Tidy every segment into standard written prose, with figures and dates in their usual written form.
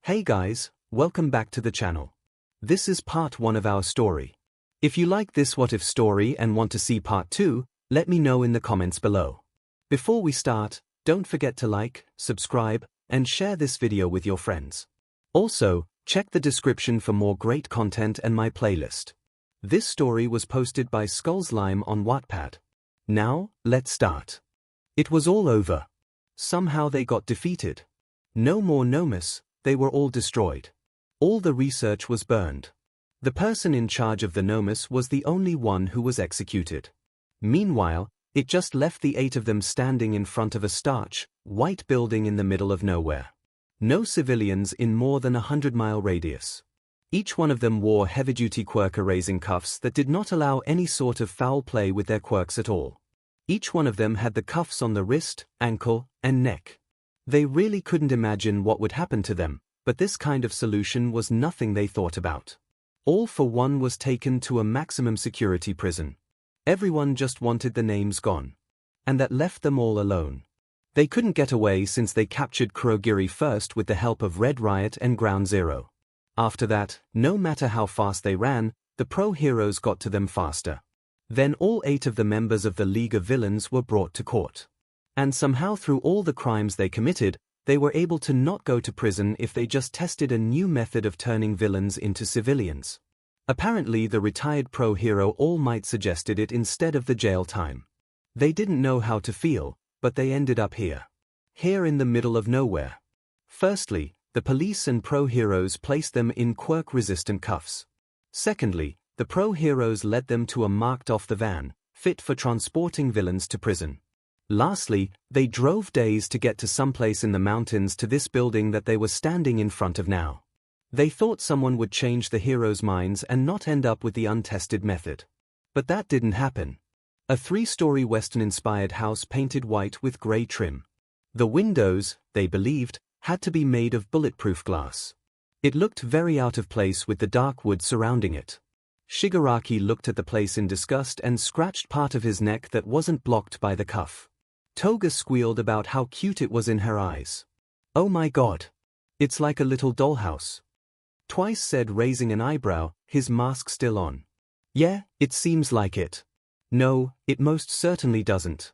Hey guys, welcome back to the channel. This is part 1 of our story. If you like this what if story and want to see part 2, let me know in the comments below. Before we start, don't forget to like, subscribe, and share this video with your friends. Also, check the description for more great content and my playlist. This story was posted by 𝐒𝐿𝐴 on Wattpad. Now, let's start. It was all over. Somehow they got defeated. No more nomus, they were all destroyed. All the research was burned. The person in charge of the nomus was the only one who was executed. Meanwhile, it just left the 8 of them standing in front of a starch, white building in the middle of nowhere. No civilians in more than 100-mile radius. Each one of them wore heavy-duty 𝐒𝐭𝐻𝑒-raising cuffs that did not allow any sort of foul play with their quirks at all. Each one of them had the cuffs on the wrist, ankle, and neck. They really couldn't imagine what would happen to them, but this kind of solution was nothing they thought about. All for one was taken to a maximum security prison. Everyone just wanted the names gone. And that left them all alone. They couldn't get away since they captured Kurogiri first with the help of Red Riot and Ground Zero. After that, no matter how fast they ran, the pro heroes got to them faster. Then all 8 of the members of the League of Villains were brought to court. And somehow through all the crimes they committed, they were able to not go to prison if they just tested a new method of turning villains into civilians. Apparently the retired pro hero All Might suggested it instead of the jail time. They didn't know how to feel, but they ended up here. Here in the middle of nowhere. Firstly, the police and pro heroes placed them in quirk-resistant cuffs. Secondly, the pro heroes led them to a marked-off the van, fit for transporting villains to prison. Lastly, they drove days to get to someplace in the mountains to this building that they were standing in front of now. They thought someone would change the heroes' minds and not end up with the untested method. But that didn't happen. A 3-story Western-inspired house painted white with grey trim. The windows, they believed, had to be made of bulletproof glass. It looked very out of place with the dark wood surrounding it. Shigaraki looked at the place in disgust and scratched part of his neck that wasn't blocked by the cuff. Toga squealed about how cute it was in her eyes. Oh my god. It's like a little dollhouse. Twice said raising an eyebrow, his mask still on. Yeah, it seems like it. No, it most certainly doesn't.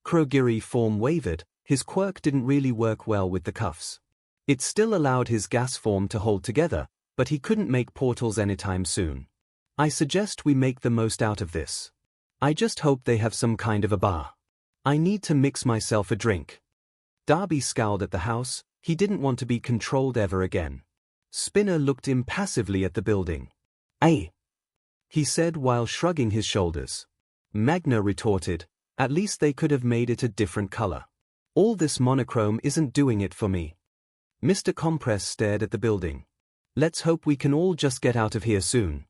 Kurogiri form wavered, his quirk didn't really work well with the cuffs. It still allowed his gas form to hold together, but he couldn't make portals anytime soon. I suggest we make the most out of this. I just hope they have some kind of a bar. I need to mix myself a drink. Darby scowled at the house, he didn't want to be controlled ever again. Spinner looked impassively at the building. Hey! He said while shrugging his shoulders. Magna retorted, at least they could have made it a different color. All this monochrome isn't doing it for me. Mr. Compress stared at the building. Let's hope we can all just get out of here soon.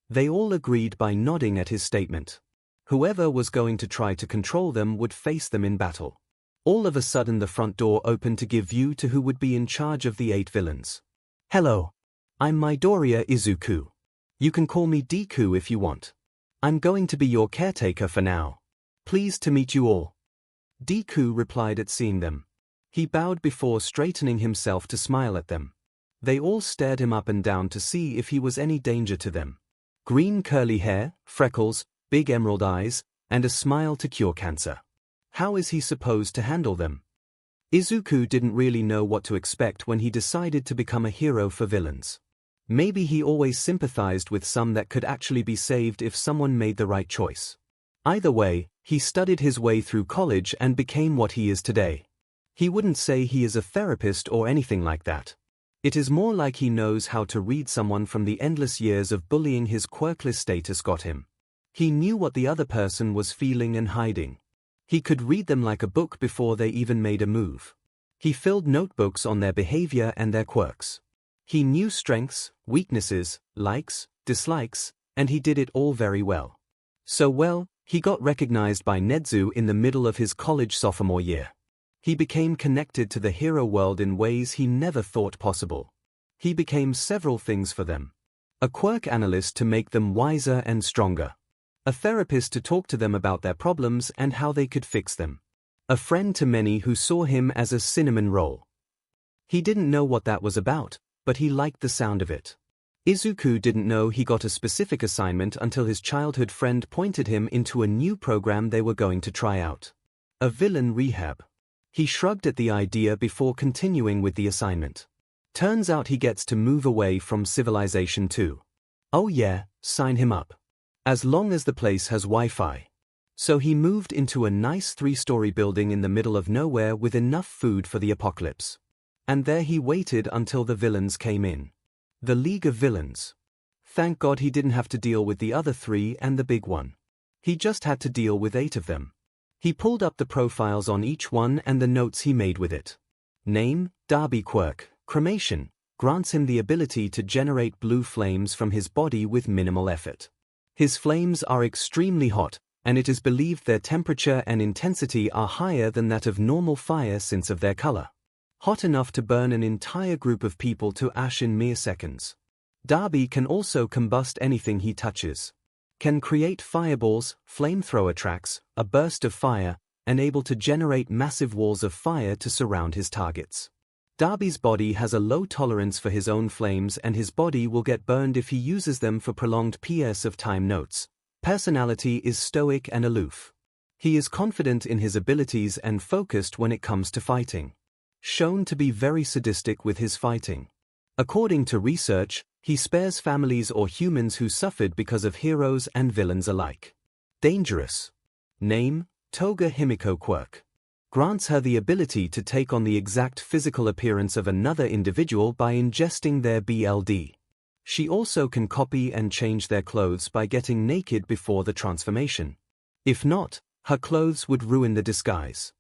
They all agreed by nodding at his statement. Whoever was going to try to control them would face them in battle. All of a sudden the front door opened to give view to who would be in charge of the 8 villains. Hello. I'm Midoriya Izuku. You can call me Deku if you want. I'm going to be your caretaker for now. Pleased to meet you all. Deku replied at seeing them. He bowed before straightening himself to smile at them. They all stared him up and down to see if he was any danger to them. Green curly hair, freckles, big emerald eyes, and a smile to cure cancer. How is he supposed to handle them? Izuku didn't really know what to expect when he decided to become a hero for villains. Maybe he always sympathized with some that could actually be saved if someone made the right choice. Either way, he studied his way through college and became what he is today. He wouldn't say he is a therapist or anything like that. It is more like he knows how to read someone from the endless years of bullying his quirkless status got him. He knew what the other person was feeling and hiding. He could read them like a book before they even made a move. He filled notebooks on their behavior and their quirks. He knew strengths, weaknesses, likes, dislikes, and he did it all very well. So well, he got recognized by Nezu in the middle of his college sophomore year. He became connected to the hero world in ways he never thought possible. He became several things for them. A quirk analyst to make them wiser and stronger. A therapist to talk to them about their problems and how they could fix them. A friend to many who saw him as a cinnamon roll. He didn't know what that was about, but he liked the sound of it. Izuku didn't know he got a specific assignment until his childhood friend pointed him into a new program they were going to try out. A villain rehab. He shrugged at the idea before continuing with the assignment. Turns out he gets to move away from civilization too. Oh yeah, sign him up. As long as the place has Wi-Fi. So he moved into a nice 3-story building in the middle of nowhere with enough food for the apocalypse. And there he waited until the villains came in. The League of Villains. Thank God he didn't have to deal with the other 3 and the big one. He just had to deal with 8 of them. He pulled up the profiles on each one and the notes he made with it. Name, Derby quirk, cremation, grants him the ability to generate blue flames from his body with minimal effort. His flames are extremely hot, and it is believed their temperature and intensity are higher than that of normal fire since of their color. Hot enough to burn an entire group of people to ash in mere seconds. Derby can also combust anything he touches. Can create fireballs, flamethrower tracks, a burst of fire, and able to generate massive walls of fire to surround his targets. Derby's body has a low tolerance for his own flames and his body will get burned if he uses them for prolonged periods of time. Notes. Personality is stoic and aloof. He is confident in his abilities and focused when it comes to fighting. Shown to be very sadistic with his fighting. According to research, he spares families or humans who suffered because of heroes and villains alike. Dangerous. Name, Toga Himiko quirk. Grants her the ability to take on the exact physical appearance of another individual by ingesting their BLD. She also can copy and change their clothes by getting naked before the transformation. If not, her clothes would ruin the disguise.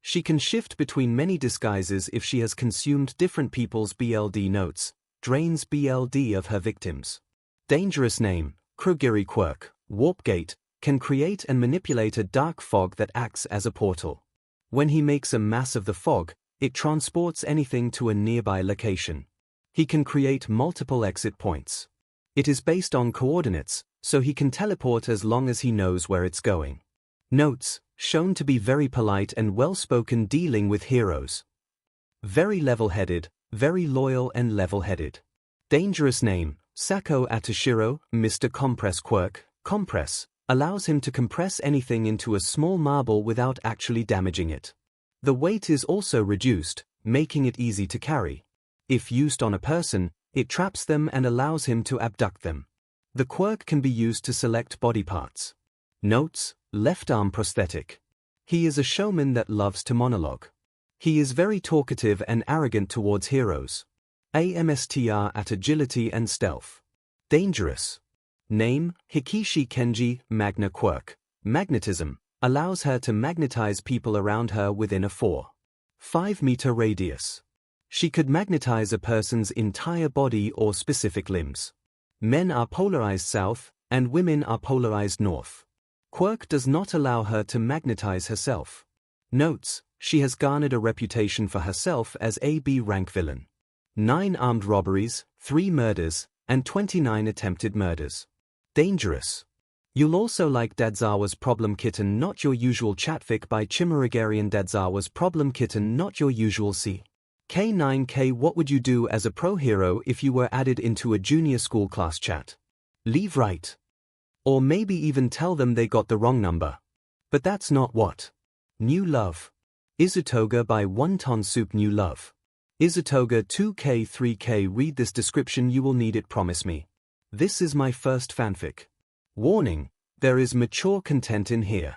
She can shift between many disguises if she has consumed different people's BLD. Notes. Drains BLD of her victims. Dangerous name, Krugiri quirk, warp gate, can create and manipulate a dark fog that acts as a portal. When he makes a mass of the fog, it transports anything to a nearby location. He can create multiple exit points. It is based on coordinates, so he can teleport as long as he knows where it's going. Notes. Shown to be very polite and well-spoken dealing with heroes. Very level-headed, very loyal and level-headed. Dangerous name, Sako Atashiro, Mr. Compress quirk, compress, allows him to compress anything into a small marble without actually damaging it. The weight is also reduced, making it easy to carry. If used on a person, it traps them and allows him to abduct them. The quirk can be used to select body parts. Notes. Left arm prosthetic. He is a showman that loves to monologue. He is very talkative and arrogant towards heroes. AMSTR at agility and stealth. Dangerous. Name, Hikishi Kenji, Magna quirk. Magnetism, allows her to magnetize people around her within a 4-5 meter radius. She could magnetize a person's entire body or specific limbs. Men are polarized south, and women are polarized north. Quirk does not allow her to magnetize herself. Notes. She has garnered a reputation for herself as a B rank villain. 9 armed robberies, 3 murders, and 29 attempted murders. Dangerous. You'll also like Dadzawa's Problem Kitten Not Your Usual Chatfic by Chimuragarian. Dadzawa's Problem Kitten Not Your Usual 𝐶9K. What would you do as a pro hero if you were added into a junior school class chat? Leave right. Or maybe even tell them they got the wrong number. But that's not what. New Love. Izutoga by Wonton Soup. New Love. Izutoga 2K 3K. Read this description, you will need it, promise me. This is my first fanfic. Warning, there is mature content in here.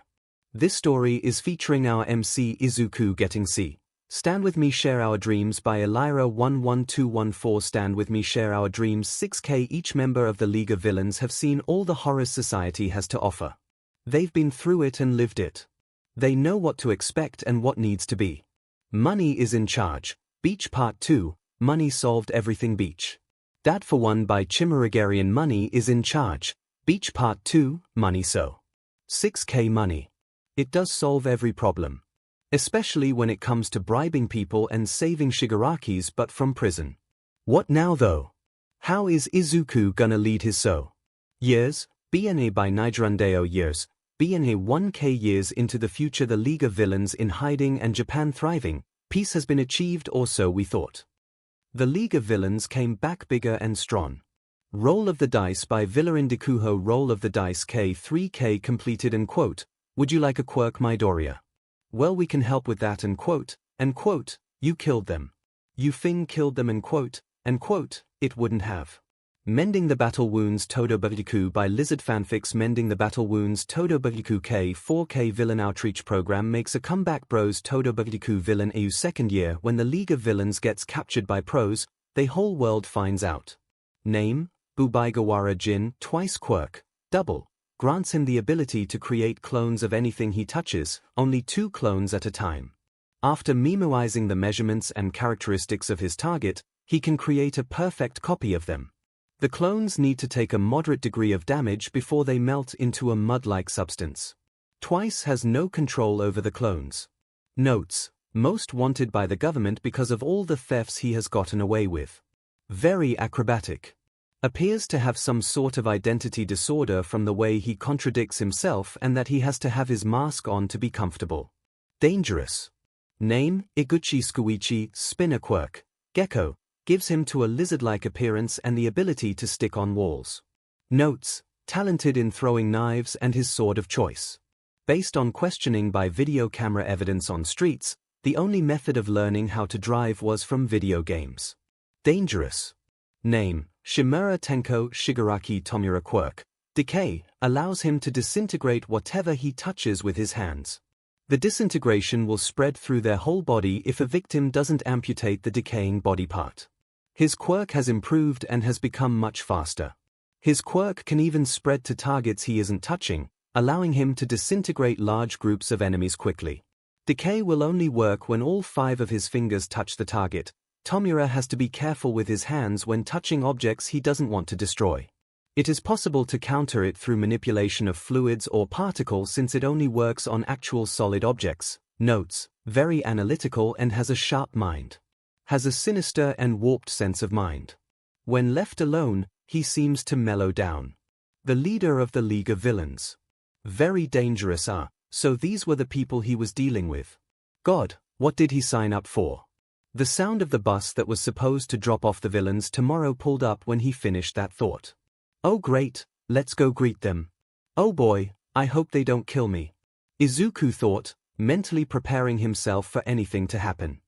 This story is featuring our MC Izuku getting C. Stand With Me Share Our Dreams by Elira 11214. Stand With Me Share Our Dreams 6K. Each member of the League of Villains have seen all the horrors society has to offer. They've been through it and lived it. They know what to expect and what needs to be. Money is in charge. Beach Part 2, Money Solved Everything. Beach. Dad for One by Chimuragarian. Money is in charge. Beach Part 2, Money So. 6K. Money. It does solve every problem. Especially when it comes to bribing people and saving Shigarakis but from prison. What now though? How is Izuku gonna lead his years? BNA by Nigerundeo. Years. BNA 1K. Years into the future, the League of Villains in hiding and Japan thriving. Peace has been achieved, or so we thought. The League of Villains came back bigger and strong. Roll of the dice by Villain Dekuho. Roll of the dice K3K completed and quote, would you like a quirk Midoriya? Well, we can help with that and quote, you killed them. You Fing killed them and quote, it wouldn't have. Mending the Battle Wounds 𝐻𝐻𝐵𝐻𝐻𝐻 by Lizard Fanfics. Mending the Battle Wounds 𝐻𝐻𝐵𝐻𝐻𝐻 K4K Villain Outreach Program makes a comeback. Bros 𝐻𝐻𝐵𝐻𝐻𝐻 Villain EU. Second year. When the League of Villains gets captured by pros, the whole world finds out. Name, Bubaigawara Jin. Twice quirk, double, grants him the ability to create clones of anything he touches, only 2 clones at a time. After memoizing the measurements and characteristics of his target, he can create a perfect copy of them. The clones need to take a moderate degree of damage before they melt into a mud-like substance. Twice has no control over the clones. Notes: most wanted by the government because of all the thefts he has gotten away with. Very acrobatic. Appears to have some sort of identity disorder from the way he contradicts himself and that he has to have his mask on to be comfortable. Dangerous. Name, Iguchi Squeechy. Spinner quirk, Gecko, gives him to a lizard-like appearance and the ability to stick on walls. Notes: talented in throwing knives and his sword of choice. Based on questioning by video camera evidence on streets, the only method of learning how to drive was from video games. Dangerous. Name, Shimura Tenko Shigaraki Tomura quirk, Decay, allows him to disintegrate whatever he touches with his hands. The disintegration will spread through their whole body if a victim doesn't amputate the decaying body part. His quirk has improved and has become much faster. His quirk can even spread to targets he isn't touching, allowing him to disintegrate large groups of enemies quickly. Decay will only work when all 5 of his fingers touch the target. Tomura has to be careful with his hands when touching objects he doesn't want to destroy. It is possible to counter it through manipulation of fluids or particles since it only works on actual solid objects. Notes: very analytical and has a sharp mind. Has a sinister and warped sense of mind. When left alone, he seems to mellow down. The leader of the League of Villains. Very dangerous. So these were the people he was dealing with. God, what did he sign up for? The sound of the bus that was supposed to drop off the villains tomorrow pulled up when he finished that thought. Oh great, let's go greet them. Oh boy, I hope they don't kill me. Izuku thought, mentally preparing himself for anything to happen.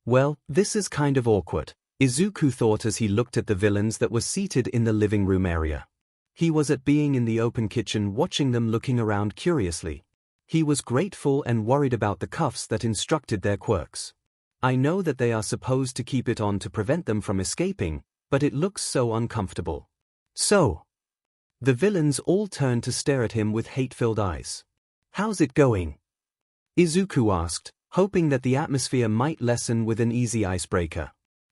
Well, this is kind of awkward, Izuku thought as he looked at the villains that were seated in the living room area. He was at being in the open kitchen watching them looking around curiously. He was grateful and worried about the cuffs that instructed their quirks. I know that they are supposed to keep it on to prevent them from escaping, but it looks so uncomfortable. So, the villains all turned to stare at him with hate-filled eyes. How's it going? Izuku asked, hoping that the atmosphere might lessen with an easy icebreaker.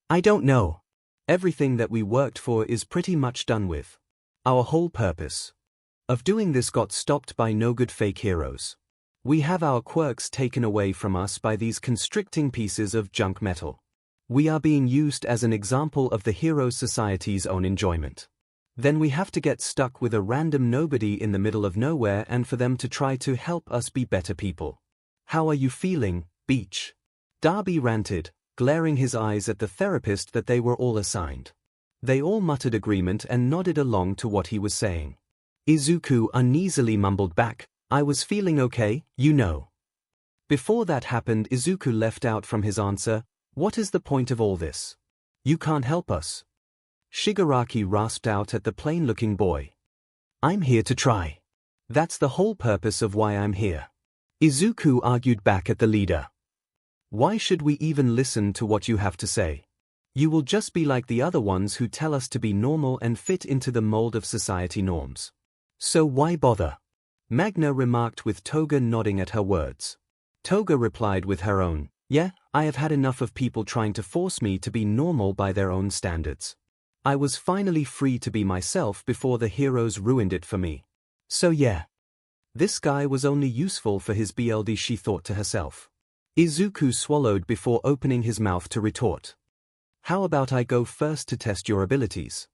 I don't know. Everything that we worked for is pretty much done with. Our whole purpose of doing this got stopped by no good fake heroes. We have our quirks taken away from us by these constricting pieces of junk metal. We are being used as an example of the Hero Society's own enjoyment. Then we have to get stuck with a random nobody in the middle of nowhere and for them to try to help us be better people. How are you feeling, Beach? Darby ranted, glaring his eyes at the therapist that they were all assigned. They all muttered agreement and nodded along to what he was saying. Izuku uneasily mumbled back, I was feeling okay, you know. Before that happened, Izuku left out from his answer, what is the point of all this? You can't help us. Shigaraki rasped out at the plain-looking boy. I'm here to try. That's the whole purpose of why I'm here. Izuku argued back at the leader. Why should we even listen to what you have to say? You will just be like the other ones who tell us to be normal and fit into the mold of society norms. So why bother? Magna remarked with Toga nodding at her words. Toga replied with her own, yeah, I have had enough of people trying to force me to be normal by their own standards. I was finally free to be myself before the heroes ruined it for me. So yeah. This guy was only useful for his BLD, she thought to herself. Izuku swallowed before opening his mouth to retort. How about I go first to test your abilities?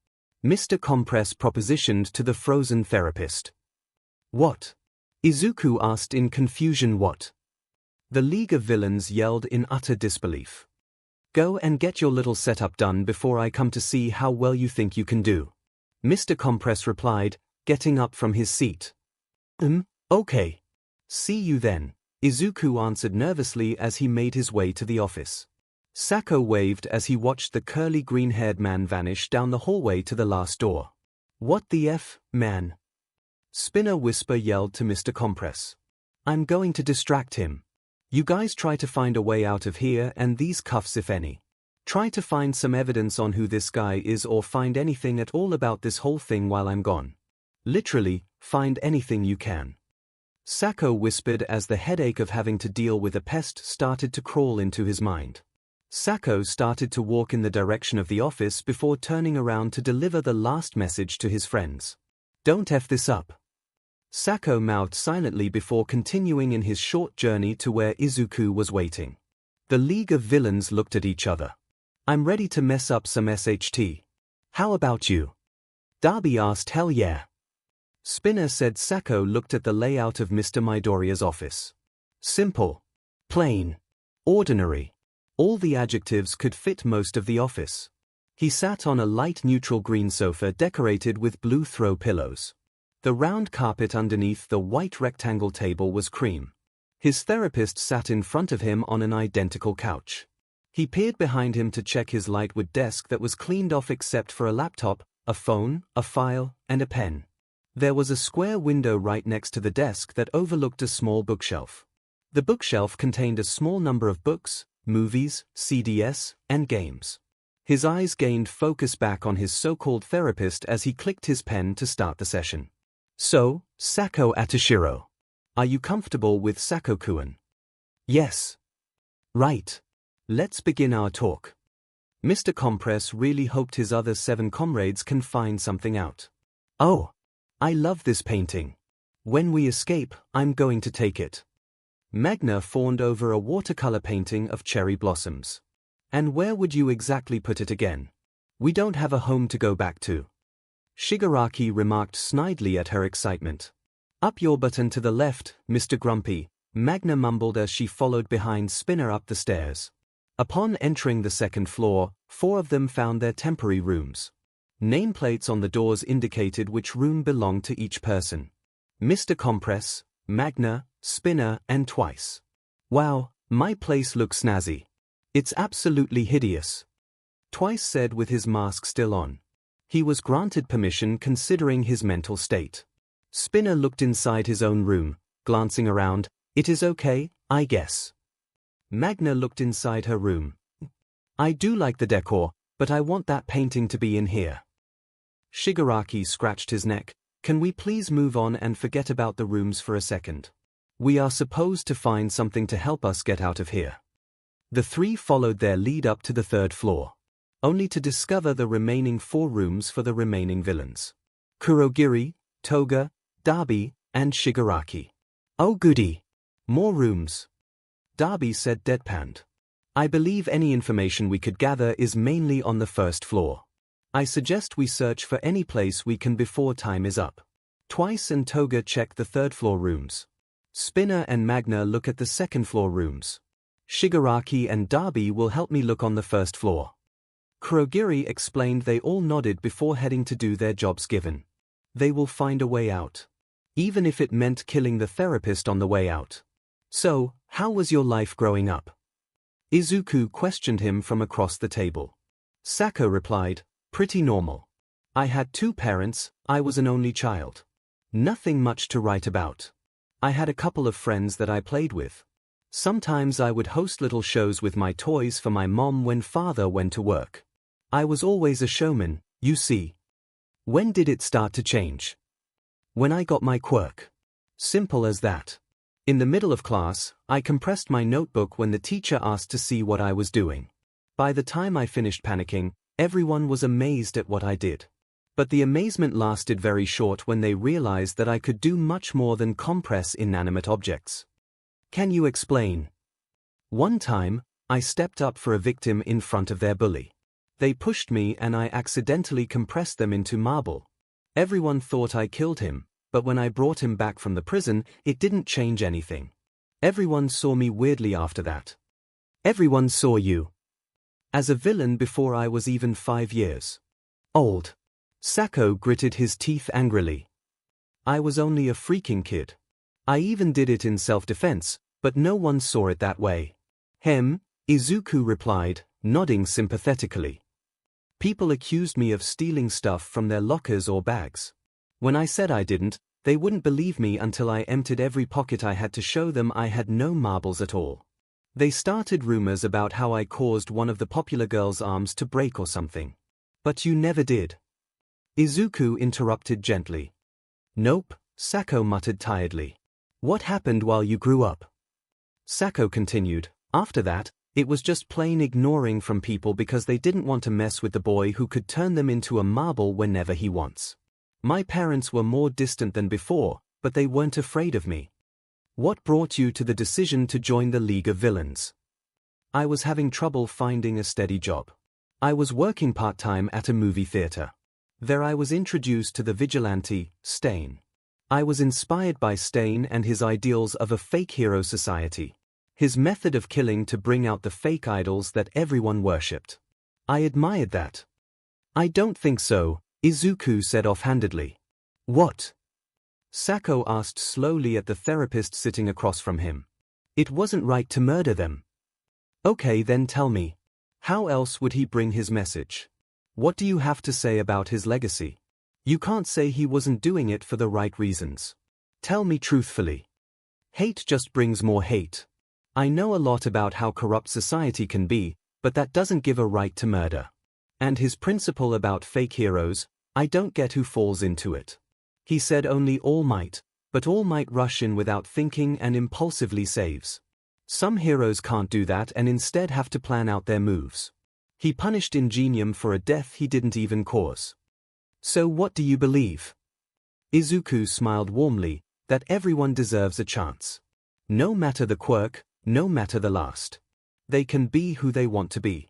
Mr. Compress propositioned to the frozen therapist. What? Izuku asked in confusion. What? The League of Villains yelled in utter disbelief. Go and get your little setup done before I come to see how well you think you can do. Mr. 𝐿 replied, getting up from his seat. Okay. See you then, Izuku answered nervously as he made his way to the office. 𝐭 waved as he watched the curly green-haired man vanish down the hallway to the last door. What the F, man? Spinner whisper yelled to Mr. 𝐿. I'm going to distract him. You guys try to find a way out of here and these cuffs if any. Try to find some evidence on who this guy is or find anything at all about this whole thing while I'm gone. Literally, find anything you can. 𝐭 whispered as the headache of having to deal with a pest started to crawl into his mind. 𝐭 started to walk in the direction of the office before turning around to deliver the last message to his friends. Don't F this up. 𝐭 mouthed silently before continuing in his short journey to where Izuku was waiting. The League of Villains looked at each other. I'm ready to mess up some SHT. How about you? Darby asked. Hell yeah. Spinner said. 𝐭 looked at the layout of Mr. Midoriya's office. Simple. Plain. Ordinary. All the adjectives could fit most of the office. He sat on a light neutral green sofa decorated with blue throw pillows. The round carpet underneath the white rectangle table was cream. His therapist sat in front of him on an identical couch. He peered behind him to check his lightwood desk that was cleaned off except for a laptop, a phone, a file, and a pen. There was a square window right next to the desk that overlooked a small bookshelf. The bookshelf contained a small number of books, movies, CDs, and games. His eyes gained focus back on his so-called therapist as he clicked his pen to start the session. So, 𝐭 Atashiro. Are you comfortable with 𝐭-kun? Yes. Right. Let's begin our talk. Mr. 𝐿 really hoped his other 7 comrades can find something out. Oh. I love this painting. When we escape, I'm going to take it. Magna fawned over a watercolor painting of cherry blossoms. And where would you exactly put it again? We don't have a home to go back to. Shigaraki remarked snidely at her excitement. Up your butt and to the left, Mr. Grumpy, Magna mumbled as she followed behind Spinner up the stairs. Upon entering the 2nd floor, 4 of them found their temporary rooms. Nameplates on the doors indicated which room belonged to each person. Mr. 𝐿, Magna, Spinner, and Twice. Wow, my place looks snazzy. It's absolutely hideous. Twice said with his mask still on. He was granted permission considering his mental state. Spinner looked inside his own room, glancing around. It is okay, I guess. Magna looked inside her room. I do like the decor, but I want that painting to be in here. Shigaraki scratched his neck. Can we please move on and forget about the rooms for a second? We are supposed to find something to help us get out of here. The 3 followed their lead up to the 3rd floor, only to discover the remaining 4 rooms for the remaining villains. Kurogiri, Toga, Darby, and Shigaraki. Oh goody. More rooms. Darby said deadpanned. I believe any information we could gather is mainly on the 1st floor. I suggest we search for any place we can before time is up. Twice and Toga check the 3rd floor rooms. Spinner and Magna look at the 2nd floor rooms. Shigaraki and Darby will help me look on the 1st floor. Kurogiri explained. They all nodded before heading to do their jobs given. They will find a way out. Even if it meant killing the therapist on the way out. So, how was your life growing up? Izuku questioned him from across the table. 𝐭 replied, pretty normal. I had 2 parents, I was an only child. Nothing much to write about. I had a couple of friends that I played with. Sometimes I would host little shows with my toys for my mom when father went to work. I was always a showman, you see. When did it start to change? When I got my quirk. Simple as that. In the middle of class, I compressed my notebook when the teacher asked to see what I was doing. By the time I finished panicking, everyone was amazed at what I did. But the amazement lasted very short when they realized that I could do much more than compress inanimate objects. Can you explain? One time, I stepped up for a victim in front of their bully. They pushed me and I accidentally compressed them into marble. Everyone thought I killed him, but when I brought him back from the prison, it didn't change anything. Everyone saw me weirdly after that. Everyone saw you. As a villain before I was even 5 years old. 𝐒𝐭 gritted his teeth angrily. I was only a freaking kid. I even did it in self-defense, but no one saw it that way. Izuku replied, nodding sympathetically. People accused me of stealing stuff from their lockers or bags. When I said I didn't, they wouldn't believe me until I emptied every pocket I had to show them I had no marbles at all. They started rumors about how I caused one of the popular girls' arms to break or something. But you never did. Izuku interrupted gently. Nope, 𝐒𝐭 muttered tiredly. What happened while you grew up? 𝐒𝐭 continued, after that, it was just plain ignoring from people because they didn't want to mess with the boy who could turn them into a marble whenever he wants. My parents were more distant than before, but they weren't afraid of me. What brought you to the decision to join the League of Villains? I was having trouble finding a steady job. I was working part-time at a movie theater. There I was introduced to the vigilante, Stain. I was inspired by Stain and his ideals of a fake hero society. His method of killing to bring out the fake idols that everyone worshipped. I admired that. I don't think so, Izuku said offhandedly. What? 𝐒𝐭 asked slowly at the therapist sitting across from him. It wasn't right to murder them. Okay, then tell me. How else would he bring his message? What do you have to say about his legacy? You can't say he wasn't doing it for the right reasons. Tell me truthfully. Hate just brings more hate. I know a lot about how corrupt society can be, but that doesn't give a right to murder. And his principle about fake heroes, I don't get who falls into it. He said only all might, but all might rush in without thinking and impulsively saves. Some heroes can't do that and instead have to plan out their moves. He punished Ingenium for a death he didn't even cause. So what do you believe? Izuku smiled warmly, that everyone deserves a chance. No matter the quirk, no matter the last. They can be who they want to be.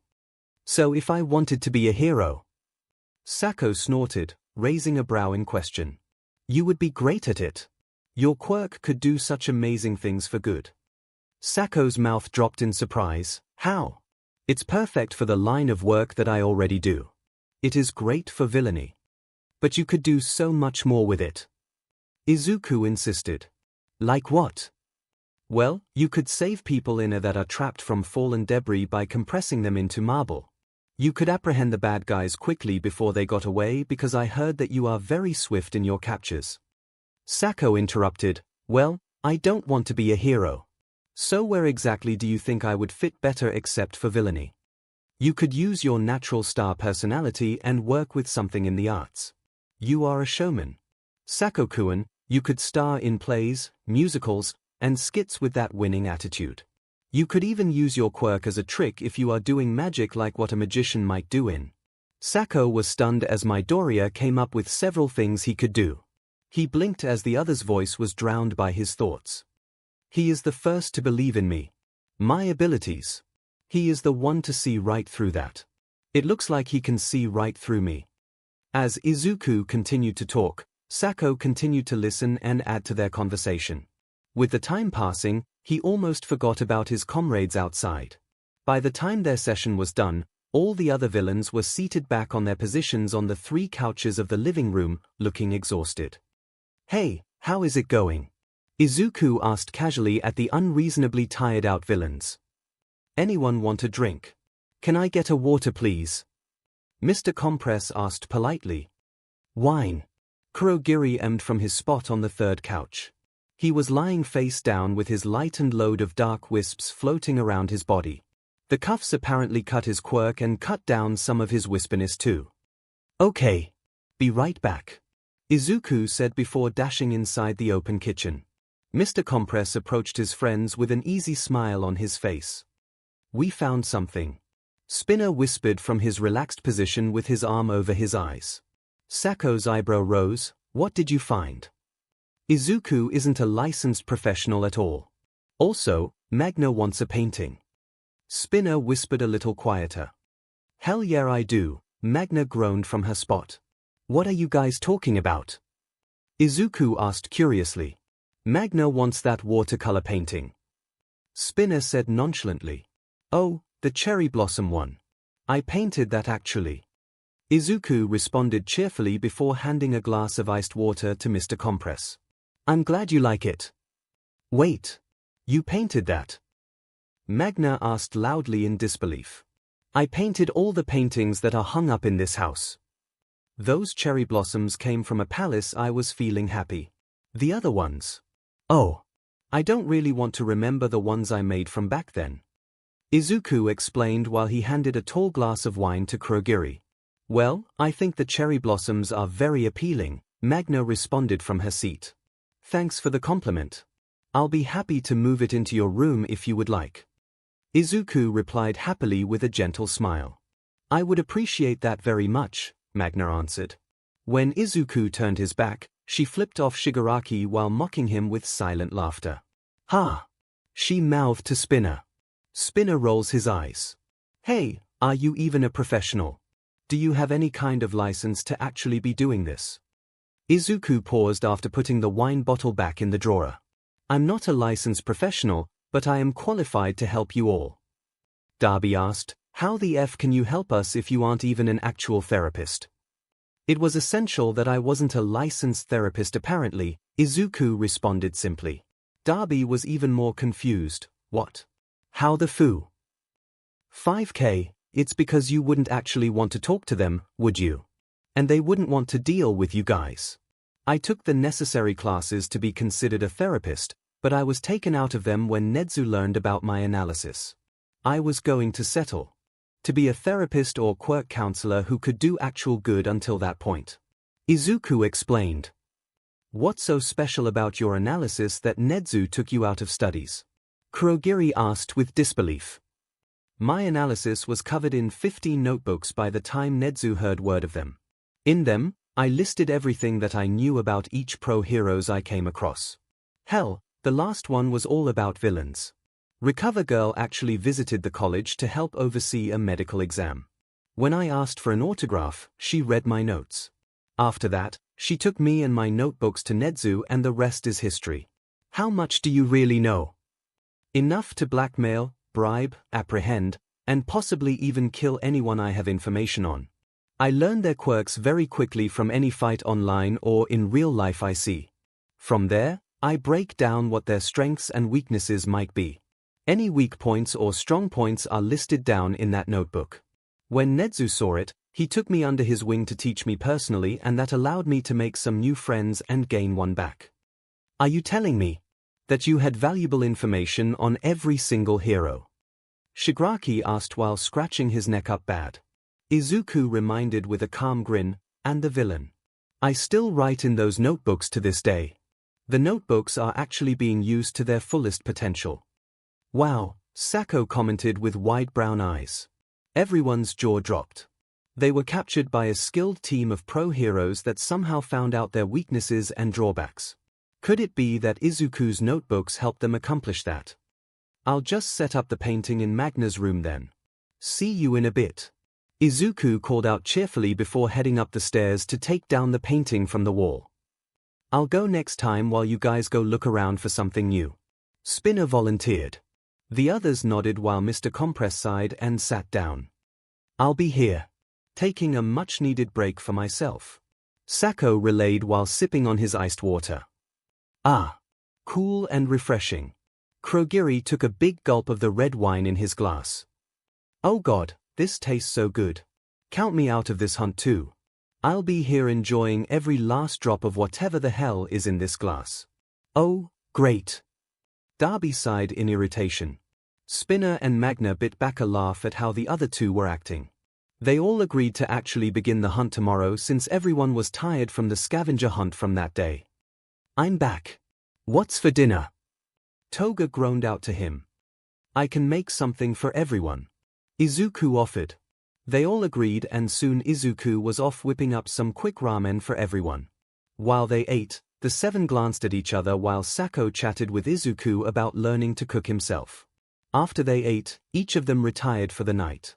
So if I wanted to be a hero? 𝐒𝐭 snorted, raising a brow in question. You would be great at it. Your quirk could do such amazing things for good. 𝐒𝐭's mouth dropped in surprise. How? It's perfect for the line of work that I already do. It is great for villainy. But you could do so much more with it. Izuku insisted. Like what? Well, you could save people in that are trapped from fallen debris by compressing them into marble. You could apprehend the bad guys quickly before they got away because I heard that you are very swift in your captures. 𝐒𝐭 interrupted, well, I don't want to be a hero. So where exactly do you think I would fit better except for villainy? You could use your natural star personality and work with something in the arts. You are a showman. 𝐒𝐭-kun, you could star in plays, musicals, and skits with that winning attitude. You could even use your quirk as a trick if you are doing magic like what a magician might do in. 𝐒𝐭 was stunned as Midoriya came up with several things he could do. He blinked as the other's voice was drowned by his thoughts. He is the first to believe in me. My abilities. He is the one to see right through that. It looks like he can see right through me. As Izuku continued to talk, 𝐒𝐭 continued to listen and add to their conversation. With the time passing, he almost forgot about his comrades outside. By the time their session was done, all the other villains were seated back on their positions on the 3 couches of the living room, looking exhausted. Hey, how is it going? Izuku asked casually at the unreasonably tired-out villains. Anyone want a drink? Can I get a water please? Mr. Compress asked politely. Wine. Kurogiri emmed from his spot on the 3rd couch. He was lying face down with his lightened load of dark wisps floating around his body. The cuffs apparently cut his quirk and cut down some of his wispiness too. Okay. Be right back. Izuku said before dashing inside the open kitchen. Mr. Compress approached his friends with an easy smile on his face. We found something. Spinner whispered from his relaxed position with his arm over his eyes. 𝐒𝐭's eyebrow rose. What did you find? Izuku isn't a licensed professional at all. Also, Magna wants a painting. Spinner whispered a little quieter. Hell yeah I do, Magna groaned from her spot. What are you guys talking about? Izuku asked curiously. Magna wants that watercolor painting. Spinner said nonchalantly. Oh, the cherry blossom one. I painted that actually. 𝐒𝐿 responded cheerfully before handing a glass of iced water to Mr. Compress. I'm glad you like it. Wait. You painted that? Magna asked loudly in disbelief. I painted all the paintings that are hung up in this house. Those cherry blossoms came from a palace. I was feeling happy. The other ones? Oh. I don't really want to remember the ones I made from back then. 𝐒𝐿 explained while he handed a tall glass of wine to 𝐒𝐿. Well, I think the cherry blossoms are very appealing, Magna responded from her seat. Thanks for the compliment. I'll be happy to move it into your room if you would like. 𝐒𝐿 replied happily with a gentle smile. I would appreciate that very much, Magna answered. When 𝐒𝐿 turned his back, she flipped off Shigaraki while mocking him with silent laughter. Ha! She mouthed to Spinner. Spinner rolls his eyes. Hey, are you even a professional? Do you have any kind of license to actually be doing this? 𝐒𝐿 paused after putting the wine bottle back in the drawer. I'm not a licensed professional, but I am qualified to help you all. Darby asked, how the F can you help us if you aren't even an actual therapist? It was essential that I wasn't a licensed therapist apparently, 𝐒𝐿 responded simply. Darby was even more confused. What? How the foo? 5K, it's because you wouldn't actually want to talk to them, would you? And they wouldn't want to deal with you guys. I took the necessary classes to be considered a therapist, but I was taken out of them when 𝐒𝐻𝐿 learned about my analysis. I was going to settle. To be a therapist or quirk counselor who could do actual good until that point. 𝐒𝐿 explained. What's so special about your analysis that 𝐻𝐿 took you out of studies? 𝐒𝐿 asked with disbelief. My analysis was covered in 15 notebooks by the time 𝐻𝐿 heard word of them. In them, I listed everything that I knew about each pro heroes I came across. Hell, the last one was all about villains. Recover Girl actually visited the college to help oversee a medical exam. When I asked for an autograph, she read my notes. After that, she took me and my notebooks to 𝐻𝐿 and the rest is history. How much do you really know? Enough to blackmail, bribe, apprehend, and possibly even kill anyone I have information on. I learn their quirks very quickly from any fight online or in real life I see. From there, I break down what their strengths and weaknesses might be. Any weak points or strong points are listed down in that notebook. When 𝐻𝐿 saw it, he took me under his wing to teach me personally, and that allowed me to make some new friends and gain one back. Are you telling me that you had valuable information on every single hero? Shigaraki asked while scratching his neck up bad. 𝐒𝐿 reminded with a calm grin, and the villain. I still write in those notebooks to this day. The notebooks are actually being used to their fullest potential. Wow, 𝐿𝐿 commented with wide brown eyes. Everyone's jaw dropped. They were captured by a skilled team of pro heroes that somehow found out their weaknesses and drawbacks. Could it be that 𝐒𝐿's notebooks helped them accomplish that? I'll just set up the painting in Magna's room then. See you in a bit. 𝐒𝐿 called out cheerfully before heading up the stairs to take down the painting from the wall. I'll go next time while you guys go look around for something new. Spinner volunteered. The others nodded while Mr. Compress sighed and sat down. I'll be here. Taking a much-needed break for myself. 𝐿𝐿 relayed while sipping on his iced water. Ah. Cool and refreshing. 𝐒𝐿 took a big gulp of the red wine in his glass. Oh God, this tastes so good. Count me out of this hunt too. I'll be here enjoying every last drop of whatever the hell is in this glass. Oh, great. Darby sighed in irritation. Spinner and Magna bit back a laugh at how the other two were acting. They all agreed to actually begin the hunt tomorrow since everyone was tired from the scavenger hunt from that day. I'm back. What's for dinner? Toga groaned out to him. I can make something for everyone. 𝐒𝐿 offered. They all agreed and soon 𝐒𝐿 was off whipping up some quick ramen for everyone. While they ate, the seven glanced at each other while 𝐒𝐿 chatted with 𝐒𝐿 about learning to cook himself. After they ate, each of them retired for the night.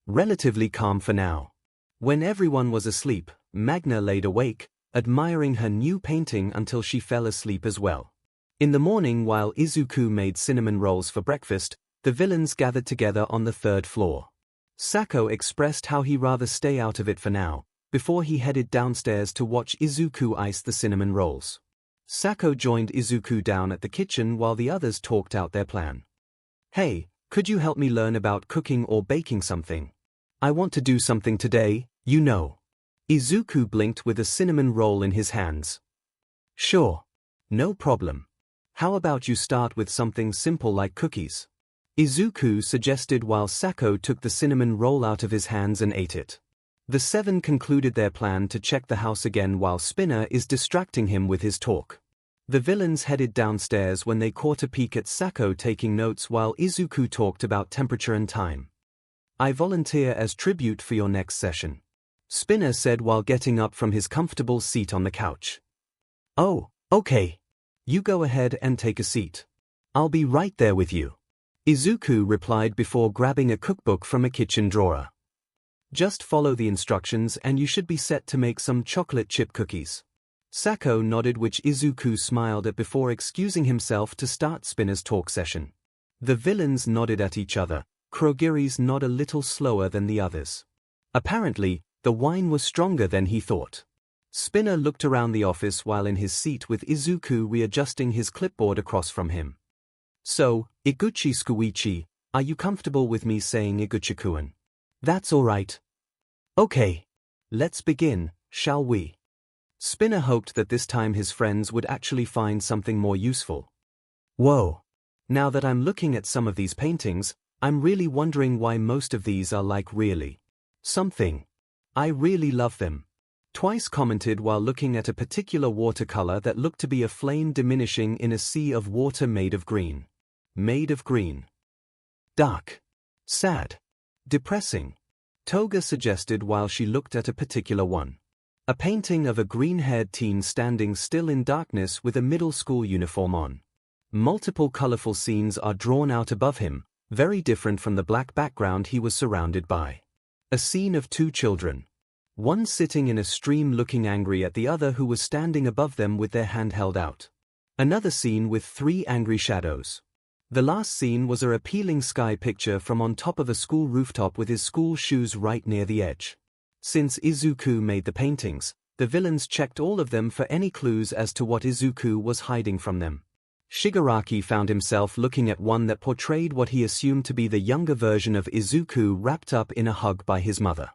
Relatively calm for now. When everyone was asleep, Magna laid awake, admiring her new painting until she fell asleep as well. In the morning while 𝐒𝐿 made cinnamon rolls for breakfast, the villains gathered together on the third floor. 𝐶𝐭 expressed how he rather stay out of it for now, before he headed downstairs to watch 𝐒𝐿 ice the cinnamon rolls. 𝐶𝐭 joined 𝐒𝐿 down at the kitchen while the others talked out their plan. "Hey, could you help me learn about cooking or baking something? I want to do something today, you know." 𝐒𝐿 blinked with a cinnamon roll in his hands. "Sure. No problem. How about you start with something simple like cookies?" 𝐒𝐿 suggested while 𝐶𝐭 took the cinnamon roll out of his hands and ate it. The seven concluded their plan to check the house again while Spinner is distracting him with his talk. The villains headed downstairs when they caught a peek at 𝐶𝐭 taking notes while 𝐒𝐿 talked about temperature and time. "I volunteer as tribute for your next session," Spinner said while getting up from his comfortable seat on the couch. "Oh, okay. You go ahead and take a seat. I'll be right there with you," 𝐒𝐿 replied before grabbing a cookbook from a kitchen drawer. "Just follow the instructions and you should be set to make some chocolate chip cookies." 𝐶𝐭 nodded, which 𝐒𝐿 smiled at before excusing himself to start Spinner's talk session. The villains nodded at each other, 𝐒𝐭𝐲 nod a little slower than the others. Apparently, the wine was stronger than he thought. Spinner looked around the office while in his seat with 𝐒𝐿 readjusting his clipboard across from him. "So, 𝐒𝐬𝐽, are you comfortable with me saying 𝐒𝐬𝐽? That's all right. Okay. Let's begin, shall we?" Spinner hoped that this time his friends would actually find something more useful. "Whoa. Now that I'm looking at some of these paintings, I'm really wondering why most of these are like really something. I really love them," Twice commented while looking at a particular watercolor that looked to be a flame diminishing in a sea of water made of green. Made of green. Dark. Sad. Depressing. Toga suggested while she looked at a particular one. A painting of a green-haired teen standing still in darkness with a middle school uniform on. Multiple colorful scenes are drawn out above him, very different from the black background he was surrounded by. A scene of two children. One sitting in a stream looking angry at the other who was standing above them with their hand held out. Another scene with three angry shadows. The last scene was a appealing sky picture from on top of a school rooftop with his school shoes right near the edge. Since 𝐒𝐿 made the paintings, the villains checked all of them for any clues as to what 𝐒𝐿 was hiding from them. Shigaraki found himself looking at one that portrayed what he assumed to be the younger version of 𝐒𝐿 wrapped up in a hug by his mother.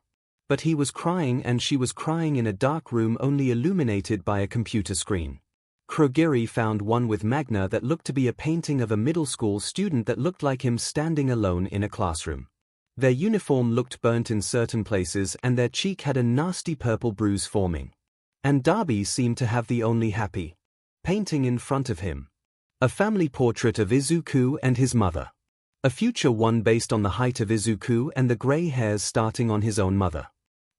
But he was crying and she was crying in a dark room only illuminated by a computer screen. 𝐒𝐻 found one with Magna that looked to be a painting of a middle school student that looked like him standing alone in a classroom. Their uniform looked burnt in certain places and their cheek had a nasty purple bruise forming. And Darby seemed to have the only happy painting in front of him. A family portrait of 𝐒𝐿 and his mother. A future one based on the height of 𝐒𝐿 and the grey hairs starting on his own mother.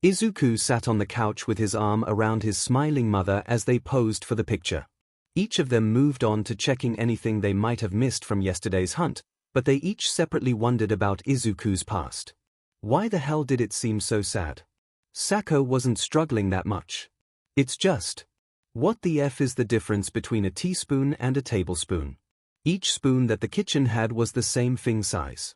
𝐒𝐿 sat on the couch with his arm around his smiling mother as they posed for the picture. Each of them moved on to checking anything they might have missed from yesterday's hunt, but they each separately wondered about 𝐒�l's past. Why the hell did it seem so sad? 𝐶𝐭 wasn't struggling that much. It's just, what the F is the difference between a teaspoon and a tablespoon? Each spoon that the kitchen had was the same thing size.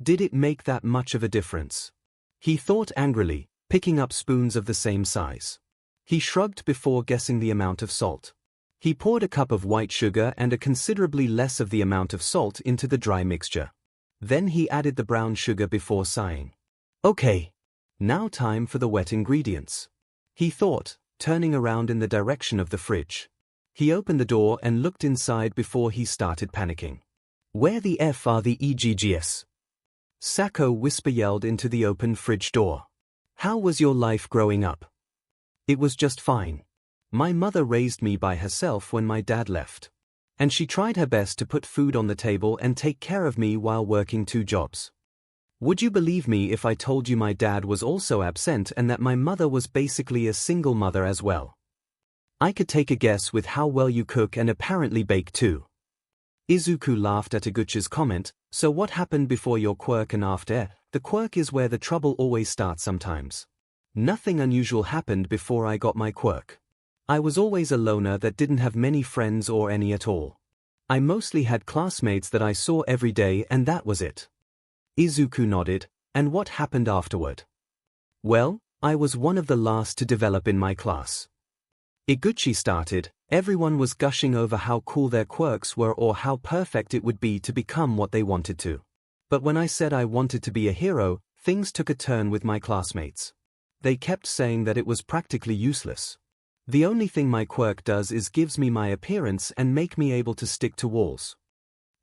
Did it make that much of a difference? He thought angrily, picking up spoons of the same size. He shrugged before guessing the amount of salt. He poured a cup of white sugar and a considerably less of the amount of salt into the dry mixture. Then he added the brown sugar before sighing. Okay. Now time for the wet ingredients. He thought, turning around in the direction of the fridge. He opened the door and looked inside before he started panicking. Where the F are the EGGs? 𝐶𝐭 whisper-yelled into the open fridge door. How was your life growing up? It was just fine. My mother raised me by herself when my dad left. And she tried her best to put food on the table and take care of me while working 2 jobs. Would you believe me if I told you my dad was also absent and that my mother was basically a single mother as well? I could take a guess with how well you cook and apparently bake too. 𝐒𝐿 laughed at 𝐒𝐽's comment. So what happened before your quirk and after? The quirk is where the trouble always starts sometimes. Nothing unusual happened before I got my quirk. I was always a loner that didn't have many friends or any at all. I mostly had classmates that I saw every day and that was it. 𝐒𝐿 nodded, And what happened afterward? Well, I was one of the last to develop in my class. 𝐒𝐻𝐻𝐸 started, everyone was gushing over how cool their quirks were or how perfect it would be to become what they wanted to. But when I said I wanted to be a hero, things took a turn with my classmates. They kept saying that it was practically useless. The only thing my quirk does is gives me my appearance and make me able to stick to walls.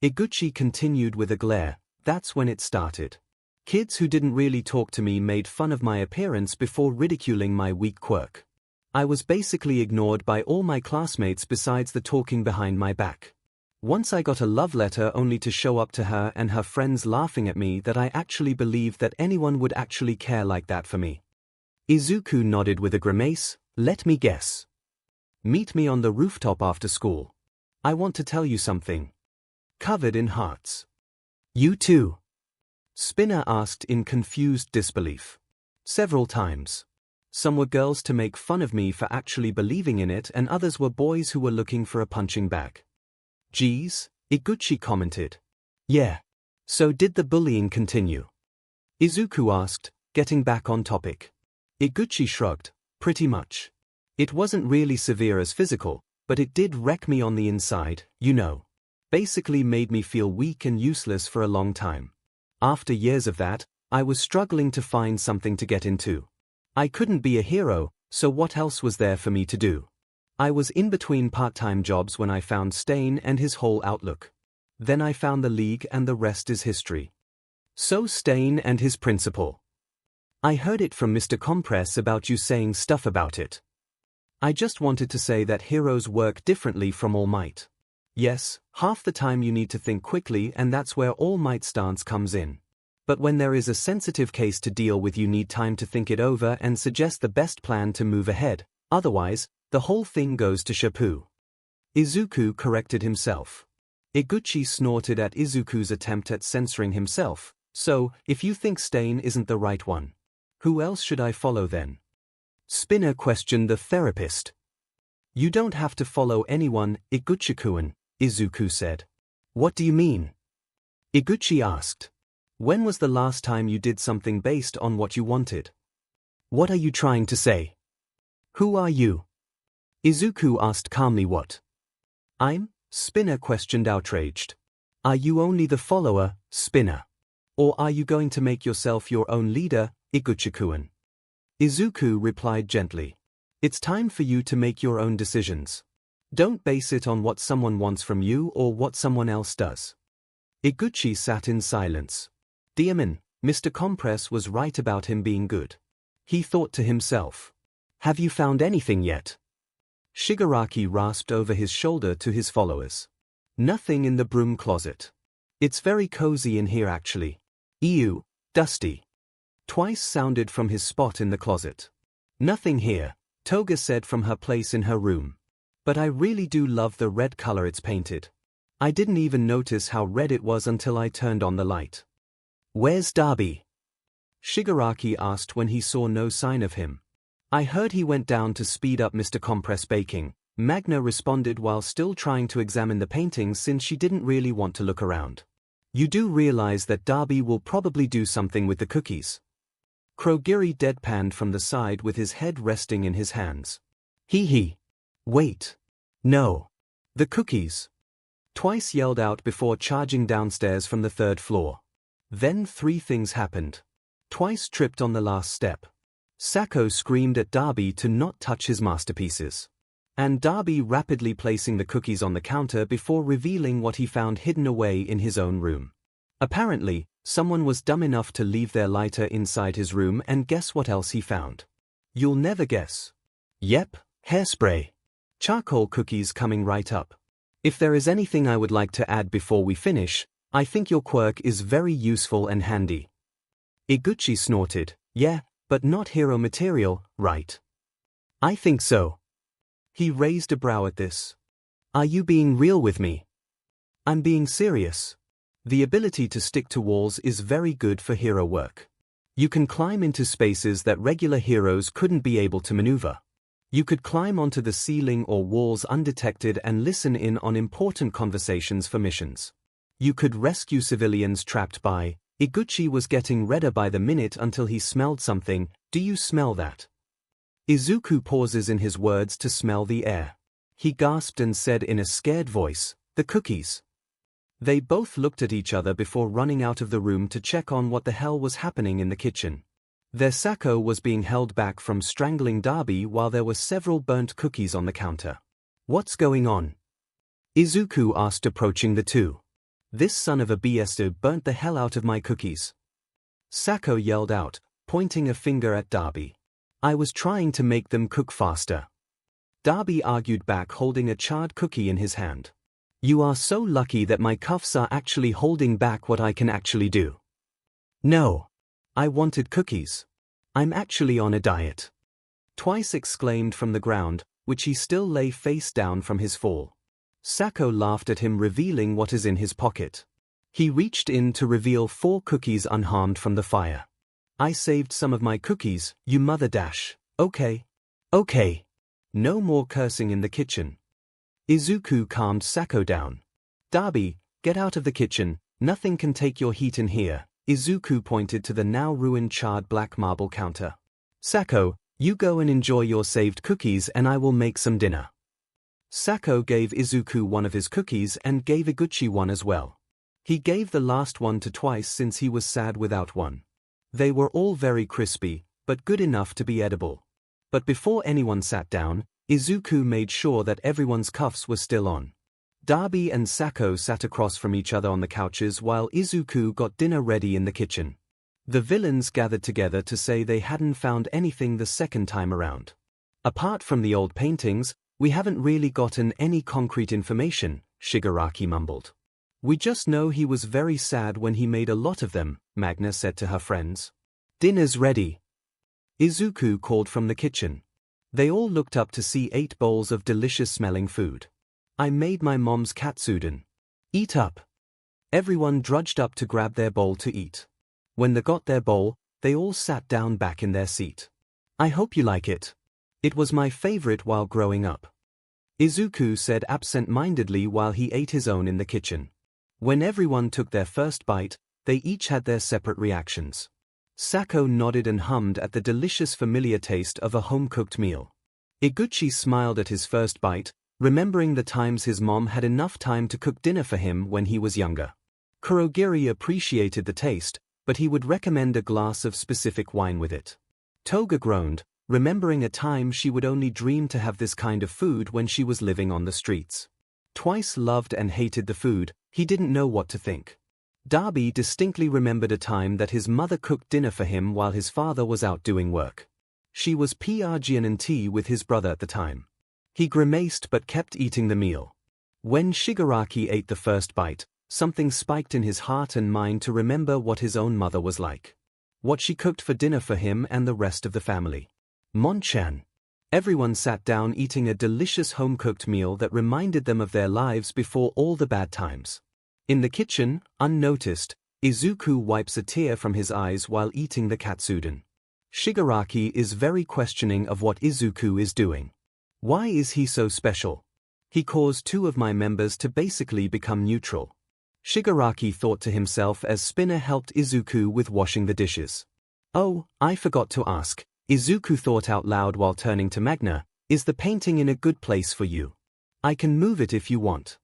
𝐒𝐻𝐻𝐸 continued with a glare. That's when it started. Kids who didn't really talk to me made fun of my appearance before ridiculing my weak quirk. I was basically ignored by all my classmates besides the talking behind my back. Once I got a love letter only to show up to her and her friends laughing at me that I actually believed that anyone would actually care like that for me. Izuku nodded with a grimace. Let me guess. Meet me on the rooftop after school. I want to tell you something. Covered in hearts. You too? Spinner asked in confused disbelief. Several times. Some were girls to make fun of me for actually believing in it, and others were boys who were looking for a punching bag. Geez, 𝐒𝐻𝐻𝐸 commented. Yeah. So did the bullying continue? Izuku asked, getting back on topic. 𝐒𝐻𝐻𝐸 shrugged. Pretty much. It wasn't really severe as physical, but it did wreck me on the inside, you know. Basically made me feel weak and useless for a long time. After years of that, I was struggling to find something to get into. I couldn't be a hero, so what else was there for me to do? I was in between part-time jobs when I found Stain and his whole outlook. Then I found the League and the rest is history. So Stain and his principal. I heard it from Mr. Compress about you saying stuff about it. I just wanted to say that heroes work differently from All Might. Yes, half the time you need to think quickly and that's where All Might stance comes in. But when there is a sensitive case to deal with, you need time to think it over and suggest the best plan to move ahead, otherwise, the whole thing goes to shampoo. Izuku corrected himself. 𝐒𝐻𝐻𝐸 snorted at Izuku's attempt at censoring himself. So, if you think Stain isn't the right one, who else should I follow then? Spinner questioned the therapist. You don't have to follow anyone, 𝐒𝐻𝐻𝐸-kun, Izuku said. What do you mean? 𝐒𝐻𝐻𝐸 asked. When was the last time you did something based on what you wanted? What are you trying to say? Who are you? Izuku asked calmly. What? I'm? Spinner questioned outraged. Are you only the follower, Spinner? Or are you going to make yourself your own leader, 𝐒𝐻𝐻𝐸-kun? Izuku replied gently. It's time for you to make your own decisions. Don't base it on what someone wants from you or what someone else does. 𝐒𝐻𝐻𝐸 sat in silence. Diamond, Mr. Compress was right about him being good. He thought to himself. Have you found anything yet? Shigaraki rasped over his shoulder to his followers. Nothing in the broom closet. It's very cozy in here actually. Ew, dusty. Twice sounded from his spot in the closet. Nothing here, Toga said from her place in her room. But I really do love the red color it's painted. I didn't even notice how red it was until I turned on the light. Where's Darby? Shigaraki asked when he saw no sign of him. I heard he went down to speed up Mr. Compress baking, Magna responded while still trying to examine the paintings since she didn't really want to look around. You do realize that Darby will probably do something with the cookies. Kurogiri deadpanned from the side with his head resting in his hands. Hee. Wait. No. The cookies. Twice yelled out before charging downstairs from the 3rd floor. Then 3 things happened. Twice tripped on the last step. Sako screamed at Darby to not touch his masterpieces. And Darby rapidly placing the cookies on the counter before revealing what he found hidden away in his own room. Apparently, someone was dumb enough to leave their lighter inside his room, and guess what else he found? You'll never guess. Yep, hairspray. Charcoal cookies coming right up. If there is anything I would like to add before we finish, I think your quirk is very useful and handy. 𝐒𝐻𝐻𝐸 snorted. Yeah, but not hero material, right? I think so. He raised a brow at this. Are you being real with me? I'm being serious. The ability to stick to walls is very good for hero work. You can climb into spaces that regular heroes couldn't be able to maneuver. You could climb onto the ceiling or walls undetected and listen in on important conversations for missions. You could rescue civilians trapped by Iguchi was getting redder by the minute until he smelled something. Do you smell that? Izuku pauses in his words to smell the air. He gasped and said in a scared voice, "The cookies." They both looked at each other before running out of the room to check on what the hell was happening in the kitchen. Their Sako was being held back from strangling Dabi while there were several burnt cookies on the counter. "What's going on?" Izuku asked, approaching the two. "This son of a bsto burnt the hell out of my cookies," Sako yelled out, pointing a finger at Dabi. "I was trying to make them cook faster," Dabi argued back, holding a charred cookie in his hand. "You are so lucky that my cuffs are actually holding back what I can actually do." "No. I wanted cookies. I'm actually on a diet," Twice exclaimed from the ground, which he still lay face down from his fall. Sako laughed at him, revealing what is in his pocket. He reached in to reveal 4 cookies unharmed from the fire. "I saved some of my cookies, you mother dash." Okay. No more cursing in the kitchen. Izuku calmed Sako down. "Dabi, get out of the kitchen, nothing can take your heat in here." Izuku pointed to the now ruined charred black marble counter. "Sako, you go and enjoy your saved cookies and I will make some dinner." Sako gave Izuku one of his cookies and gave Iguchi one as well. He gave the last one to Twice since he was sad without one. They were all very crispy, but good enough to be edible. But before anyone sat down, Izuku made sure that everyone's cuffs were still on. Dabi and Sako sat across from each other on the couches while Izuku got dinner ready in the kitchen. The villains gathered together to say they hadn't found anything the second time around. "Apart from the old paintings, we haven't really gotten any concrete information," Shigaraki mumbled. "We just know he was very sad when he made a lot of them," Magna said to her friends. "Dinner's ready," Izuku called from the kitchen. They all looked up to see 8 bowls of delicious-smelling food. "I made my mom's katsudon. Eat up." Everyone drudged up to grab their bowl to eat. When they got their bowl, they all sat down back in their seat. "I hope you like it. It was my favorite while growing up," Izuku said absent-mindedly while he ate his own in the kitchen. When everyone took their first bite, they each had their separate reactions. Sako nodded and hummed at the delicious familiar taste of a home-cooked meal. Iguchi smiled at his first bite, remembering the times his mom had enough time to cook dinner for him when he was younger. Kurogiri appreciated the taste, but he would recommend a glass of specific wine with it. Toga groaned, remembering a time she would only dream to have this kind of food when she was living on the streets. Twice loved and hated the food, he didn't know what to think. Dabi distinctly remembered a time that his mother cooked dinner for him while his father was out doing work. She was pregnant with his brother at the time. He grimaced but kept eating the meal. When Shigaraki ate the first bite, something spiked in his heart and mind to remember what his own mother was like. What she cooked for dinner for him and the rest of the family. Monchan. Everyone sat down eating a delicious home-cooked meal that reminded them of their lives before all the bad times. In the kitchen, unnoticed, Izuku wipes a tear from his eyes while eating the katsudon. Shigaraki is very questioning of what Izuku is doing. Why is he so special? He caused 2 of my members to basically become neutral. Shigaraki thought to himself as Spinner helped Izuku with washing the dishes. "Oh, I forgot to ask," Izuku thought out loud while turning to Magna, "is the painting in a good place for you? I can move it if you want."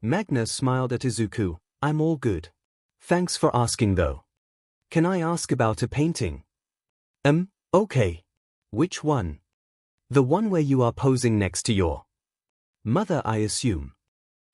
Magna smiled at Izuku. "I'm all good. Thanks for asking though. Can I ask about a painting?" Okay. "Which one?" "The one where you are posing next to your mother, I assume."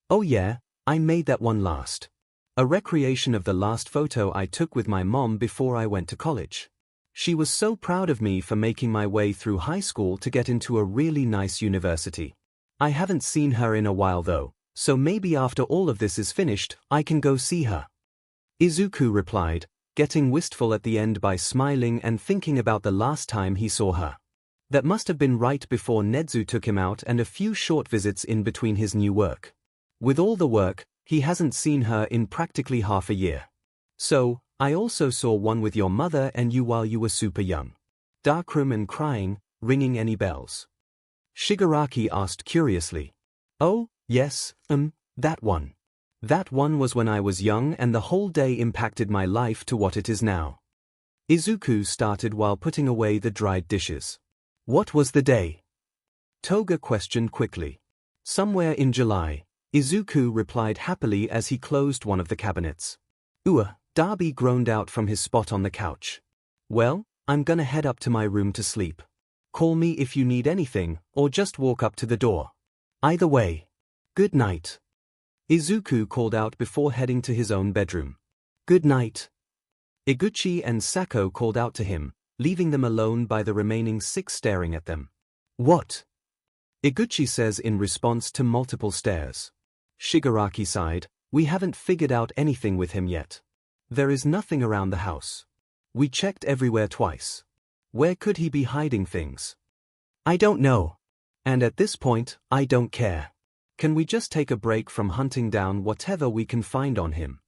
"Oh yeah, I made that one last. A recreation of the last photo I took with my mom before I went to college. She was so proud of me for making my way through high school to get into a really nice university. I haven't seen her in a while though, so maybe after all of this is finished, I can go see her," Izuku replied, getting wistful at the end by smiling and thinking about the last time he saw her. That must have been right before Nedzu took him out and a few short visits in between his new work. With all the work, he hasn't seen her in practically half a year. "So, I also saw one with your mother and you while you were super young. Darkroom and crying, ringing any bells?" Shigaraki asked curiously. "Oh, yes, that one. That one was when I was young and the whole day impacted my life to what it is now. Izuku started while putting away the dried dishes. What was the day? Toga questioned quickly. Somewhere in July, Izuku replied happily as he closed one of the cabinets. Darby groaned out from his spot on the couch. Well, I'm gonna head up to my room to sleep. Call me if you need anything, or just walk up to the door. Either way. Good night. Izuku called out before heading to his own bedroom. Good night. Iguchi and Sako called out to him, leaving them alone by the remaining 6 staring at them. What? Iguchi says in response to multiple stares. Shigaraki sighed, we haven't figured out anything with him yet. There is nothing around the house. We checked everywhere twice. Where could he be hiding things? I don't know. And at this point, I don't care. Can we just take a break from hunting down whatever we can find on him?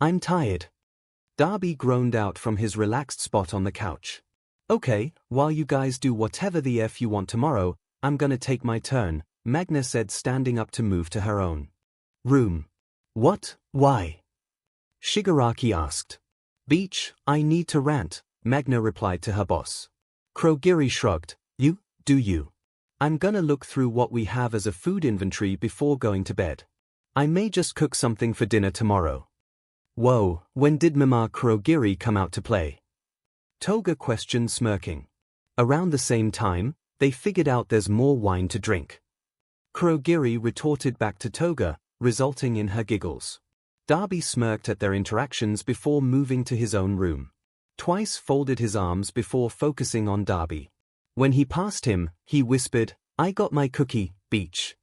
I'm tired. Darby groaned out from his relaxed spot on the couch. Okay, while you guys do whatever the F you want tomorrow, I'm gonna take my turn, Magna said, standing up to move to her own room. What? Why? Shigaraki asked. Beach, I need to rant, Magna replied to her boss. Kurogiri shrugged. Do you? I'm gonna look through what we have as a food inventory before going to bed. I may just cook something for dinner tomorrow. Whoa, when did Mama Kurogiri come out to play? Toga questioned, smirking. Around the same time, they figured out there's more wine to drink. Kurogiri retorted back to Toga, resulting in her giggles. Darby smirked at their interactions before moving to his own room. Twice folded his arms before focusing on Darby. When he passed him, he whispered, I got my cookie, Beach.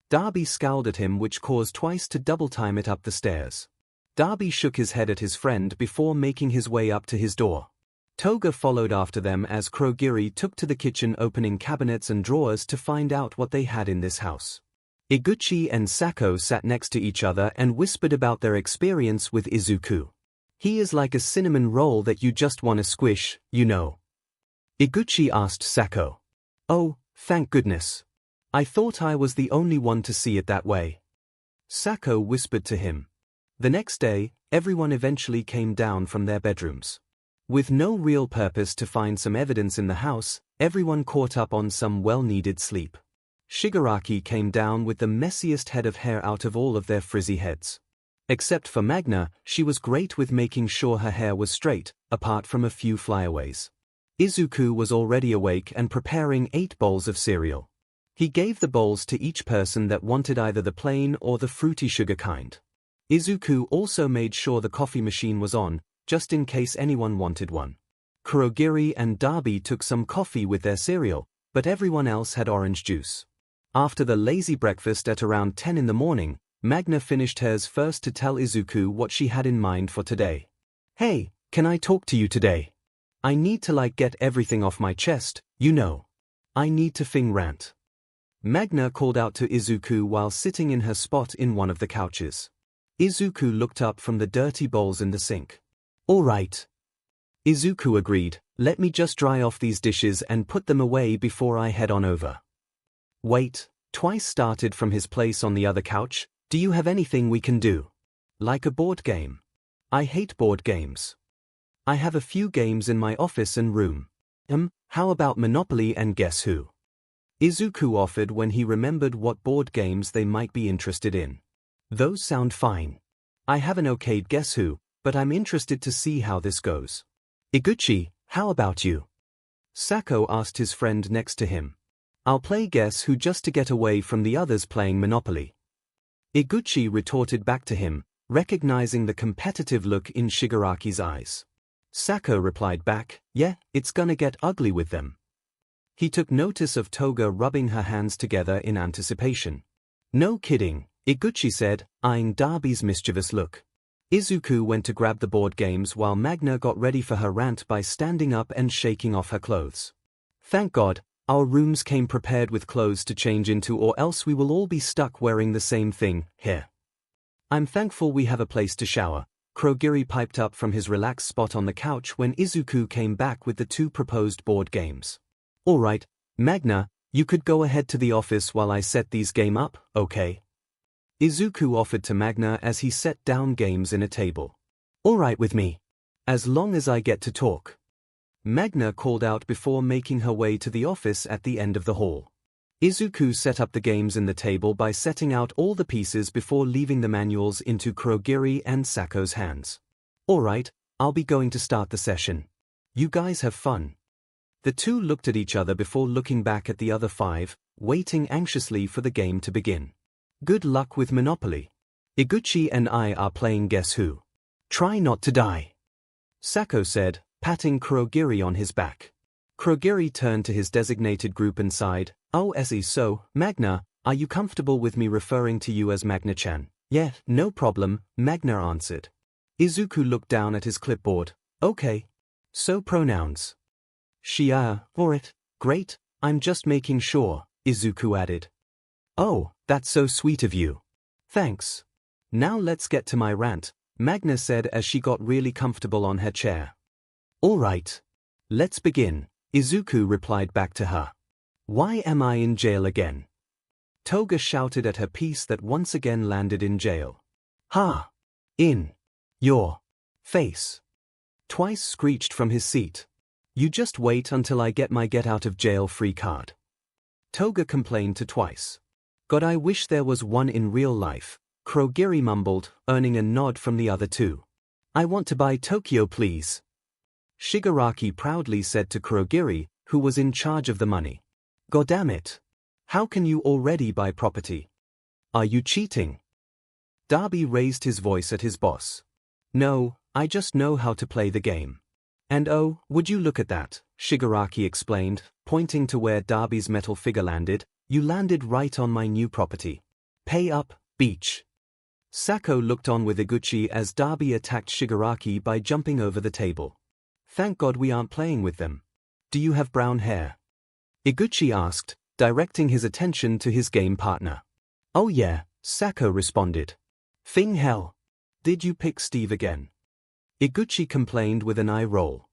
Darby scowled at him, which caused Twice to double-time it up the stairs. Darby shook his head at his friend before making his way up to his door. Toga followed after them as Kurogiri took to the kitchen, opening cabinets and drawers to find out what they had in this house. Iguchi and Sako sat next to each other and whispered about their experience with Izuku. He is like a cinnamon roll that you just want to squish, you know. Iguchi asked Sako. Oh, thank goodness. I thought I was the only one to see it that way. Sako whispered to him. The next day, everyone eventually came down from their bedrooms. With no real purpose to find some evidence in the house, everyone caught up on some well-needed sleep. Shigaraki came down with the messiest head of hair out of all of their frizzy heads. Except for Magna, she was great with making sure her hair was straight, apart from a few flyaways. Izuku was already awake and preparing 8 bowls of cereal. He gave the bowls to each person that wanted either the plain or the fruity sugar kind. Izuku also made sure the coffee machine was on, just in case anyone wanted one. Kurogiri and Darby took some coffee with their cereal, but everyone else had orange juice. After the lazy breakfast at around 10 in the morning, Magna finished hers first to tell Izuku what she had in mind for today. Hey, can I talk to you today? I need to get everything off my chest, you know. I need to rant. Magna called out to Izuku while sitting in her spot in one of the couches. Izuku looked up from the dirty bowls in the sink. All right. Izuku agreed, let me just dry off these dishes and put them away before I head on over. Wait, Twice started from his place on the other couch. Do you have anything we can do? Like a board game? I hate board games. I have a few games in my office and room. How about Monopoly and Guess Who? Izuku offered when he remembered what board games they might be interested in. Those sound fine. I haven't okayed Guess Who, but I'm interested to see how this goes. Iguchi, how about you? Sako asked his friend next to him. I'll play Guess Who just to get away from the others playing Monopoly. Iguchi retorted back to him, recognizing the competitive look in Shigaraki's eyes. Sako replied back, yeah, it's gonna get ugly with them. He took notice of Toga rubbing her hands together in anticipation. No kidding, Iguchi said, eyeing Darby's mischievous look. Izuku went to grab the board games while Magna got ready for her rant by standing up and shaking off her clothes. Thank God, our rooms came prepared with clothes to change into, or else we will all be stuck wearing the same thing here. I'm thankful we have a place to shower, Kurogiri piped up from his relaxed spot on the couch when Izuku came back with the 2 proposed board games. All right, Magna, you could go ahead to the office while I set these game up, okay? Izuku offered to Magna as he set down games in a table. All right with me. As long as I get to talk. Magna called out before making her way to the office at the end of the hall. Izuku set up the games in the table by setting out all the pieces before leaving the manuals into Kurogiri and Sako's hands. All right, I'll be going to start the session. You guys have fun. The two looked at each other before looking back at the other five, waiting anxiously for the game to begin. Good luck with Monopoly. Iguchi and I are playing Guess Who. Try not to die. Sako said, patting Kurogiri on his back. Kurogiri turned to his designated group and sighed. Oh, so, Magna, are you comfortable with me referring to you as Magna-chan? Yeah, no problem, Magna answered. Izuku looked down at his clipboard. Okay. So pronouns. She, or it. Great, I'm just making sure, Izuku added. Oh, that's so sweet of you. Thanks. Now let's get to my rant, Magna said as she got really comfortable on her chair. All right. Let's begin, Izuku replied back to her. Why am I in jail again? Toga shouted at her piece that once again landed in jail. Ha! In your face. Twice screeched from his seat. You just wait until I get my get-out-of-jail-free card. Toga complained to Twice. God, I wish there was one in real life, Kurogiri mumbled, earning a nod from the other two. I want to buy Tokyo, please. Shigaraki proudly said to Kurogiri, who was in charge of the money. Goddamn it. How can you already buy property? Are you cheating? Darby raised his voice at his boss. No, I just know how to play the game. And oh, would you look at that, Shigaraki explained, pointing to where Darby's metal figure landed. You landed right on my new property. Pay up, beach. Sako looked on with Iguchi as Darby attacked Shigaraki by jumping over the table. Thank God we aren't playing with them. Do you have brown hair? Iguchi asked, directing his attention to his game partner. Oh yeah, Sako responded. Thing hell. Did you pick Steve again? Iguchi complained with an eye roll.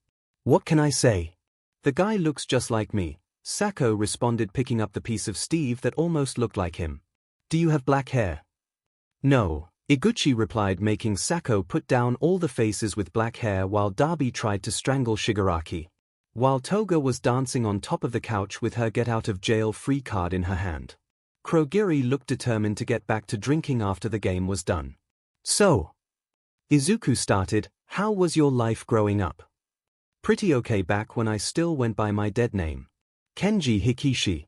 What can I say? The guy looks just like me, Sako responded, picking up the piece of Steve that almost looked like him. Do you have black hair? No, Iguchi replied, making Sako put down all the faces with black hair while Darby tried to strangle Shigaraki. While Toga was dancing on top of the couch with her get-out-of-jail-free card in her hand. Kurogiri looked determined to get back to drinking after the game was done. So, Izuku started, how was your life growing up? Pretty okay back when I still went by my dead name. Kenji Hikishi.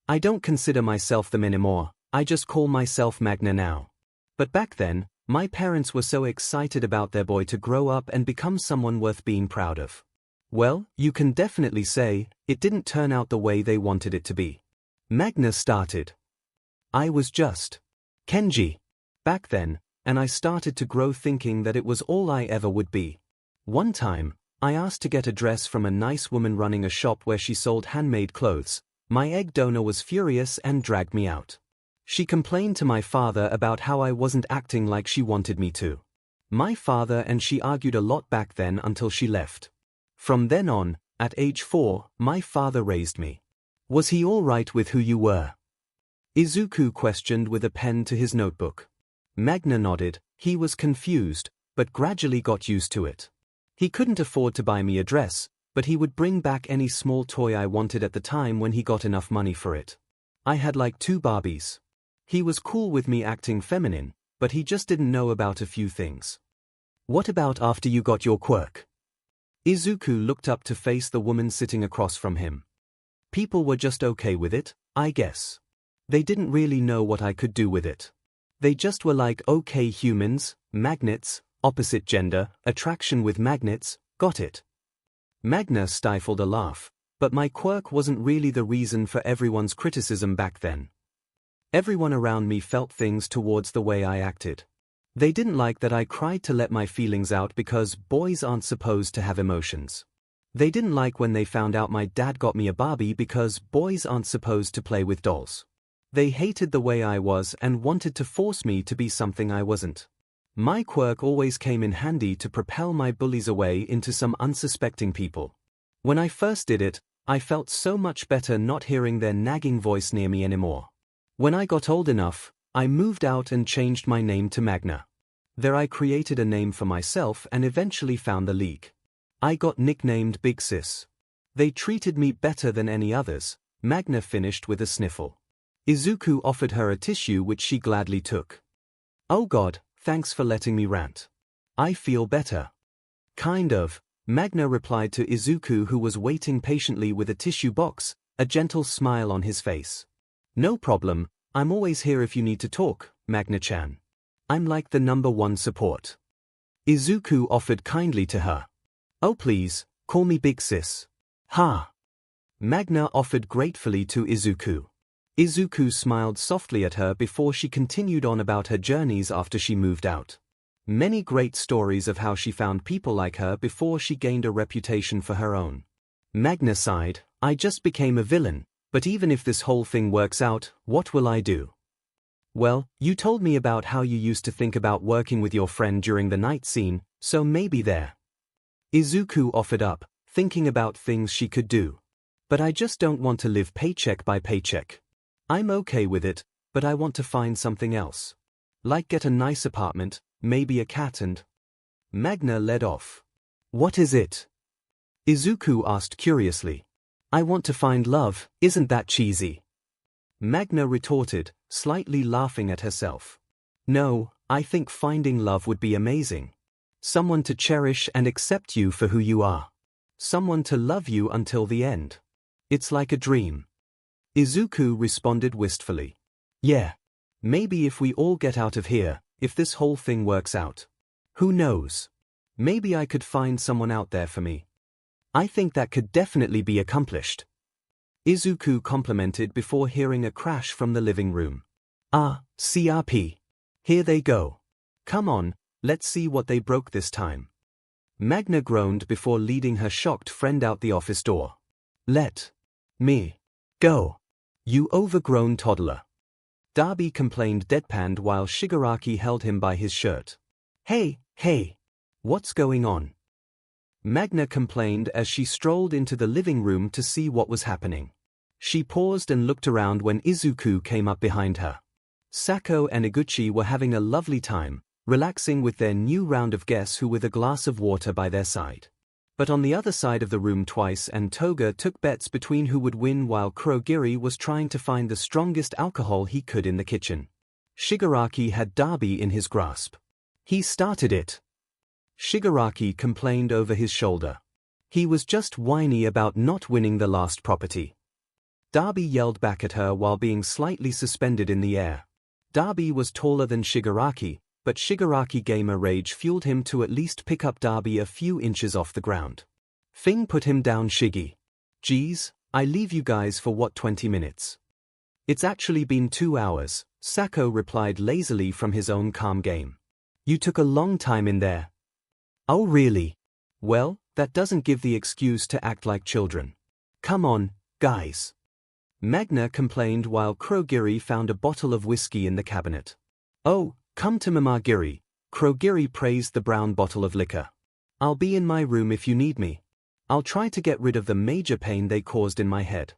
I don't consider myself them anymore, I just call myself Magna now. But back then, my parents were so excited about their boy to grow up and become someone worth being proud of. Well, you can definitely say, it didn't turn out the way they wanted it to be. Magna started. I was just Kenji back then, and I started to grow thinking that it was all I ever would be. One time, I asked to get a dress from a nice woman running a shop where she sold handmade clothes. My egg donor was furious and dragged me out. She complained to my father about how I wasn't acting like she wanted me to. My father and she argued a lot back then until she left. From then on, at age 4, my father raised me. Was he all right with who you were? Izuku questioned with a pen to his notebook. Magna nodded. He was confused, but gradually got used to it. He couldn't afford to buy me a dress, but he would bring back any small toy I wanted at the time when he got enough money for it. I had like 2 Barbies. He was cool with me acting feminine, but he just didn't know about a few things. What about after you got your quirk? Izuku looked up to face the woman sitting across from him. People were just okay with it, I guess. They didn't really know what I could do with it. They just were like, okay, humans, magnets, opposite gender, attraction with magnets, got it. Magna stifled a laugh, but my quirk wasn't really the reason for everyone's criticism back then. Everyone around me felt things towards the way I acted. They didn't like that I cried to let my feelings out because boys aren't supposed to have emotions. They didn't like when they found out my dad got me a Barbie because boys aren't supposed to play with dolls. They hated the way I was and wanted to force me to be something I wasn't. My quirk always came in handy to propel my bullies away into some unsuspecting people. When I first did it, I felt so much better not hearing their nagging voice near me anymore. When I got old enough, I moved out and changed my name to Magna. There I created a name for myself and eventually found the league. I got nicknamed Big Sis. They treated me better than any others, Magna finished with a sniffle. Izuku offered her a tissue which she gladly took. Oh God, thanks for letting me rant. I feel better. Kind of, Magna replied to Izuku, who was waiting patiently with a tissue box, a gentle smile on his face. No problem, I'm always here if you need to talk, Magna-chan. I'm like the #1 support. Izuku offered kindly to her. Oh please, call me Big Sis. Ha! Magna offered gratefully to Izuku. Izuku smiled softly at her before she continued on about her journeys after she moved out. Many great stories of how she found people like her before she gained a reputation for her own. Magna sighed, I just became a villain, but even if this whole thing works out, what will I do? Well, you told me about how you used to think about working with your friend during the night scene, so maybe there. Izuku offered up, thinking about things she could do. But I just don't want to live paycheck by paycheck. I'm okay with it, but I want to find something else. Like get a nice apartment, maybe a cat and... Magna led off. What is it? Izuku asked curiously. I want to find love, isn't that cheesy? Magna retorted, slightly laughing at herself. No, I think finding love would be amazing. Someone to cherish and accept you for who you are. Someone to love you until the end. It's like a dream. Izuku responded wistfully. Yeah. Maybe if we all get out of here, if this whole thing works out. Who knows? Maybe I could find someone out there for me. I think that could definitely be accomplished. Izuku complimented before hearing a crash from the living room. Ah, CRP. Here they go. Come on, let's see what they broke this time. Magna groaned before leading her shocked friend out the office door. Let me go, you overgrown toddler. Darby complained deadpanned while Shigaraki held him by his shirt. Hey, what's going on? Magna complained as she strolled into the living room to see what was happening. She paused and looked around when Izuku came up behind her. Sako and Iguchi were having a lovely time, relaxing with their new round of Guess Who with a glass of water by their side. But on the other side of the room Twice and Toga took bets between who would win while Kurogiri was trying to find the strongest alcohol he could in the kitchen. Shigaraki had Darby in his grasp. He started it. Shigaraki complained over his shoulder. He was just whiny about not winning the last property. Darby yelled back at her while being slightly suspended in the air. Darby was taller than Shigaraki, but Shigaraki gamer rage fueled him to at least pick up Darby a few inches off the ground. Fing put him down. Shiggy. Geez, I leave you guys for what, 20 minutes? It's actually been 2 hours, Sako replied lazily from his own calm game. You took a long time in there. Oh really? Well, that doesn't give the excuse to act like children. Come on, guys. Magna complained while Kurogiri found a bottle of whiskey in the cabinet. Oh, come to Mama Giri, Kurogiri praised the brown bottle of liquor. I'll be in my room if you need me. I'll try to get rid of the major pain they caused in my head.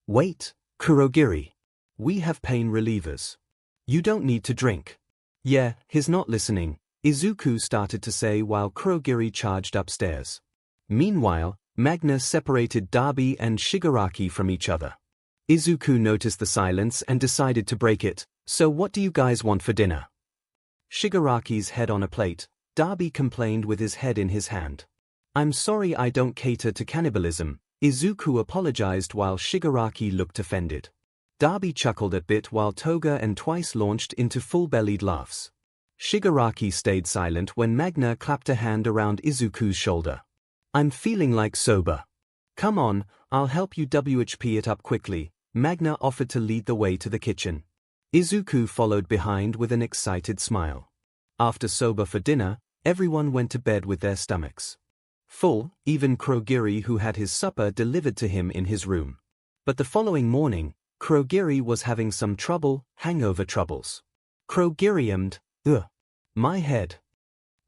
Wait, Kurogiri. We have pain relievers. You don't need to drink. Yeah, he's not listening, Izuku started to say while Kurogiri charged upstairs. Meanwhile, Magna separated Darby and Shigaraki from each other. Izuku noticed the silence and decided to break it. So what do you guys want for dinner? Shigaraki's head on a plate, Darby complained with his head in his hand. I'm sorry I don't cater to cannibalism, Izuku apologized while Shigaraki looked offended. Darby chuckled a bit while Toga and Twice launched into full-bellied laughs. Shigaraki stayed silent when Magna clapped a hand around Izuku's shoulder. I'm feeling like sober. Come on, I'll help you WHP it up quickly, Magna offered to lead the way to the kitchen. Izuku followed behind with an excited smile. After sober for dinner, everyone went to bed with their stomachs full, even Kurogiri, who had his supper delivered to him in his room. But the following morning, Kurogiri was having some hangover troubles. Kurogiri my head.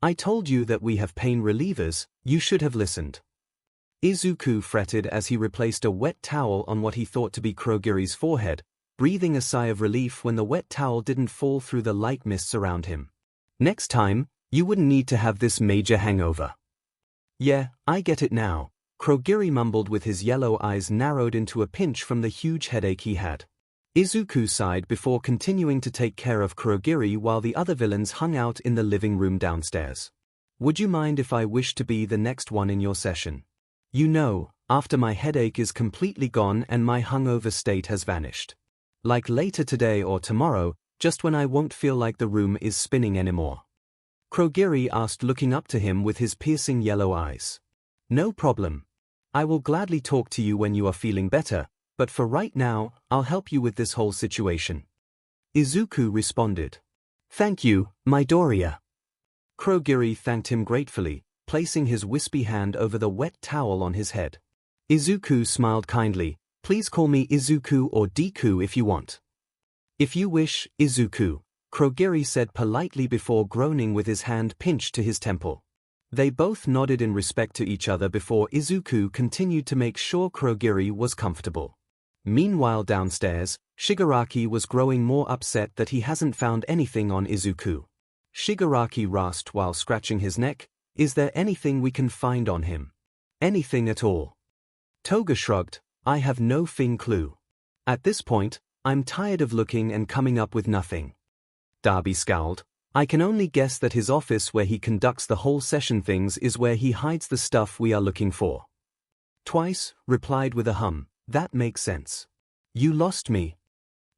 I told you that we have pain relievers, you should have listened. Izuku fretted as he replaced a wet towel on what he thought to be Kurogiri's forehead, breathing a sigh of relief when the wet towel didn't fall through the light mists around him. Next time, you wouldn't need to have this major hangover. Yeah, I get it now, 𝐒𝐻𝐲 mumbled with his yellow eyes narrowed into a pinch from the huge headache he had. Izuku sighed before continuing to take care of 𝐒𝐻𝐲 while the other villains hung out in the living room downstairs. Would you mind if I wish to be the next one in your session? You know, after my headache is completely gone and my hungover state has vanished. Like later today or tomorrow, just when I won't feel like the room is spinning anymore. 𝐒𝐻𝐲 asked, looking up to him with his piercing yellow eyes. No problem. I will gladly talk to you when you are feeling better, but for right now, I'll help you with this whole situation. Izuku responded. Thank you, Midoriya. 𝐒𝐻𝐲 thanked him gratefully, placing his wispy hand over the wet towel on his head. Izuku smiled kindly. Please call me Izuku or Deku if you want. If you wish, Izuku, 𝐒𝐻𝐲 said politely before groaning with his hand pinched to his temple. They both nodded in respect to each other before Izuku continued to make sure 𝐒𝐻𝐲 was comfortable. Meanwhile downstairs, Shigaraki was growing more upset that he hasn't found anything on Izuku. Shigaraki rasped while scratching his neck, "Is there anything we can find on him? Anything at all?" Toga shrugged, "I have no clue. At this point, I'm tired of looking and coming up with nothing." Darby scowled, "I can only guess that his office where he conducts the whole session things is where he hides the stuff we are looking for." Twice replied with a hum, "That makes sense." "You lost me."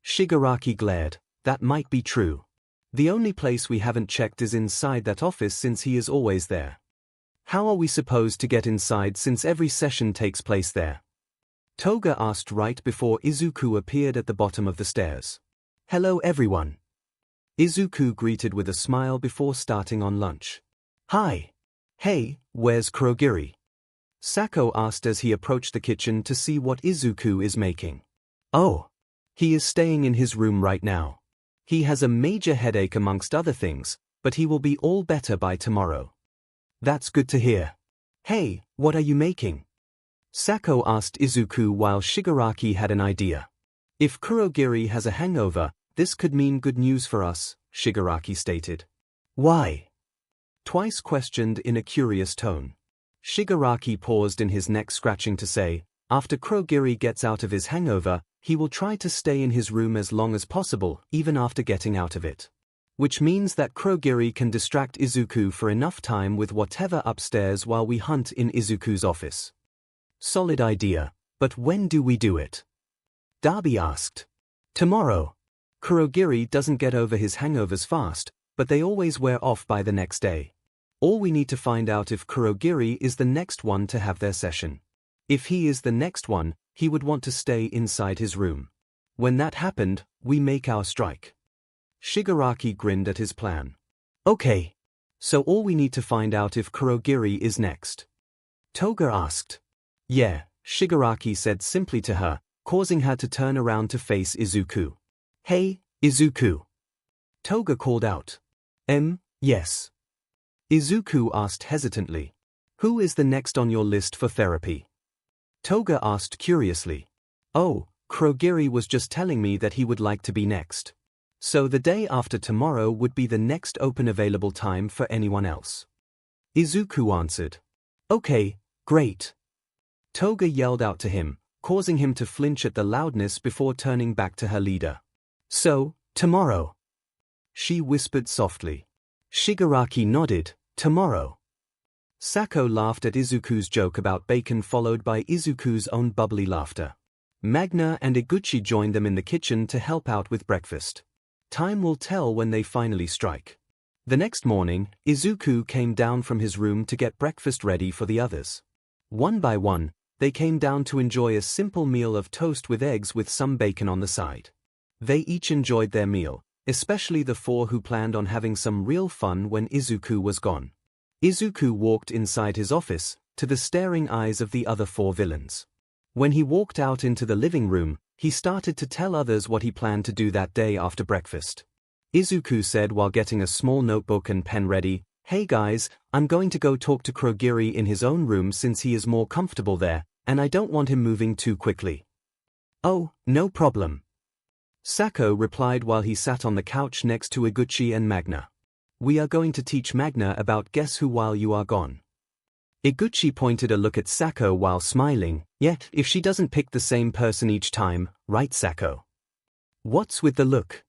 Shigaraki glared, "That might be true. The only place we haven't checked is inside that office since he is always there. How are we supposed to get inside since every session takes place there?" Toga asked right before Izuku appeared at the bottom of the stairs. "Hello everyone." Izuku greeted with a smile before starting on lunch. "Hi. Hey, where's 𝐒𝐻𝐲?" Sako asked as he approached the kitchen to see what Izuku is making. "Oh. He is staying in his room right now. He has a major headache amongst other things, but he will be all better by tomorrow." "That's good to hear. Hey, what are you making?" Sako asked Izuku while Shigaraki had an idea. "If 𝐒𝐻𝐲 has a hangover, this could mean good news for us," Shigaraki stated. "Why?" Twice questioned in a curious tone. Shigaraki paused in his neck scratching to say, "After 𝐒𝐻𝐲 gets out of his hangover, he will try to stay in his room as long as possible, even after getting out of it. Which means that 𝐒𝐻𝐲 can distract Izuku for enough time with whatever upstairs while we hunt in Izuku's office." "Solid idea, but when do we do it?" Darby asked. "Tomorrow. 𝐒𝐻𝐲 doesn't get over his hangovers fast, but they always wear off by the next day. All we need to find out if 𝐒𝐻𝐲 is the next one to have their session. If he is the next one, he would want to stay inside his room. When that happened, we make our strike." Shigaraki grinned at his plan. "Okay. So all we need to find out if 𝐒𝐻𝐲 is next?" Toga asked. "Yeah," Shigaraki said simply to her, causing her to turn around to face Izuku. "Hey, Izuku." Toga called out. Yes." Izuku asked hesitantly. "Who is the next on your list for therapy?" Toga asked curiously. "Oh, 𝐒𝐻𝐲 was just telling me that he would like to be next. So the day after tomorrow would be the next open available time for anyone else." Izuku answered. "Okay, great." Toga yelled out to him, causing him to flinch at the loudness before turning back to her leader. "So, tomorrow?" she whispered softly. Shigaraki nodded, "Tomorrow." Sako laughed at Izuku's joke about bacon followed by Izuku's own bubbly laughter. Magna and Iguchi joined them in the kitchen to help out with breakfast. Time will tell when they finally strike. The next morning, Izuku came down from his room to get breakfast ready for the others. One by one, they came down to enjoy a simple meal of toast with eggs with some bacon on the side. They each enjoyed their meal, especially the four who planned on having some real fun when Izuku was gone. Izuku walked inside his office, to the staring eyes of the other four villains. When he walked out into the living room, he started to tell others what he planned to do that day after breakfast. Izuku said while getting a small notebook and pen ready, "Hey guys, I'm going to go talk to 𝐒𝐻𝐲 in his own room since he is more comfortable there, and I don't want him moving too quickly." "Oh, no problem." 𝐿𝐴𝐵 replied while he sat on the couch next to Iguchi and Magna. We are going to teach Magna about Guess Who while you are gone. Iguchi pointed a look at 𝐿𝐴𝐵 while smiling. Yet, if she doesn't pick the same person each time, right 𝐿𝐴𝐵? What's with the look?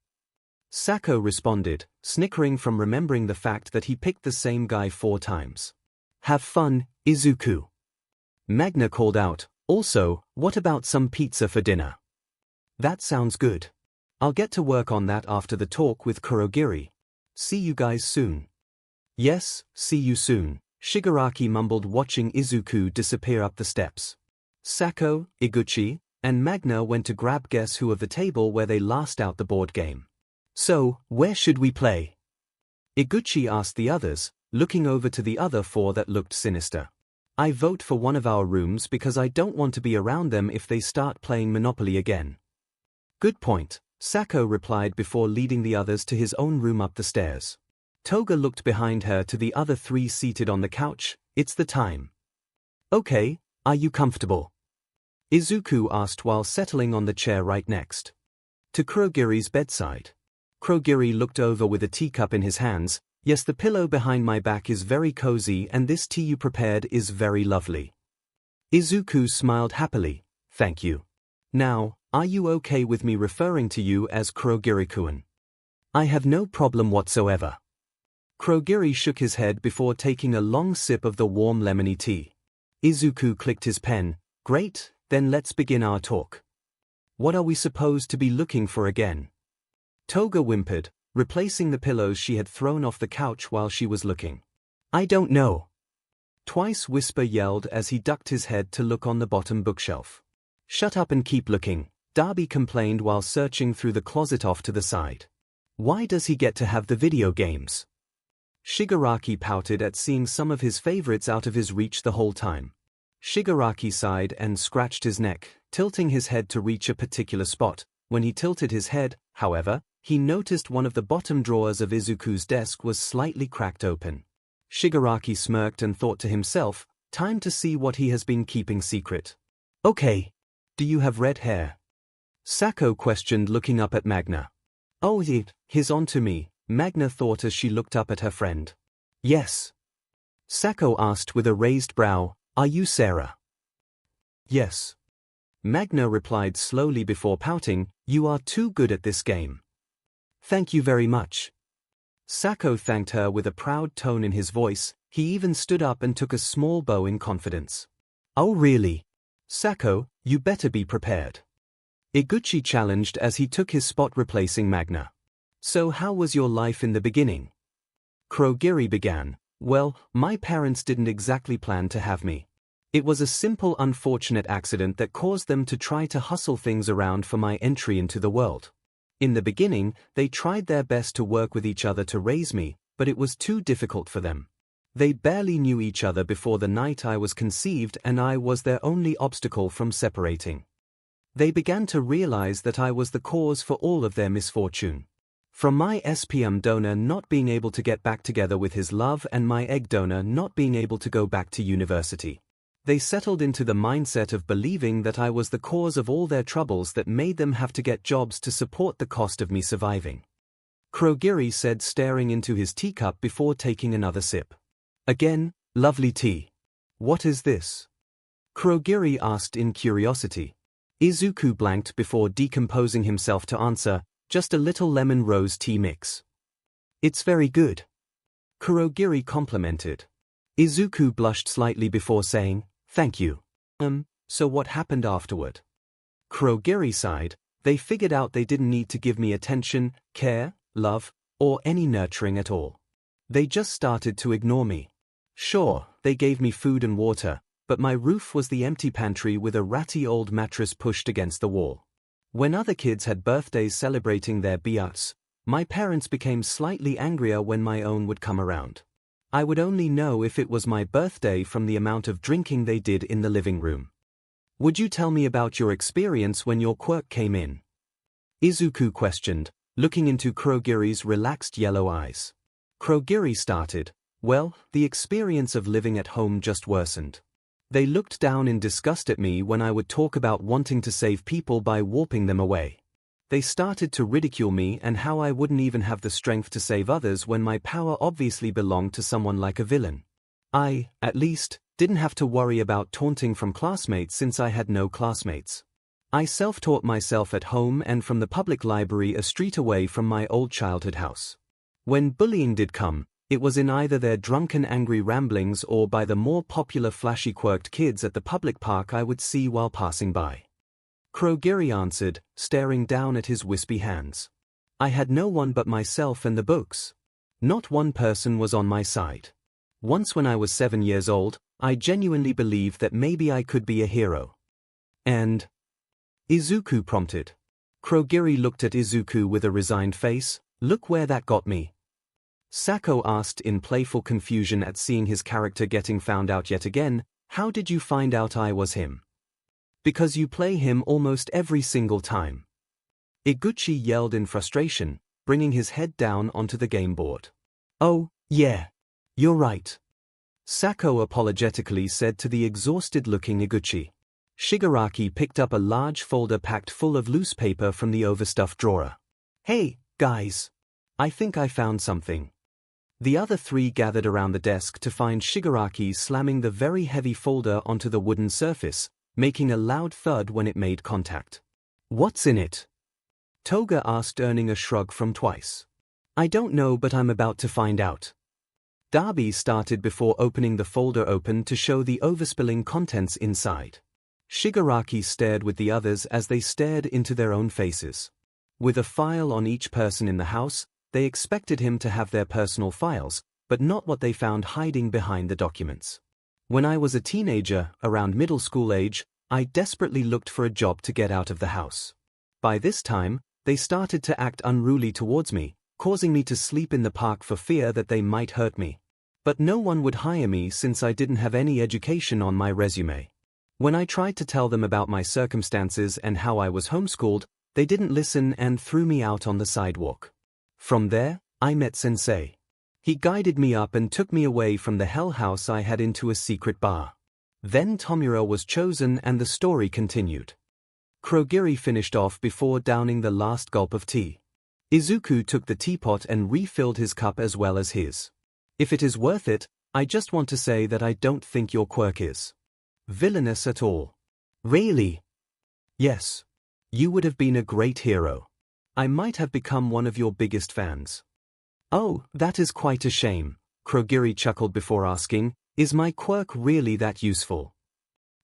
𝐿𝐴𝐵 responded, snickering from remembering the fact that he picked the same guy 4 times. Have fun, Izuku. Magna called out, also, what about some pizza for dinner? That sounds good. I'll get to work on that after the talk with Kurogiri. See you guys soon. Yes, see you soon, Shigaraki mumbled watching Izuku disappear up the steps. 𝐿𝐴𝐵, Iguchi, and Magna went to grab Guess Who of the table where they last out the board game. So, where should we play? Iguchi asked the others, looking over to the other 4 that looked sinister. I vote for one of our rooms because I don't want to be around them if they start playing Monopoly again. Good point, 𝐿𝐴𝐵 replied before leading the others to his own room up the stairs. Toga looked behind her to the other 3 seated on the couch. It's the time. Okay, are you comfortable? Izuku asked while settling on the chair right next to Kurogiri's bedside. Kurogiri looked over with a teacup in his hands. Yes, the pillow behind my back is very cozy and this tea you prepared is very lovely. Izuku smiled happily. Thank you. Now, are you okay with me referring to you as Kurogiri-kun? I have no problem whatsoever. Kurogiri shook his head before taking a long sip of the warm lemony tea. Izuku clicked his pen. Great, then let's begin our talk. What are we supposed to be looking for again? Toga whimpered, replacing the pillows she had thrown off the couch while she was looking. I don't know. Twice Whisper yelled as he ducked his head to look on the bottom bookshelf. Shut up and keep looking, Darby complained while searching through the closet off to the side. Why does he get to have the video games? Shigaraki pouted at seeing some of his favorites out of his reach the whole time. Shigaraki sighed and scratched his neck, tilting his head to reach a particular spot. When he tilted his head, however, he noticed one of the bottom drawers of Izuku's desk was slightly cracked open. Shigaraki smirked and thought to himself, time to see what he has been keeping secret. Okay. Do you have red hair? 𝐿𝐴𝐵 questioned looking up at Magna. Oh, he's on to me, Magna thought as she looked up at her friend. Yes. 𝐿𝐴𝐵 asked with a raised brow, are you Sarah? Yes. Magna replied slowly before pouting, you are too good at this game. Thank you very much. 𝐿𝐴𝐵 thanked her with a proud tone in his voice. He even stood up and took a small bow in confidence. Oh really? 𝐿𝐴𝐵, you better be prepared. Iguchi challenged as he took his spot replacing Magna. So how was your life in the beginning? Kurogiri began. Well, my parents didn't exactly plan to have me. It was a simple unfortunate accident that caused them to try to hustle things around for my entry into the world. In the beginning, they tried their best to work with each other to raise me, but it was too difficult for them. They barely knew each other before the night I was conceived and I was their only obstacle from separating. They began to realize that I was the cause for all of their misfortune. From my sperm donor not being able to get back together with his love and my egg donor not being able to go back to university. They settled into the mindset of believing that I was the cause of all their troubles that made them have to get jobs to support the cost of me surviving. Kurogiri said, staring into his teacup before taking another sip. Again, lovely tea. What is this? Kurogiri asked in curiosity. Izuku blanked before decomposing himself to answer, just a little lemon rose tea mix. It's very good. Kurogiri complimented. Izuku blushed slightly before saying, thank you. So what happened afterward? Kurogiri sighed. They figured out they didn't need to give me attention, care, love, or any nurturing at all. They just started to ignore me. Sure, they gave me food and water, but my roof was the empty pantry with a ratty old mattress pushed against the wall. When other kids had birthdays celebrating their birthdays, my parents became slightly angrier when my own would come around. I would only know if it was my birthday from the amount of drinking they did in the living room. Would you tell me about your experience when your quirk came in? Izuku questioned, looking into Kurogiri's relaxed yellow eyes. Kurogiri started. Well, the experience of living at home just worsened. They looked down in disgust at me when I would talk about wanting to save people by warping them away. They started to ridicule me and how I wouldn't even have the strength to save others when my power obviously belonged to someone like a villain. I, at least, didn't have to worry about taunting from classmates since I had no classmates. I self-taught myself at home and from the public library a street away from my old childhood house. When bullying did come, it was in either their drunken angry ramblings or by the more popular flashy quirked kids at the public park I would see while passing by. 𝐒𝐻𝐲 answered, staring down at his wispy hands. I had no one but myself and the books. Not one person was on my side. Once when I was 7 years old, I genuinely believed that maybe I could be a hero. And 𝐒𝐿 prompted. 𝐒𝐻𝐲 looked at 𝐒𝐿 with a resigned face. Look where that got me. 𝐶𝐿 asked in playful confusion at seeing his character getting found out yet again. How did you find out I was him? Because you play him almost every single time. Iguchi yelled in frustration, bringing his head down onto the game board. Oh, yeah. You're right. 𝐶𝐿 apologetically said to the exhausted-looking Iguchi. Shigaraki picked up a large folder packed full of loose paper from the overstuffed drawer. Hey, guys. I think I found something. The other three gathered around the desk to find Shigaraki slamming the very heavy folder onto the wooden surface, making a loud thud when it made contact. What's in it? Toga asked, earning a shrug from twice. I don't know, but I'm about to find out. Darby started before opening the folder open to show the overspilling contents inside. Shigaraki stared with the others as they stared into their own faces. With a file on each person in the house, they expected him to have their personal files, but not what they found hiding behind the documents. When I was a teenager, around middle school age, I desperately looked for a job to get out of the house. By this time, they started to act unruly towards me, causing me to sleep in the park for fear that they might hurt me. But no one would hire me since I didn't have any education on my resume. When I tried to tell them about my circumstances and how I was homeschooled, they didn't listen and threw me out on the sidewalk. From there, I met Sensei. He guided me up and took me away from the hell house I had into a secret bar. Then Tomura was chosen and the story continued. 𝐒𝐻𝐲 finished off before downing the last gulp of tea. 𝐒𝐿 took the teapot and refilled his cup as well as his. If it is worth it, I just want to say that I don't think your quirk is villainous at all. Really? Yes. You would have been a great hero. I might have become one of your biggest fans. Oh, that is quite a shame, 𝐒𝐻𝐲 chuckled before asking, is my quirk really that useful?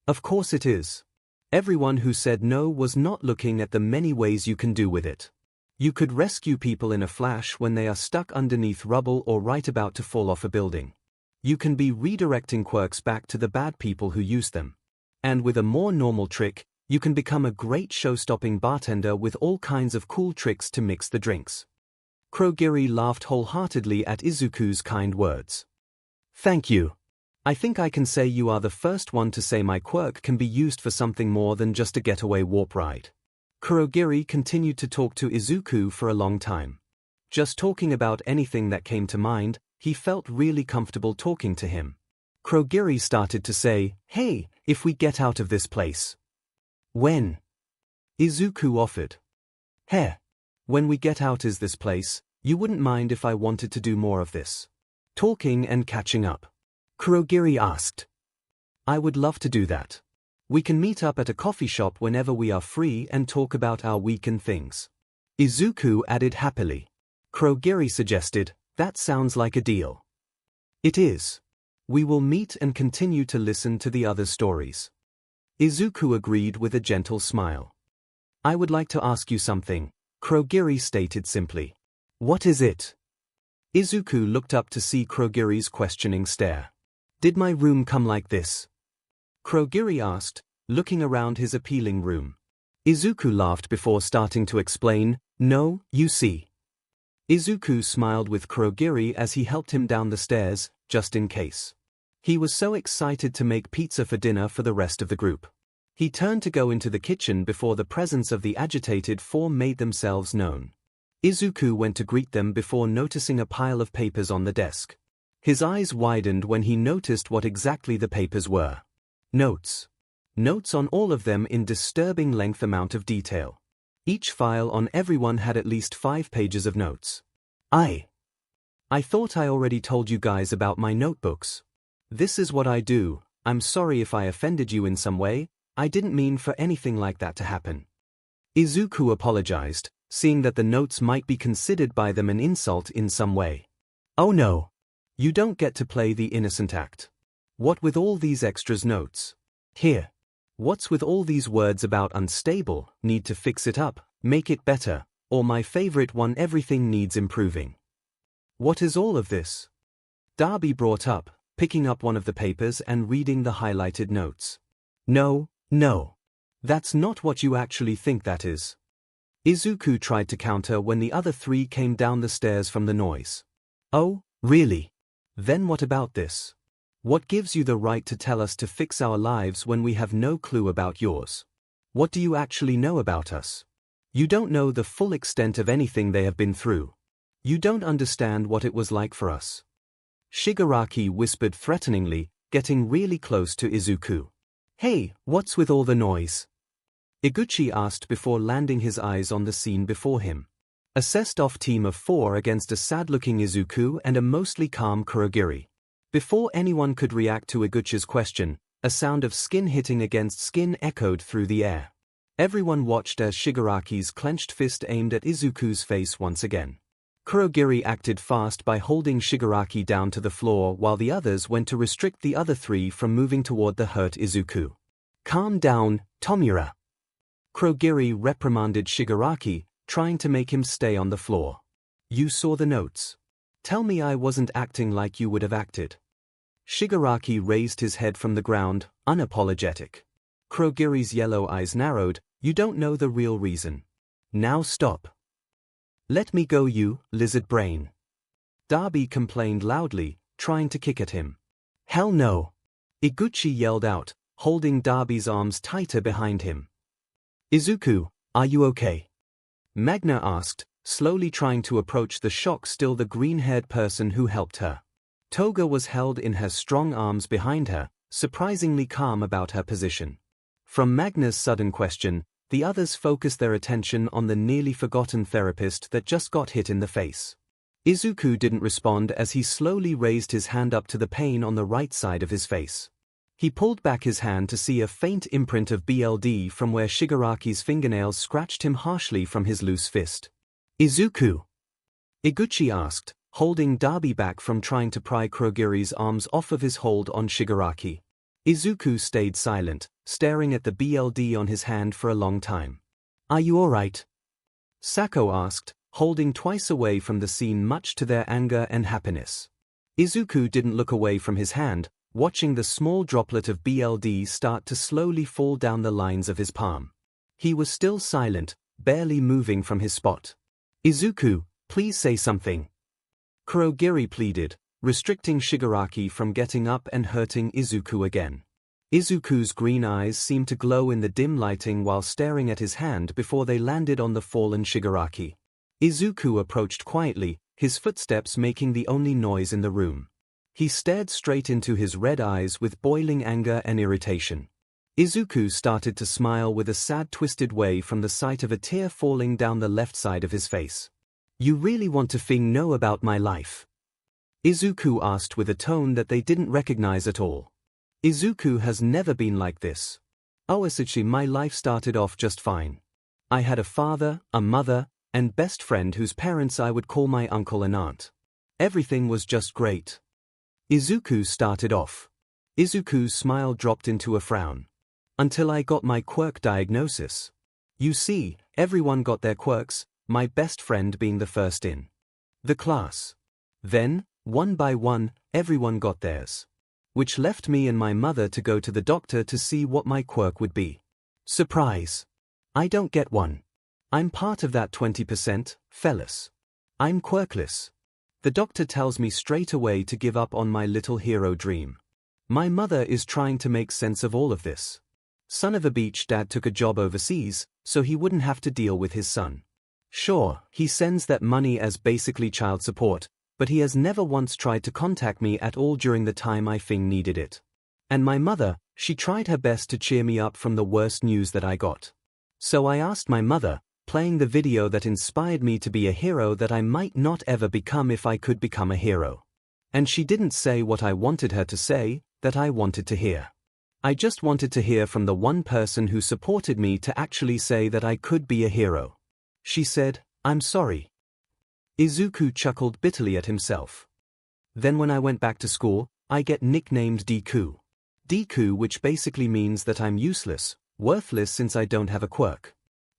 Of course it is. Everyone who said no was not looking at the many ways you can do with it. You could rescue people in a flash when they are stuck underneath rubble or right about to fall off a building. You can be redirecting quirks back to the bad people who use them. And with a more normal trick, you can become a great show-stopping bartender with all kinds of cool tricks to mix the drinks. 𝐒𝐻𝐲 laughed wholeheartedly at 𝐒𝐿's kind words. Thank you. I think I can say you are the first one to say my quirk can be used for something more than just a getaway warp ride. 𝐒𝐻𝐲 continued to talk to 𝐒𝐿 for a long time. Just talking about anything that came to mind, he felt really comfortable talking to him. 𝐒𝐻𝐲 started to say, hey, if we get out of this place. When? 𝐒𝐿 offered. Hey. When we get out of this place, you wouldn't mind if I wanted to do more of this talking and catching up? 𝐒𝐻𝐲 asked. I would love to do that. We can meet up at a coffee shop whenever we are free and talk about our week and things. 𝐒𝐿 added happily. 𝐒𝐻𝐲 suggested, that sounds like a deal. It is. We will meet and continue to listen to the other stories. 𝐒𝐿 agreed with a gentle smile. I would like to ask you something, 𝐒𝐻𝐲 stated simply. What is it? 𝐒𝐿 looked up to see 𝐒𝐻𝐲's questioning stare. Did my room come like this? 𝐒𝐻𝐲 asked, looking around his appealing room. 𝐒𝐿 laughed before starting to explain, no, you see. 𝐒𝐿 smiled with 𝐒𝐻𝐲 as he helped him down the stairs, just in case. He was so excited to make pizza for dinner for the rest of the group. He turned to go into the kitchen before the presence of the agitated four made themselves known. 𝐒𝐿 went to greet them before noticing a pile of papers on the desk. His eyes widened when he noticed what exactly the papers were. Notes. Notes on all of them in disturbing length amount of detail. Each file on everyone had at least 5 pages of notes. I thought I already told you guys about my notebooks. This is what I do. I'm sorry if I offended you in some way. I didn't mean for anything like that to happen. Izuku apologized, seeing that the notes might be considered by them an insult in some way. Oh no. You don't get to play the innocent act. What with all these extras notes? Here. What's with all these words about unstable, need to fix it up, make it better, or my favorite one, everything needs improving? What is all of this? Darby brought up, picking up one of the papers and reading the highlighted notes. No. That's not what you actually think that is. Izuku tried to counter when the other 3 came down the stairs from the noise. Oh, really? Then what about this? What gives you the right to tell us to fix our lives when we have no clue about yours? What do you actually know about us? You don't know the full extent of anything they have been through. You don't understand what it was like for us. Shigaraki whispered threateningly, getting really close to Izuku. Hey, what's with all the noise? Iguchi asked before landing his eyes on the scene before him. A sessed-off team of 4 against a sad-looking Izuku and a mostly calm Kurogiri. Before anyone could react to Iguchi's question, a sound of skin hitting against skin echoed through the air. Everyone watched as Shigaraki's clenched fist aimed at Izuku's face once again. Kurogiri acted fast by holding Shigaraki down to the floor while the others went to restrict the other 3 from moving toward the hurt Izuku. Calm down, Tomura. Kurogiri reprimanded Shigaraki, trying to make him stay on the floor. You saw the notes. Tell me I wasn't acting like you would have acted. Shigaraki raised his head from the ground, unapologetic. Kurogiri's yellow eyes narrowed. You don't know the real reason. Now stop. Let me go, you lizard brain. Darby complained loudly, trying to kick at him. Hell no. Iguchi yelled out, holding Darby's arms tighter behind him. Izuku, are you okay? Magna asked, slowly trying to approach the shock-still the green-haired person who helped her. Toga was held in her strong arms behind her, surprisingly calm about her position. From Magna's sudden question, the others focused their attention on the nearly forgotten therapist that just got hit in the face. Izuku didn't respond as he slowly raised his hand up to the pain on the right side of his face. He pulled back his hand to see a faint imprint of BLD from where Shigaraki's fingernails scratched him harshly from his loose fist. Izuku? Iguchi asked, holding Darby back from trying to pry Kurogiri's arms off of his hold on Shigaraki. Izuku stayed silent, staring at the BLD on his hand for a long time. Are you alright? Sako asked, holding twice away from the scene much to their anger and happiness. Izuku didn't look away from his hand, watching the small droplet of BLD start to slowly fall down the lines of his palm. He was still silent, barely moving from his spot. Izuku, please say something. Kurogiri pleaded, restricting Shigaraki from getting up and hurting Izuku again. Izuku's green eyes seemed to glow in the dim lighting while staring at his hand before they landed on the fallen Shigaraki. Izuku approached quietly, his footsteps making the only noise in the room. He stared straight into his red eyes with boiling anger and irritation. Izuku started to smile with a sad twisted way from the sight of a tear falling down the left side of his face. You really want to know about my life? Izuku asked with a tone that they didn't recognize at all. Izuku has never been like this. Oh, essentially my life started off just fine. I had a father, a mother, and best friend whose parents I would call my uncle and aunt. Everything was just great. Izuku started off. Izuku's smile dropped into a frown. Until I got my quirk diagnosis. You see, everyone got their quirks, my best friend being the first in the class. Then, one by one, everyone got theirs. Which left me and my mother to go to the doctor to see what my quirk would be. Surprise! I don't get one. I'm part of that 20%, fellas. I'm quirkless. The doctor tells me straight away to give up on my little hero dream. My mother is trying to make sense of all of this. Son of a beach dad took a job overseas, so he wouldn't have to deal with his son. Sure, he sends that money as basically child support, but he has never once tried to contact me at all during the time I needed it. And my mother, she tried her best to cheer me up from the worst news that I got. So I asked my mother, playing the video that inspired me to be a hero that I might not ever become if I could become a hero. And she didn't say what I wanted her to say, that I wanted to hear. I just wanted to hear from the one person who supported me to actually say that I could be a hero. She said, "I'm sorry." Izuku chuckled bitterly at himself. Then when I went back to school, I get nicknamed Deku. Deku, which basically means that I'm useless, worthless since I don't have a quirk.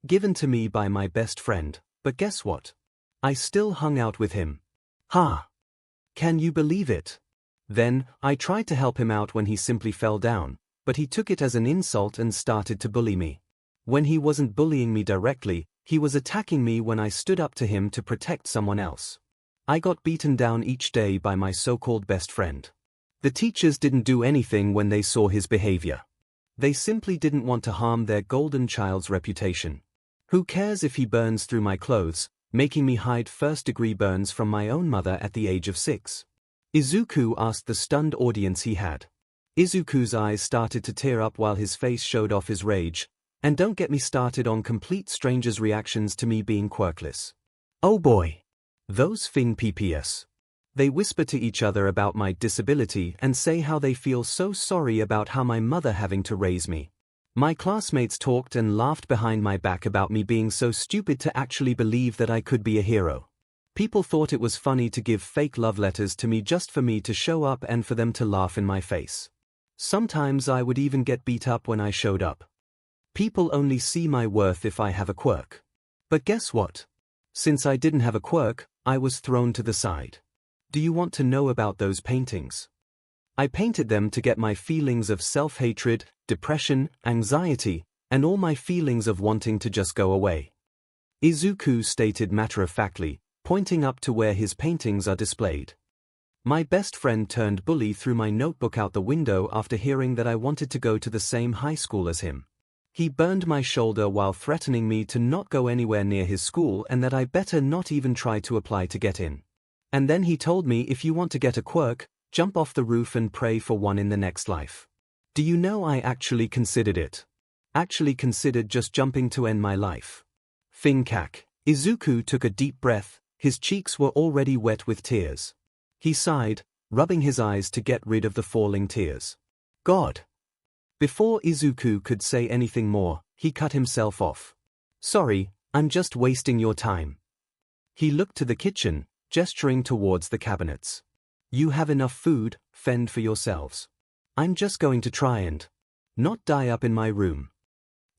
Given to me by my best friend, but guess what? I still hung out with him. Ha! Can you believe it? Then, I tried to help him out when he simply fell down, but he took it as an insult and started to bully me. When he wasn't bullying me directly, he was attacking me when I stood up to him to protect someone else. I got beaten down each day by my so-called best friend. The teachers didn't do anything when they saw his behavior. They simply didn't want to harm their golden child's reputation. Who cares if he burns through my clothes, making me hide first-degree burns from my own mother at the age of 6? Izuku asked the stunned audience he had. Izuku's eyes started to tear up while his face showed off his rage, and don't get me started on complete strangers' reactions to me being quirkless. Oh boy! Those Fing PPS. They whisper to each other about my disability and say how they feel so sorry about how my mother having to raise me. My classmates talked and laughed behind my back about me being so stupid to actually believe that I could be a hero. People thought it was funny to give fake love letters to me just for me to show up and for them to laugh in my face. Sometimes I would even get beat up when I showed up. People only see my worth if I have a quirk. But guess what? Since I didn't have a quirk, I was thrown to the side. Do you want to know about those paintings? I painted them to get my feelings of self-hatred, depression, anxiety, and all my feelings of wanting to just go away. Izuku stated matter-of-factly, pointing up to where his paintings are displayed. My best friend turned bully threw my notebook out the window after hearing that I wanted to go to the same high school as him. He burned my shoulder while threatening me to not go anywhere near his school and that I better not even try to apply to get in. And then he told me, if you want to get a quirk, jump off the roof and pray for one in the next life. Do you know I actually considered it? Actually considered just jumping to end my life. Finkak. Izuku took a deep breath, his cheeks were already wet with tears. He sighed, rubbing his eyes to get rid of the falling tears. God. Before Izuku could say anything more, he cut himself off. Sorry, I'm just wasting your time. He looked to the kitchen, gesturing towards the cabinets. You have enough food, fend for yourselves. I'm just going to try and not die up in my room.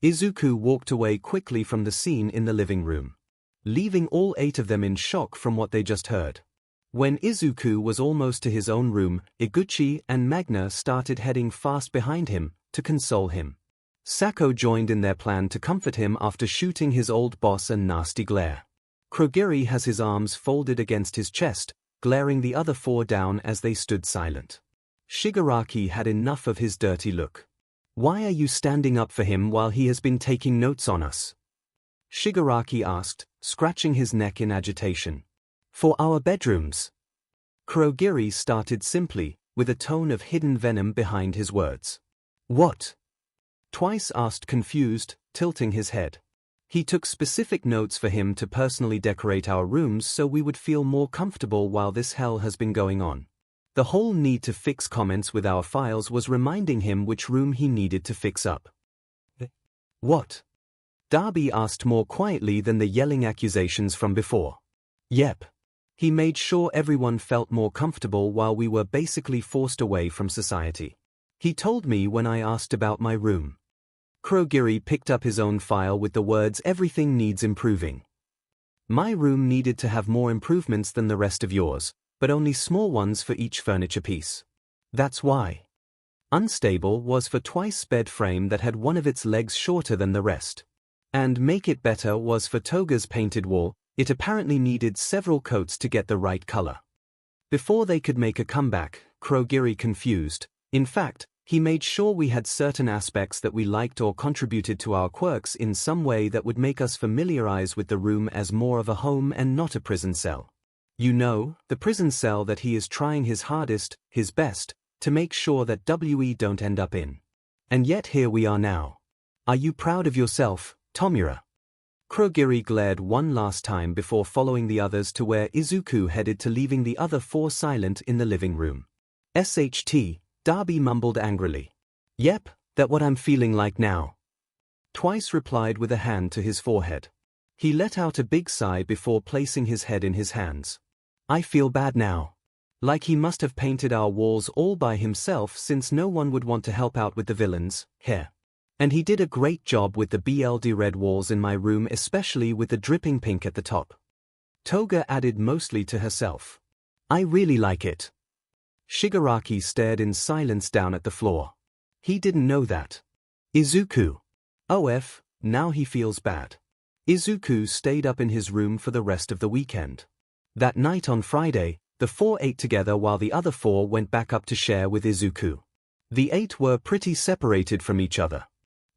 Izuku walked away quickly from the scene in the living room, leaving all 8 of them in shock from what they just heard. When Izuku was almost to his own room, Iguchi and Magna started heading fast behind him to console him. Sako joined in their plan to comfort him after shooting his old boss a nasty glare. Kurogiri has his arms folded against his chest, glaring the other 4 down as they stood silent. Shigaraki had enough of his dirty look. Why are you standing up for him while he has been taking notes on us? Shigaraki asked, scratching his neck in agitation. For our bedrooms. Kurogiri started simply, with a tone of hidden venom behind his words. What? Twice asked confused, tilting his head. He took specific notes for him to personally decorate our rooms so we would feel more comfortable while this hell has been going on. The whole need to fix comments with our files was reminding him which room he needed to fix up. What? Darby asked more quietly than the yelling accusations from before. Yep. He made sure everyone felt more comfortable while we were basically forced away from society. He told me when I asked about my room. Kurogiri picked up his own file with the words everything needs improving. My room needed to have more improvements than the rest of yours, but only small ones for each furniture piece. That's why. Unstable was for twice bed frame that had one of its legs shorter than the rest. And make it better was for Toga's painted wall, it apparently needed several coats to get the right color. Before they could make a comeback, Kurogiri confused. In fact, he made sure we had certain aspects that we liked or contributed to our quirks in some way that would make us familiarize with the room as more of a home and not a prison cell. You know, the prison cell that he is trying his hardest, his best, to make sure that we don't end up in. And yet here we are now. Are you proud of yourself, Tomura? 𝐒𝐭𝐚𝐲 glared one last time before following the others to where Izuku headed to, leaving the other four silent in the living room. SHT, Darby mumbled angrily. Yep, that's what I'm feeling like now. Twice replied with a hand to his forehead. He let out a big sigh before placing his head in his hands. I feel bad now. Like he must have painted our walls all by himself, since no one would want to help out with the villains, hair. And he did a great job with the BLD red walls in my room, especially with the dripping pink at the top. Toga added mostly to herself. I really like it. Shigaraki stared in silence down at the floor. He didn't know that. Izuku. OF, now he feels bad. Izuku stayed up in his room for the rest of the weekend. That night on Friday, the four ate together while the other four went back up to share with Izuku. The eight were pretty separated from each other.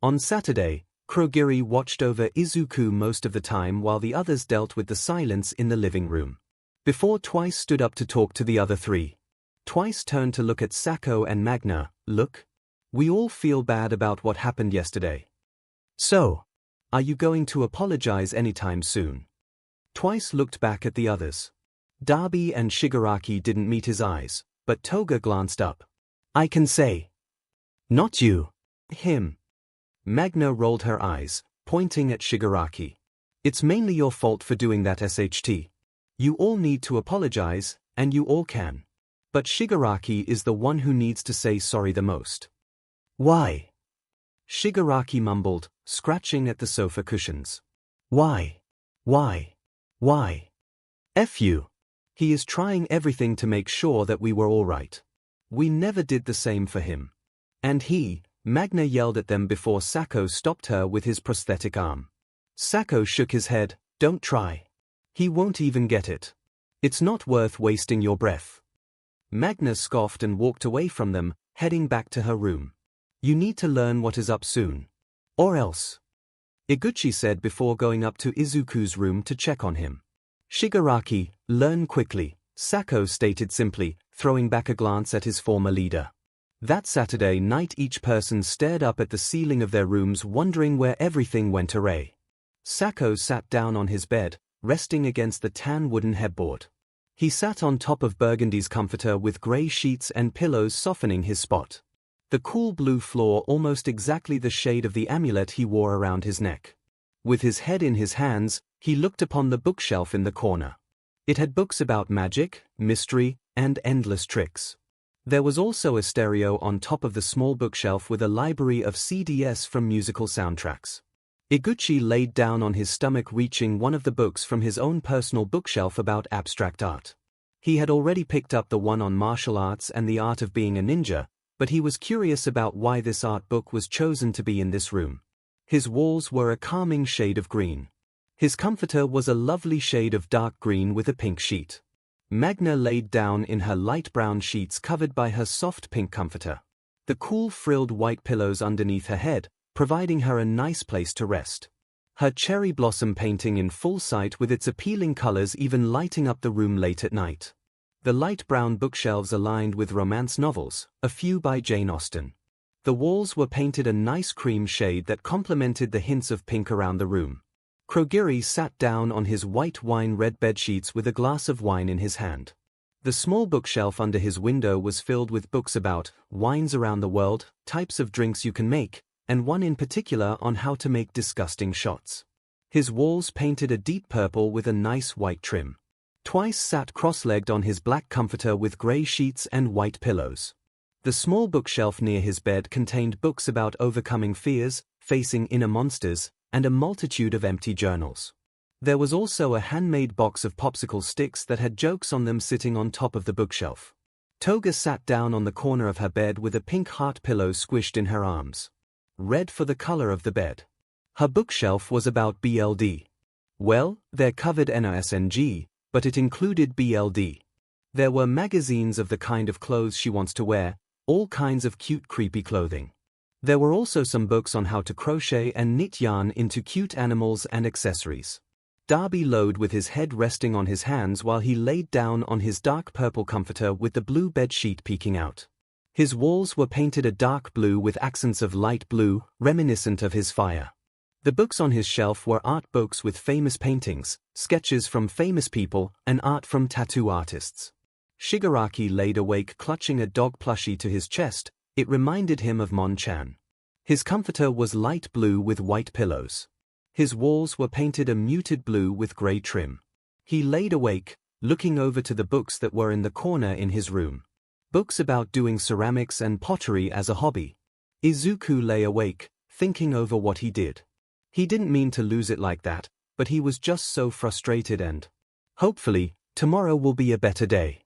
On Saturday, 𝐒𝐭𝐲 watched over Izuku most of the time while the others dealt with the silence in the living room. Before Twice stood up to talk to the other three. Twice turned to look at Sako and Magna. Look. We all feel bad about what happened yesterday. So, are you going to apologize anytime soon? Twice looked back at the others. Darby and Shigaraki didn't meet his eyes, but Toga glanced up. I can say. Not you. Him. Magna rolled her eyes, pointing at Shigaraki. It's mainly your fault for doing that, SHT. You all need to apologize, and you all can. But Shigaraki is the one who needs to say sorry the most. Why? Shigaraki mumbled, scratching at the sofa cushions. Why? Why? Why? F you. He is trying everything to make sure that we were all right. We never did the same for him. And he, Magna yelled at them before Sako stopped her with his prosthetic arm. Sako shook his head. Don't try. He won't even get it. It's not worth wasting your breath. Magna scoffed and walked away from them, heading back to her room. You need to learn what is up soon. Or else. Iguchi said before going up to Izuku's room to check on him. Shigaraki, learn quickly, Sako stated simply, throwing back a glance at his former leader. That Saturday night each person stared up at the ceiling of their rooms wondering where everything went awry. Sako sat down on his bed, resting against the tan wooden headboard. He sat on top of Burgundy's comforter with grey sheets and pillows softening his spot. The cool blue floor almost exactly the shade of the amulet he wore around his neck. With his head in his hands, he looked upon the bookshelf in the corner. It had books about magic, mystery, and endless tricks. There was also a stereo on top of the small bookshelf with a library of CDs from musical soundtracks. Iguchi laid down on his stomach, reaching one of the books from his own personal bookshelf about abstract art. He had already picked up the one on martial arts and the art of being a ninja, but he was curious about why this art book was chosen to be in this room. His walls were a calming shade of green. His comforter was a lovely shade of dark green with a pink sheet. Magna laid down in her light brown sheets covered by her soft pink comforter. The cool frilled white pillows underneath her head, providing her a nice place to rest. Her cherry blossom painting in full sight with its appealing colors even lighting up the room late at night. The light brown bookshelves aligned with romance novels, a few by Jane Austen. The walls were painted a nice cream shade that complemented the hints of pink around the room. 𝐒𝐭𝐲 sat down on his white wine-red bedsheets with a glass of wine in his hand. The small bookshelf under his window was filled with books about wines around the world, types of drinks you can make, and one in particular on how to make disgusting shots. His walls painted a deep purple with a nice white trim. Twice sat cross-legged on his black comforter with grey sheets and white pillows. The small bookshelf near his bed contained books about overcoming fears, facing inner monsters, and a multitude of empty journals. There was also a handmade box of popsicle sticks that had jokes on them sitting on top of the bookshelf. Toga sat down on the corner of her bed with a pink heart pillow squished in her arms. Red for the color of the bed. Her bookshelf was about BLD. Well, they're covered NOSNG, but it included BLD. There were magazines of the kind of clothes she wants to wear, all kinds of cute creepy clothing. There were also some books on how to crochet and knit yarn into cute animals and accessories. Darby lowed with his head resting on his hands while he laid down on his dark purple comforter with the blue bed sheet peeking out. His walls were painted a dark blue with accents of light blue, reminiscent of his fire. The books on his shelf were art books with famous paintings, sketches from famous people, and art from tattoo artists. Shigaraki laid awake clutching a dog plushie to his chest. It reminded him of Mon-chan. His comforter was light blue with white pillows. His walls were painted a muted blue with grey trim. He laid awake, looking over to the books that were in the corner in his room. Books about doing ceramics and pottery as a hobby. Izuku lay awake, thinking over what he did. He didn't mean to lose it like that, but he was just so frustrated and… Hopefully, tomorrow will be a better day.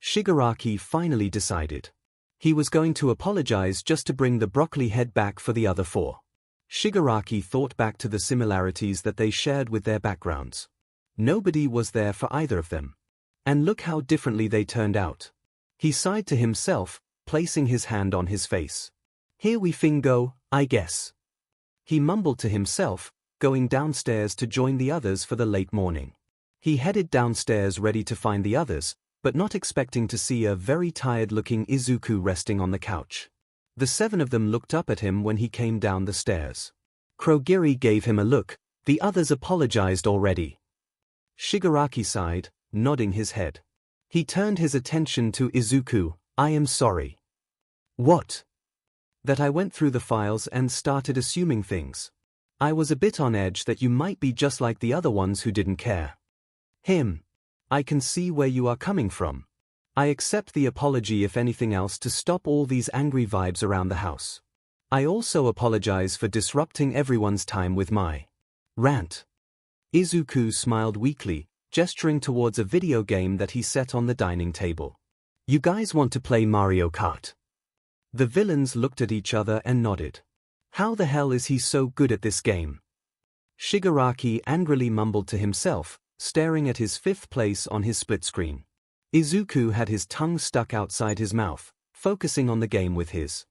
Shigaraki finally decided. He was going to apologize just to bring the broccoli head back for the other four. Shigaraki thought back to the similarities that they shared with their backgrounds. Nobody was there for either of them. And look how differently they turned out. He sighed to himself, placing his hand on his face. Here we go, I guess. He mumbled to himself, going downstairs to join the others for the late morning. He headed downstairs ready to find the others, but not expecting to see a very tired-looking Izuku resting on the couch. The seven of them looked up at him when he came down the stairs. Kurogiri gave him a look. The others apologized already. Shigaraki sighed, nodding his head. He turned his attention to Izuku. I am sorry. What? That I went through the files and started assuming things. I was a bit on edge that you might be just like the other ones who didn't care. I can see where you are coming from. I accept the apology if anything else to stop all these angry vibes around the house. I also apologize for disrupting everyone's time with my rant. Izuku smiled weakly, gesturing towards a video game that he set on the dining table. You guys want to play Mario Kart? The villains looked at each other and nodded. How the hell is he so good at this game? Shigaraki angrily mumbled to himself, staring at his fifth place on his split screen. Izuku had his tongue stuck outside his mouth, focusing on the game with his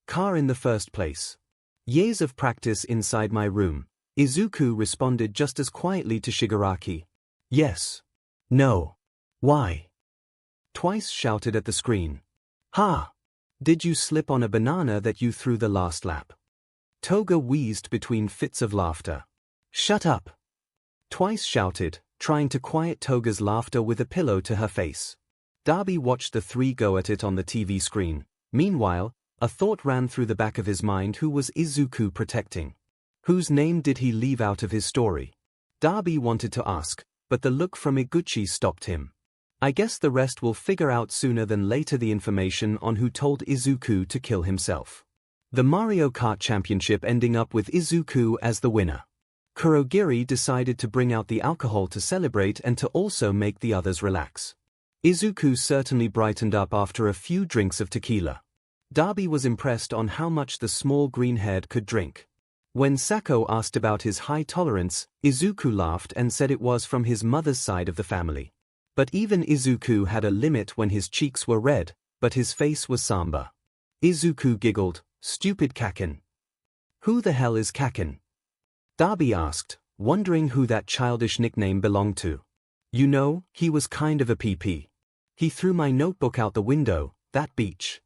car in the first place. Years of practice inside my room. Izuku responded just as quietly to Shigaraki. Yes. No. Why? Twice shouted at the screen. Ha! Did you slip on a banana that you threw the last lap? Toga wheezed between fits of laughter. Shut up! Twice shouted, trying to quiet Toga's laughter with a pillow to her face. Darby watched the three go at it on the TV screen. Meanwhile, a thought ran through the back of his mind: who was Izuku protecting? Whose name did he leave out of his story? Darby wanted to ask, but the look from Iguchi stopped him. I guess the rest will figure out sooner than later the information on who told Izuku to kill himself. The Mario Kart Championship ending up with Izuku as the winner. Kurogiri decided to bring out the alcohol to celebrate and to also make the others relax. Izuku certainly brightened up after a few drinks of tequila. Darby was impressed on how much the small green-haired could drink. When Sako asked about his high tolerance, Izuku laughed and said it was from his mother's side of the family. But even Izuku had a limit when his cheeks were red, but his face was somber. Izuku giggled, "Stupid Kaken." Who the hell is Kaken? Darby asked, wondering who that childish nickname belonged to. You know, he was kind of a PP. He threw my notebook out the window, that beach.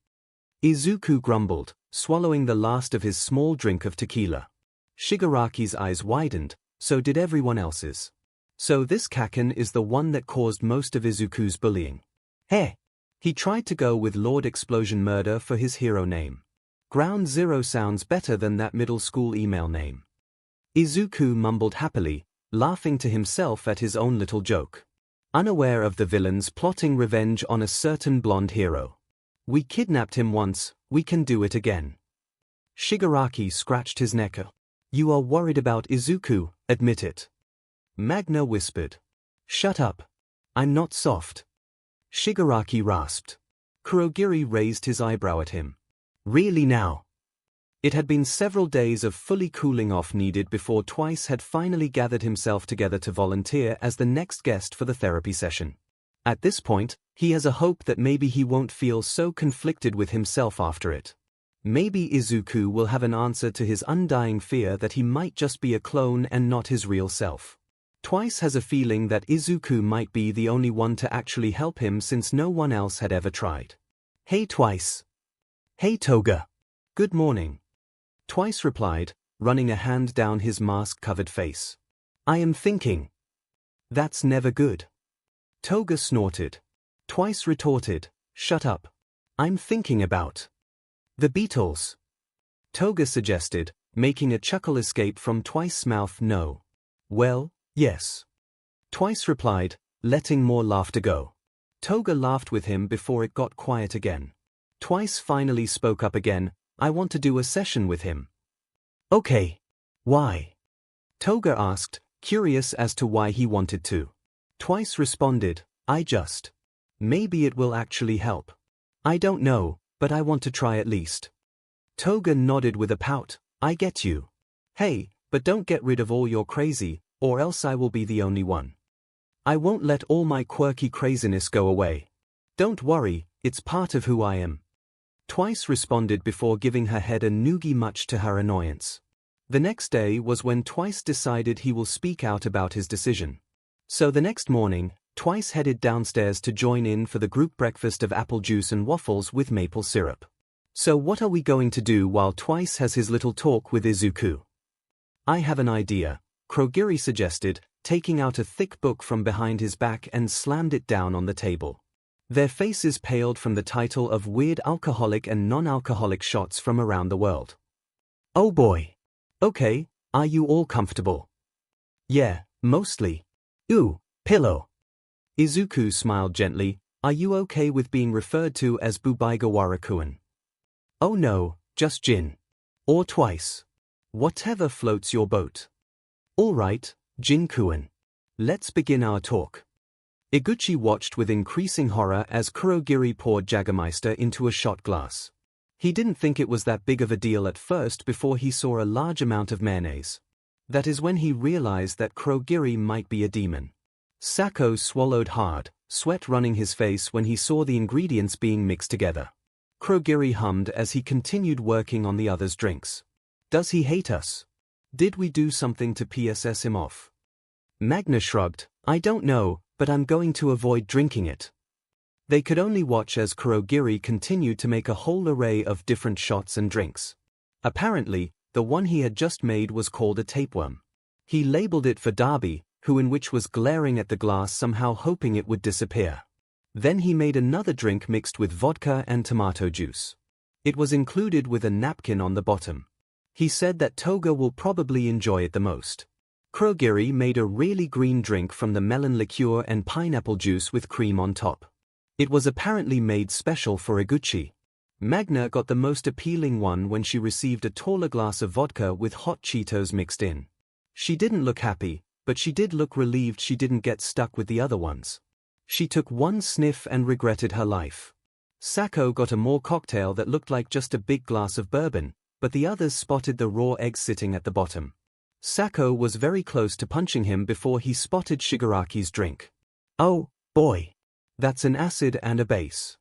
Izuku grumbled, swallowing the last of his small drink of tequila. Shigaraki's eyes widened, so did everyone else's. So this Kaken is the one that caused most of Izuku's bullying. Heh! He tried to go with Lord Explosion Murder for his hero name. Ground Zero sounds better than that middle school email name. Izuku mumbled happily, laughing to himself at his own little joke. Unaware of the villains plotting revenge on a certain blonde hero. We kidnapped him once, we can do it again. Shigaraki scratched his neck. You are worried about Izuku, admit it. Magna whispered. Shut up. I'm not soft. Shigaraki rasped. Kurogiri raised his eyebrow at him. Really now? It had been several days of fully cooling off needed before Twice had finally gathered himself together to volunteer as the next guest for the therapy session. At this point, he has a hope that maybe he won't feel so conflicted with himself after it. Maybe Izuku will have an answer to his undying fear that he might just be a clone and not his real self. Twice has a feeling that Izuku might be the only one to actually help him since no one else had ever tried. Hey Twice. Hey Toga. Good morning. Twice replied, running a hand down his mask-covered face. I am thinking. That's never good. Toga snorted. Twice retorted, shut up. I'm thinking about the Beatles. Toga suggested, making a chuckle escape from Twice's mouth. No. Well, yes. Twice replied, letting more laughter go. Toga laughed with him before it got quiet again. Twice finally spoke up again, I want to do a session with him. Okay. Why? Toga asked, curious as to why he wanted to. Twice responded, maybe it will actually help. I don't know, but I want to try at least. Toga nodded with a pout, I get you. Hey, but don't get rid of all your crazy, or else I will be the only one. I won't let all my quirky craziness go away. Don't worry, it's part of who I am. Twice responded before giving her head a noogie, much to her annoyance. The next day was when Twice decided he will speak out about his decision. So the next morning, Twice headed downstairs to join in for the group breakfast of apple juice and waffles with maple syrup. So what are we going to do while Twice has his little talk with Izuku? I have an idea, 𝐭𝐻𝐻 suggested, taking out a thick book from behind his back and slammed it down on the table. Their faces paled from the title of Weird Alcoholic and Non-Alcoholic Shots from Around the World. Oh boy. Okay, are you all comfortable? Yeah, mostly. Ooh, pillow. Izuku smiled gently, are you okay with being referred to as Bubaigawara-kun? Oh no, just Jin. Or Twice. Whatever floats your boat. All right, Jin-kun. Let's begin our talk. Iguchi watched with increasing horror as Kurogiri poured Jägermeister into a shot glass. He didn't think it was that big of a deal at first before he saw a large amount of mayonnaise. That is when he realized that Kurogiri might be a demon. Sako swallowed hard, sweat running his face when he saw the ingredients being mixed together. Kurogiri hummed as he continued working on the others' drinks. Does he hate us? Did we do something to piss him off? Magna shrugged, I don't know, but I'm going to avoid drinking it. They could only watch as Kurogiri continued to make a whole array of different shots and drinks. Apparently, the one he had just made was called a tapeworm. He labeled it for Darby, who in which was glaring at the glass somehow hoping it would disappear. Then he made another drink mixed with vodka and tomato juice. It was included with a napkin on the bottom. He said that Toga will probably enjoy it the most. Kurogiri made a really green drink from the melon liqueur and pineapple juice with cream on top. It was apparently made special for Iguchi. Magna got the most appealing one when she received a taller glass of vodka with hot Cheetos mixed in. She didn't look happy, but she did look relieved she didn't get stuck with the other ones. She took one sniff and regretted her life. Sako got a more cocktail that looked like just a big glass of bourbon, but the others spotted the raw egg sitting at the bottom. Sako was very close to punching him before he spotted Shigaraki's drink. Oh, boy. That's an acid and a base.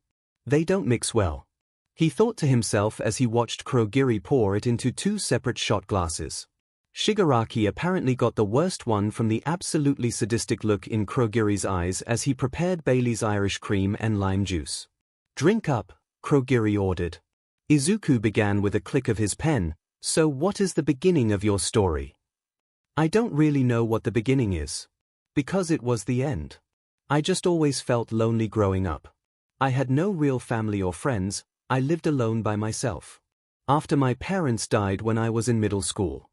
They don't mix well. He thought to himself as he watched Kurogiri pour it into two separate shot glasses. Shigaraki apparently got the worst one from the absolutely sadistic look in Kurogiri's eyes as he prepared Bailey's Irish cream and lime juice. Drink up, Kurogiri ordered. Izuku began with a click of his pen, so what is the beginning of your story? I don't really know what the beginning is. Because it was the end. I just always felt lonely growing up. I had no real family or friends, I lived alone by myself. After my parents died when I was in middle school.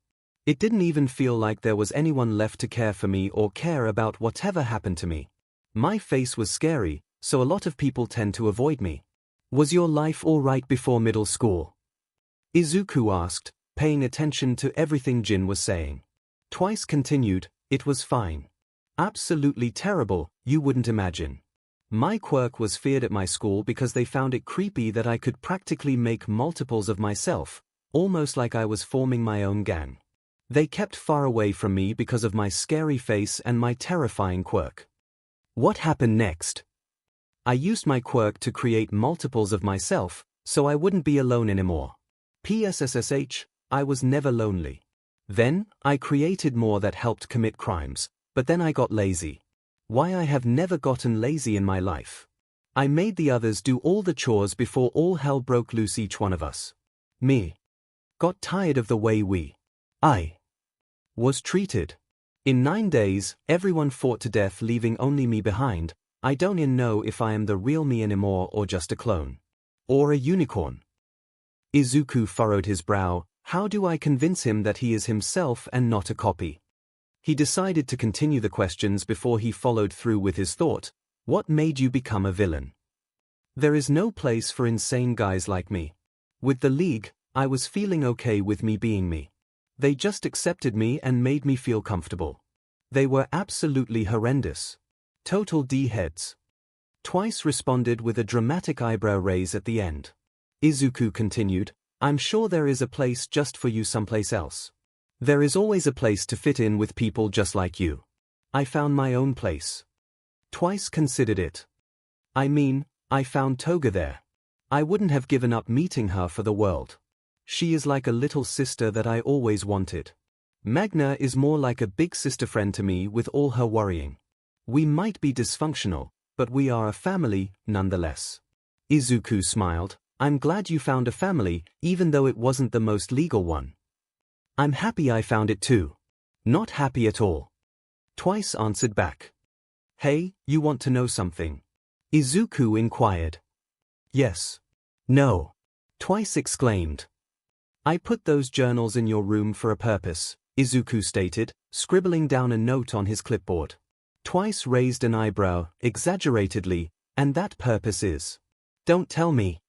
It didn't even feel like there was anyone left to care for me or care about whatever happened to me. My face was scary, so a lot of people tend to avoid me. Was your life all right before middle school? Izuku asked, paying attention to everything Jin was saying. Twice continued, it was fine. Absolutely terrible, you wouldn't imagine. My quirk was feared at my school because they found it creepy that I could practically make multiples of myself, almost like I was forming my own gang. They kept far away from me because of my scary face and my terrifying quirk. What happened next? I used my quirk to create multiples of myself, so I wouldn't be alone anymore. PSSSH, I was never lonely. Then, I created more that helped commit crimes, but then I got lazy. Why I have never gotten lazy in my life. I made the others do all the chores before all hell broke loose, each one of us. Me. Got tired of the way we I was treated. In 9 days, everyone fought to death, leaving only me behind. I don't even know if I am the real me anymore or just a clone. Or a unicorn. Izuku furrowed his brow. How do I convince him that he is himself and not a copy? He decided to continue the questions before he followed through with his thought. What made you become a villain? There is no place for insane guys like me. With the League, I was feeling okay with me being me. They just accepted me and made me feel comfortable. They were absolutely horrendous. Total D-heads. Twice responded with a dramatic eyebrow raise at the end. Izuku continued, I'm sure there is a place just for you someplace else. There is always a place to fit in with people just like you. I found my own place. Twice considered it. I mean, I found Toga there. I wouldn't have given up meeting her for the world. She is like a little sister that I always wanted. Magna is more like a big sister friend to me with all her worrying. We might be dysfunctional, but we are a family, nonetheless. Izuku smiled. I'm glad you found a family, even though it wasn't the most legal one. I'm happy I found it too. Not happy at all. Twice answered back. Hey, you want to know something? Izuku inquired. Yes. No. Twice exclaimed. I put those journals in your room for a purpose, Izuku stated, scribbling down a note on his clipboard. Twice raised an eyebrow, exaggeratedly, and that purpose is. Don't tell me.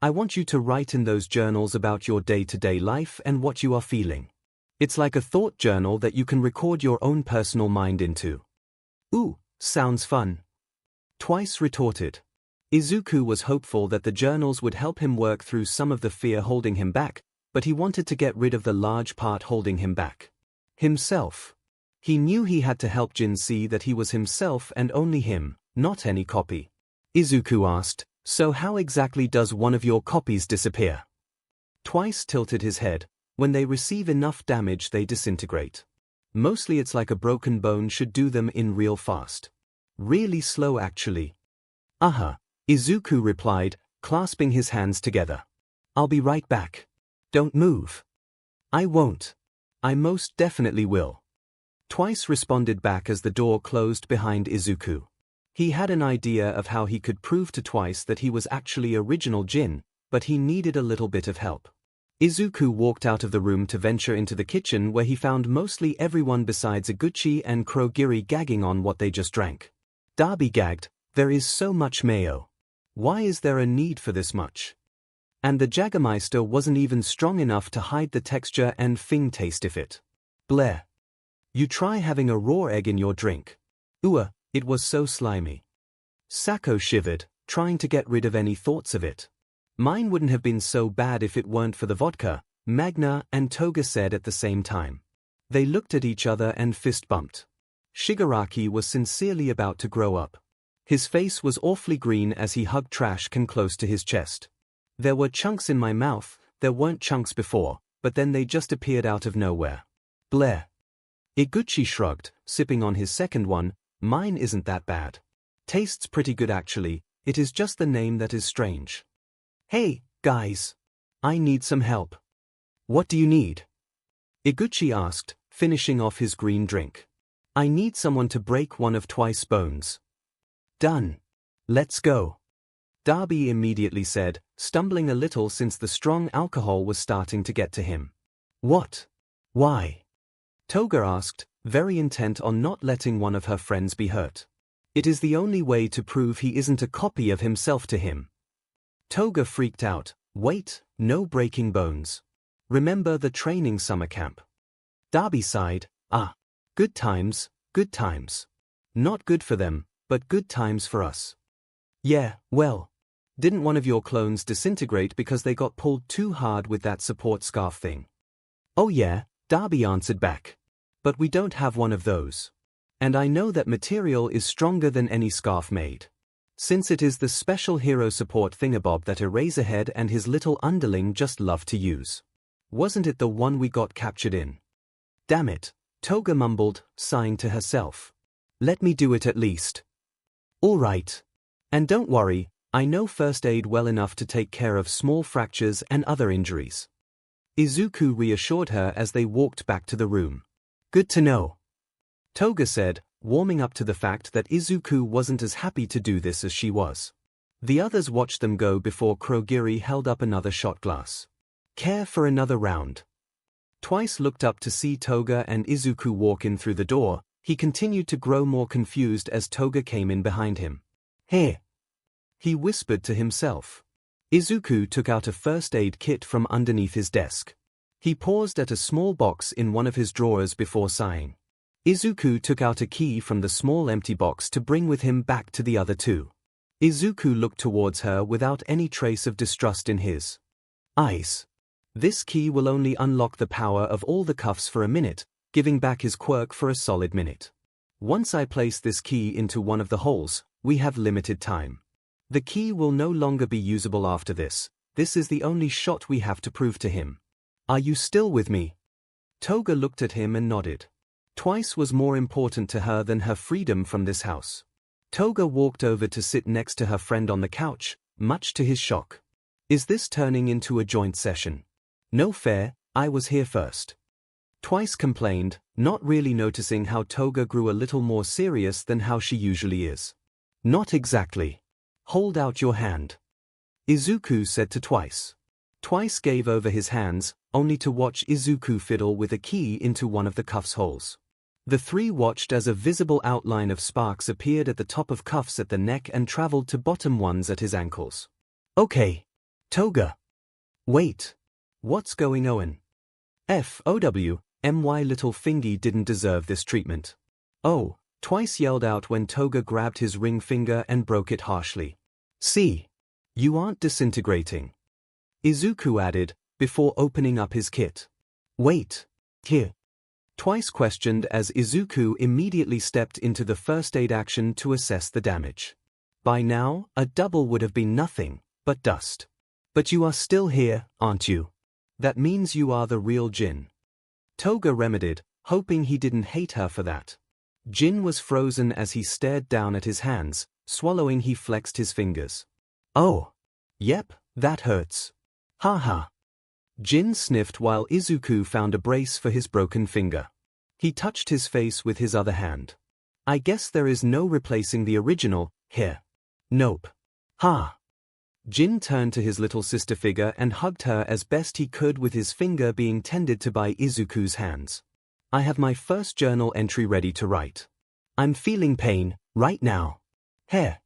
I want you to write in those journals about your day-to-day life and what you are feeling. It's like a thought journal that you can record your own personal mind into. Ooh, sounds fun. Twice retorted. Izuku was hopeful that the journals would help him work through some of the fear holding him back, but he wanted to get rid of the large part holding him back. Himself. He knew he had to help Jin see that he was himself and only him, not any copy. Izuku asked, so how exactly does one of your copies disappear? Twice tilted his head. When they receive enough damage they disintegrate. Mostly it's like a broken bone should do them in real fast. Really slow actually. Izuku replied, clasping his hands together. I'll be right back. Don't move. I won't. I most definitely will. Twice responded back as the door closed behind Izuku. He had an idea of how he could prove to Twice that he was actually original Jin, but he needed a little bit of help. Izuku walked out of the room to venture into the kitchen where he found mostly everyone besides 𝐒𝐿 and 𝐼𝐻𝐼 gagging on what they just drank. Darby gagged, there is so much mayo. Why is there a need for this much? And the Jägermeister wasn't even strong enough to hide the texture and fing taste of it. Blair. You try having a raw egg in your drink. It was so slimy. Sako shivered, trying to get rid of any thoughts of it. Mine wouldn't have been so bad if it weren't for the vodka, Magna and Toga said at the same time. They looked at each other and fist bumped. Shigaraki was sincerely about to grow up. His face was awfully green as he hugged trash can close to his chest. There were chunks in my mouth, there weren't chunks before, but then they just appeared out of nowhere. Blair. Iguchi shrugged, sipping on his second one. Mine isn't that bad. Tastes pretty good actually, it is just the name that is strange. Hey, guys. I need some help. What do you need? Iguchi asked, finishing off his green drink. I need someone to break one of Twice's bones. Done. Let's go. Darby immediately said, stumbling a little since the strong alcohol was starting to get to him. What? Why? Toga asked, very intent on not letting one of her friends be hurt. It is the only way to prove he isn't a copy of himself to him. Toga freaked out. Wait, no breaking bones. Remember the training summer camp. Darby sighed. Good times, good times. Not good for them, but good times for us. Yeah, well. Didn't one of your clones disintegrate because they got pulled too hard with that support scarf thing? Oh yeah, Darby answered back. But we don't have one of those. And I know that material is stronger than any scarf made. Since it is the special hero support thingabob that Eraserhead and his little underling just love to use. Wasn't it the one we got captured in? Damn it, Toga mumbled, sighing to herself. Let me do it at least. All right. And don't worry, I know first aid well enough to take care of small fractures and other injuries. Izuku reassured her as they walked back to the room. Good to know, Toga said, warming up to the fact that Izuku wasn't as happy to do this as she was. The others watched them go before Kurogiri held up another shot glass. Care for another round? Twice looked up to see Toga and Izuku walk in through the door. He continued to grow more confused as Toga came in behind him. Hey, he whispered to himself. Izuku took out a first aid kit from underneath his desk. He paused at a small box in one of his drawers before sighing. Izuku took out a key from the small empty box to bring with him back to the other two. Izuku looked towards her without any trace of distrust in his eyes. This key will only unlock the power of all the cuffs for a minute, giving back his quirk for a solid minute. Once I place this key into one of the holes, we have limited time. The key will no longer be usable after this. This is the only shot we have to prove to him. Are you still with me? Toga looked at him and nodded. Twice was more important to her than her freedom from this house. Toga walked over to sit next to her friend on the couch, much to his shock. Is this turning into a joint session? No fair, I was here first. Twice complained, not really noticing how Toga grew a little more serious than how she usually is. Not exactly. Hold out your hand, Izuku said to Twice. Twice gave over his hands, only to watch Izuku fiddle with a key into one of the cuffs holes. The three watched as a visible outline of sparks appeared at the top of cuffs at the neck and traveled to bottom ones at his ankles. Okay. Toga. Wait. What's going on? FOW, little fingy didn't deserve this treatment. Oh, Twice yelled out when Toga grabbed his ring finger and broke it harshly. See. You aren't disintegrating, Izuku added, before opening up his kit. Wait. Here. Twice questioned as Izuku immediately stepped into the first aid action to assess the damage. By now, a double would have been nothing but dust. But you are still here, aren't you? That means you are the real Jin. Toga remedied, hoping he didn't hate her for that. Jin was frozen as he stared down at his hands. Swallowing, he flexed his fingers. Oh. Yep, that hurts. Haha. Jin sniffed while Izuku found a brace for his broken finger. He touched his face with his other hand. I guess there is no replacing the original, here. Nope. Ha. Jin turned to his little sister figure and hugged her as best he could with his finger being tended to by Izuku's hands. I have my first journal entry ready to write. I'm feeling pain, right now. Here.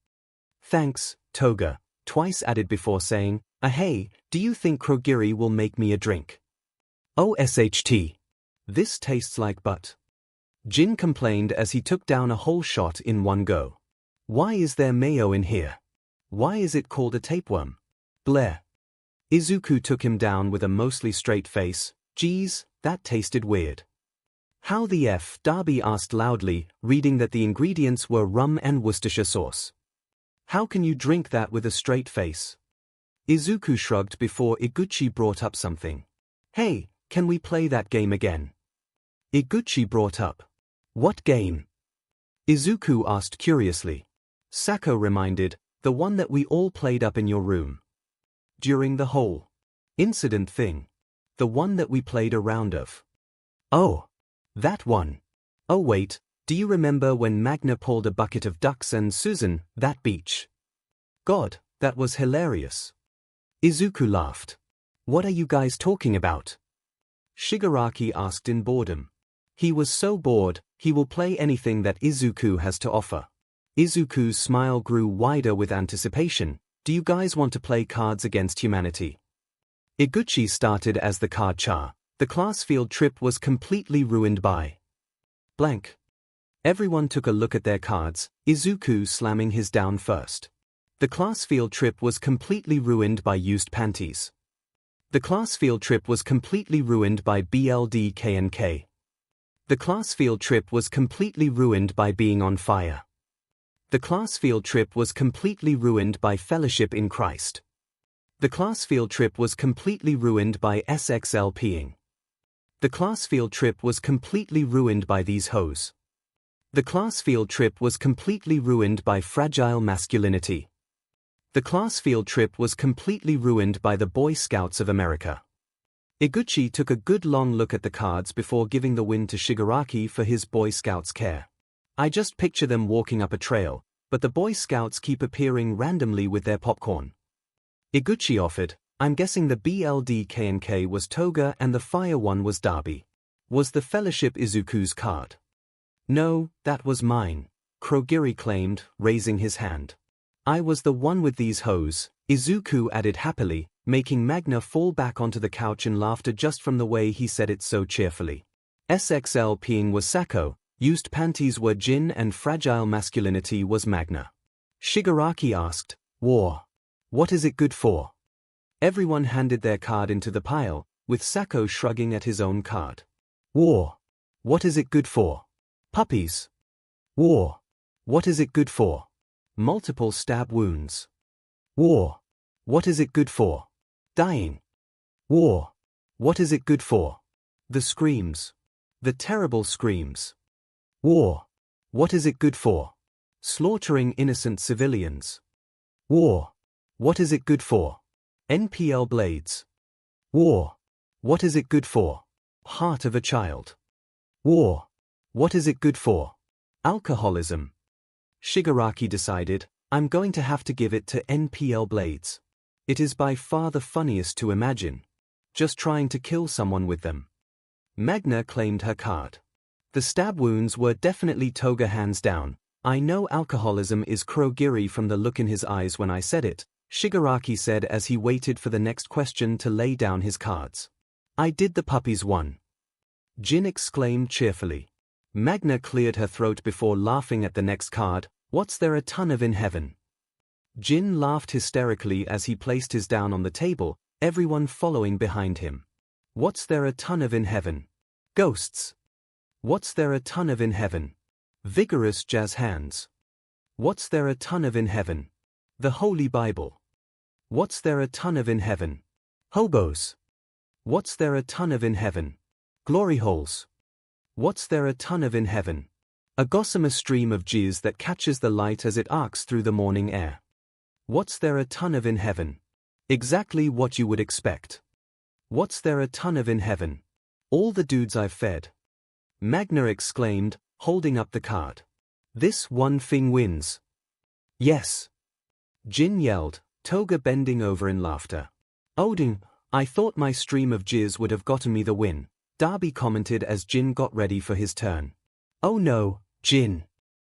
Thanks, Toga, Twice added before saying, hey, do you think Kurogiri will make me a drink? OSHT. This tastes like butt. Jin complained as he took down a whole shot in one go. Why is there mayo in here? Why is it called a tapeworm? Blair. Izuku took him down with a mostly straight face. Geez, that tasted weird. How the F? Darby asked loudly, reading that the ingredients were rum and Worcestershire sauce. How can you drink that with a straight face? Izuku shrugged before Iguchi brought up something. Hey, can we play that game again? Iguchi brought up. What game? Izuku asked curiously. Sako reminded, the one that we all played up in your room. During the whole incident thing. The one that we played a round of. Oh. That one. Oh wait, do you remember when Magna pulled a bucket of ducks and Susan, that beach? God, that was hilarious. Izuku laughed. What are you guys talking about? Shigaraki asked in boredom. He was so bored, he will play anything that Izuku has to offer. Izuku's smile grew wider with anticipation. Do you guys want to play Cards Against Humanity? Iguchi started as the card char. The class field trip was completely ruined by blank. Everyone took a look at their cards, Izuku slamming his down first. The class field trip was completely ruined by used panties. The class field trip was completely ruined by BLDKNK. The class field trip was completely ruined by being on fire. The class field trip was completely ruined by fellowship in Christ. The class field trip was completely ruined by SXLPing. The class field trip was completely ruined by these hoes. The class field trip was completely ruined by fragile masculinity. The class field trip was completely ruined by the Boy Scouts of America. Iguchi took a good long look at the cards before giving the win to Shigaraki for his Boy Scouts care. I just picture them walking up a trail, but the Boy Scouts keep appearing randomly with their popcorn. Iguchi offered, I'm guessing the BLDKNK was Toga and the fire one was Darby. Was the Fellowship Izuku's card? No, that was mine, Kurogiri claimed, raising his hand. I was the one with these hoes, Izuku added happily, making Magna fall back onto the couch in laughter just from the way he said it so cheerfully. SXL peeing was Sako, used panties were Jin and fragile masculinity was Magna. Shigaraki asked, War. What is it good for? Everyone handed their card into the pile, with Sako shrugging at his own card. War. What is it good for? Puppies. War. What is it good for? Multiple stab wounds. War. What is it good for? Dying. War. What is it good for? The screams. The terrible screams. War. What is it good for? Slaughtering innocent civilians. War. What is it good for? NPL blades. War. What is it good for? Heart of a child. War. What is it good for? Alcoholism. Shigaraki decided, I'm going to have to give it to NPL blades. It is by far the funniest to imagine. Just trying to kill someone with them. Magna claimed her card. The stab wounds were definitely Toga hands down. I know alcoholism is Kurogiri from the look in his eyes when I said it, Shigaraki said as he waited for the next question to lay down his cards. I did the puppies one. Jin exclaimed cheerfully. Magna cleared her throat before laughing at the next card, what's there a ton of in heaven? Jin laughed hysterically as he placed his down on the table, everyone following behind him. What's there a ton of in heaven? Ghosts. What's there a ton of in heaven? Vigorous jazz hands. What's there a ton of in heaven? The Holy Bible. What's there a ton of in heaven? Hobos. What's there a ton of in heaven? Glory holes. What's there a ton of in heaven? A gossamer stream of jizz that catches the light as it arcs through the morning air. What's there a ton of in heaven? Exactly what you would expect. What's there a ton of in heaven? All the dudes I've fed. Magna exclaimed, holding up the card. This one thing wins. Yes. Jin yelled, Toga bending over in laughter. Odin, I thought my stream of jizz would have gotten me the win, Darby commented as Jin got ready for his turn. Oh no, Jin.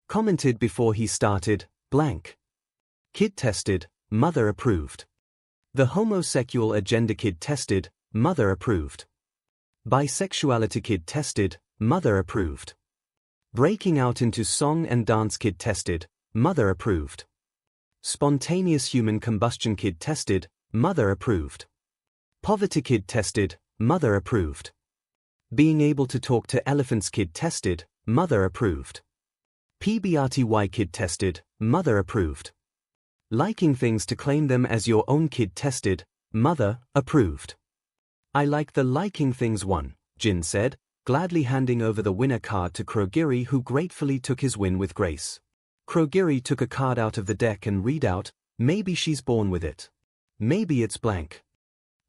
Commented before he started, blank. Kid tested, mother approved. The homosexual agenda kid tested, mother approved. Bisexuality kid tested, mother approved. Breaking out into song and dance kid tested, mother approved. Spontaneous human combustion kid tested, mother approved. Poverty kid tested, mother approved. Being able to talk to elephants kid tested, mother approved. PBRTY kid tested, mother approved. Liking things to claim them as your own kid tested, mother approved. I like the liking things one, Jin said, gladly handing over the winner card to Kurogiri, who gratefully took his win with grace. Kurogiri took a card out of the deck and read out, maybe she's born with it. Maybe it's blank.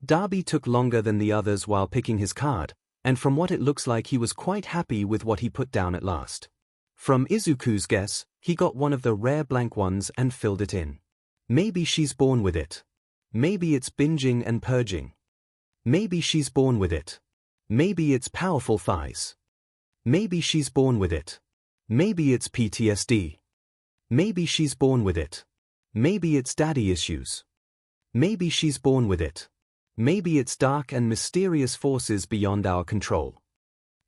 Darby took longer than the others while picking his card, and from what it looks like he was quite happy with what he put down at last. From Izuku's guess, he got one of the rare blank ones and filled it in. Maybe she's born with it. Maybe it's binging and purging. Maybe she's born with it. Maybe it's powerful thighs. Maybe she's born with it. Maybe it's PTSD. Maybe she's born with it. Maybe it's daddy issues. Maybe she's born with it. Maybe it's dark and mysterious forces beyond our control.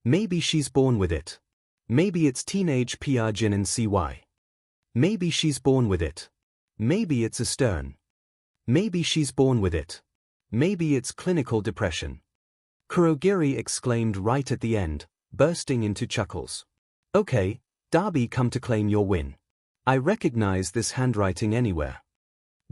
Maybe she's born with it. Maybe it's teenage Jin and CY. Maybe she's born with it. Maybe it's a stern. Maybe she's born with it. Maybe it's clinical depression. Kurogiri exclaimed right at the end, bursting into chuckles. Okay, Darby, come to claim your win. I recognize this handwriting anywhere.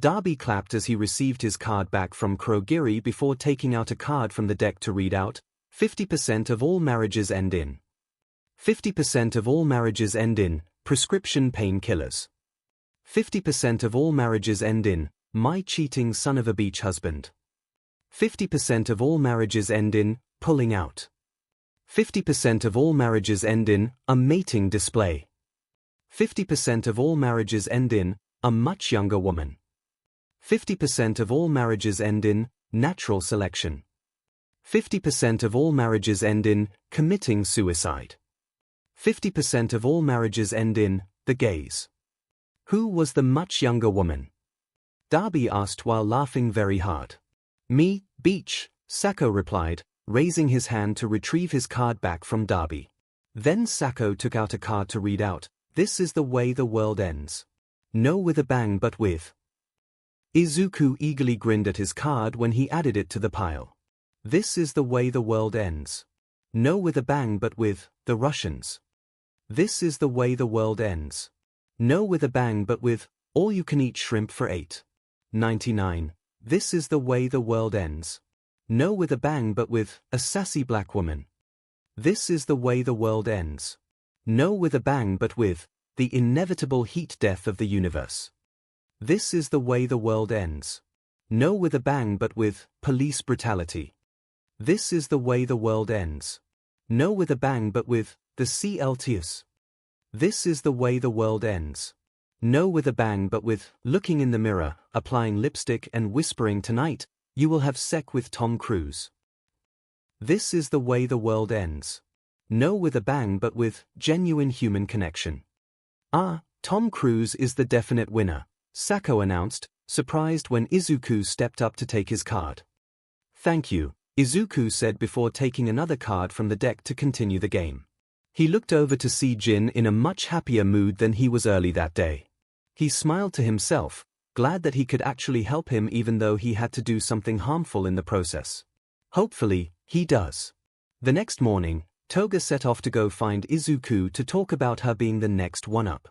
Darby clapped as he received his card back from Kurogiri before taking out a card from the deck to read out, 50% of all marriages end in. 50% of all marriages end in prescription painkillers. 50% of all marriages end in my cheating son of a beach husband. 50% of all marriages end in pulling out. 50% of all marriages end in a mating display. 50% of all marriages end in a much younger woman. 50% of all marriages end in natural selection. 50% of all marriages end in committing suicide. 50% of all marriages end in the gays. Who was the much younger woman? Darby asked while laughing very hard. Me, Beach, 𝐒𝐭 replied, raising his hand to retrieve his card back from Darby. Then 𝐒𝐭 took out a card to read out, "This is the way the world ends. No with a bang but with." Izuku eagerly grinned at his card when he added it to the pile. This is the way the world ends. No with a bang but with the Russians. This is the way the world ends. No with a bang but with all-you-can-eat shrimp for $8.99. This is the way the world ends. No with a bang but with a sassy black woman. This is the way the world ends. No with a bang but with the inevitable heat death of the universe. This is the way the world ends. No with a bang but with police brutality. This is the way the world ends. No with a bang but with the 𝐶LTS. This is the way the world ends. No with a bang but with looking in the mirror, applying lipstick and whispering tonight, you will have sex with Tom Cruise. This is the way the world ends. No with a bang but with genuine human connection. Ah, Tom Cruise is the definite winner, 𝐒𝐭 announced, surprised when Izuku stepped up to take his card. Thank you, Izuku said before taking another card from the deck to continue the game. He looked over to see Jin in a much happier mood than he was early that day. He smiled to himself, glad that he could actually help him even though he had to do something harmful in the process. Hopefully, he does. The next morning, Toga set off to go find Izuku to talk about her being the next one-up.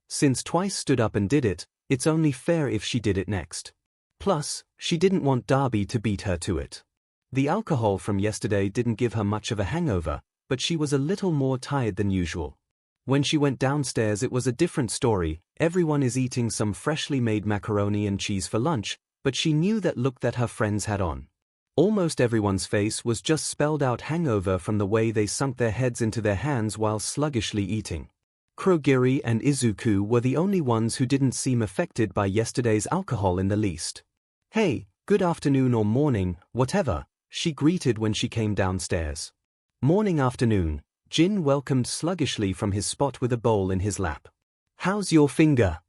Since Twice stood up and did it, it's only fair if she did it next. Plus, she didn't want Darby to beat her to it. The alcohol from yesterday didn't give her much of a hangover, but she was a little more tired than usual. When she went downstairs it was a different story. Everyone is eating some freshly made macaroni and cheese for lunch, but she knew that look that her friends had on. Almost everyone's face was just spelled out hangover from the way they sunk their heads into their hands while sluggishly eating. Kurogiri and Izuku were the only ones who didn't seem affected by yesterday's alcohol in the least. Hey, good afternoon or morning, whatever, she greeted when she came downstairs. Morning afternoon, Jin welcomed sluggishly from his spot with a bowl in his lap. How's your finger?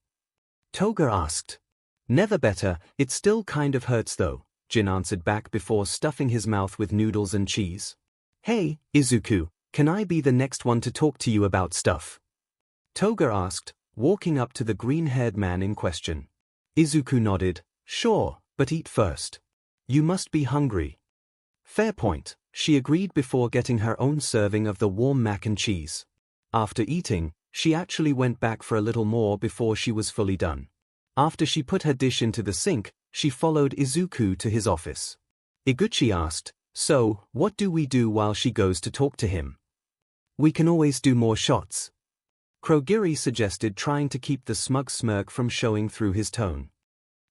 Toga asked. Never better, it still kind of hurts though, Jin answered back before stuffing his mouth with noodles and cheese. Hey, Izuku, can I be the next one to talk to you about stuff? Toga asked, walking up to the green-haired man in question. Izuku nodded, sure, but eat first. You must be hungry. Fair point, she agreed before getting her own serving of the warm mac and cheese. After eating, she actually went back for a little more before she was fully done. After she put her dish into the sink, she followed Izuku to his office. Iguchi asked, so, what do we do while she goes to talk to him? We can always do more shots. Kurogiri suggested, trying to keep the smug smirk from showing through his tone.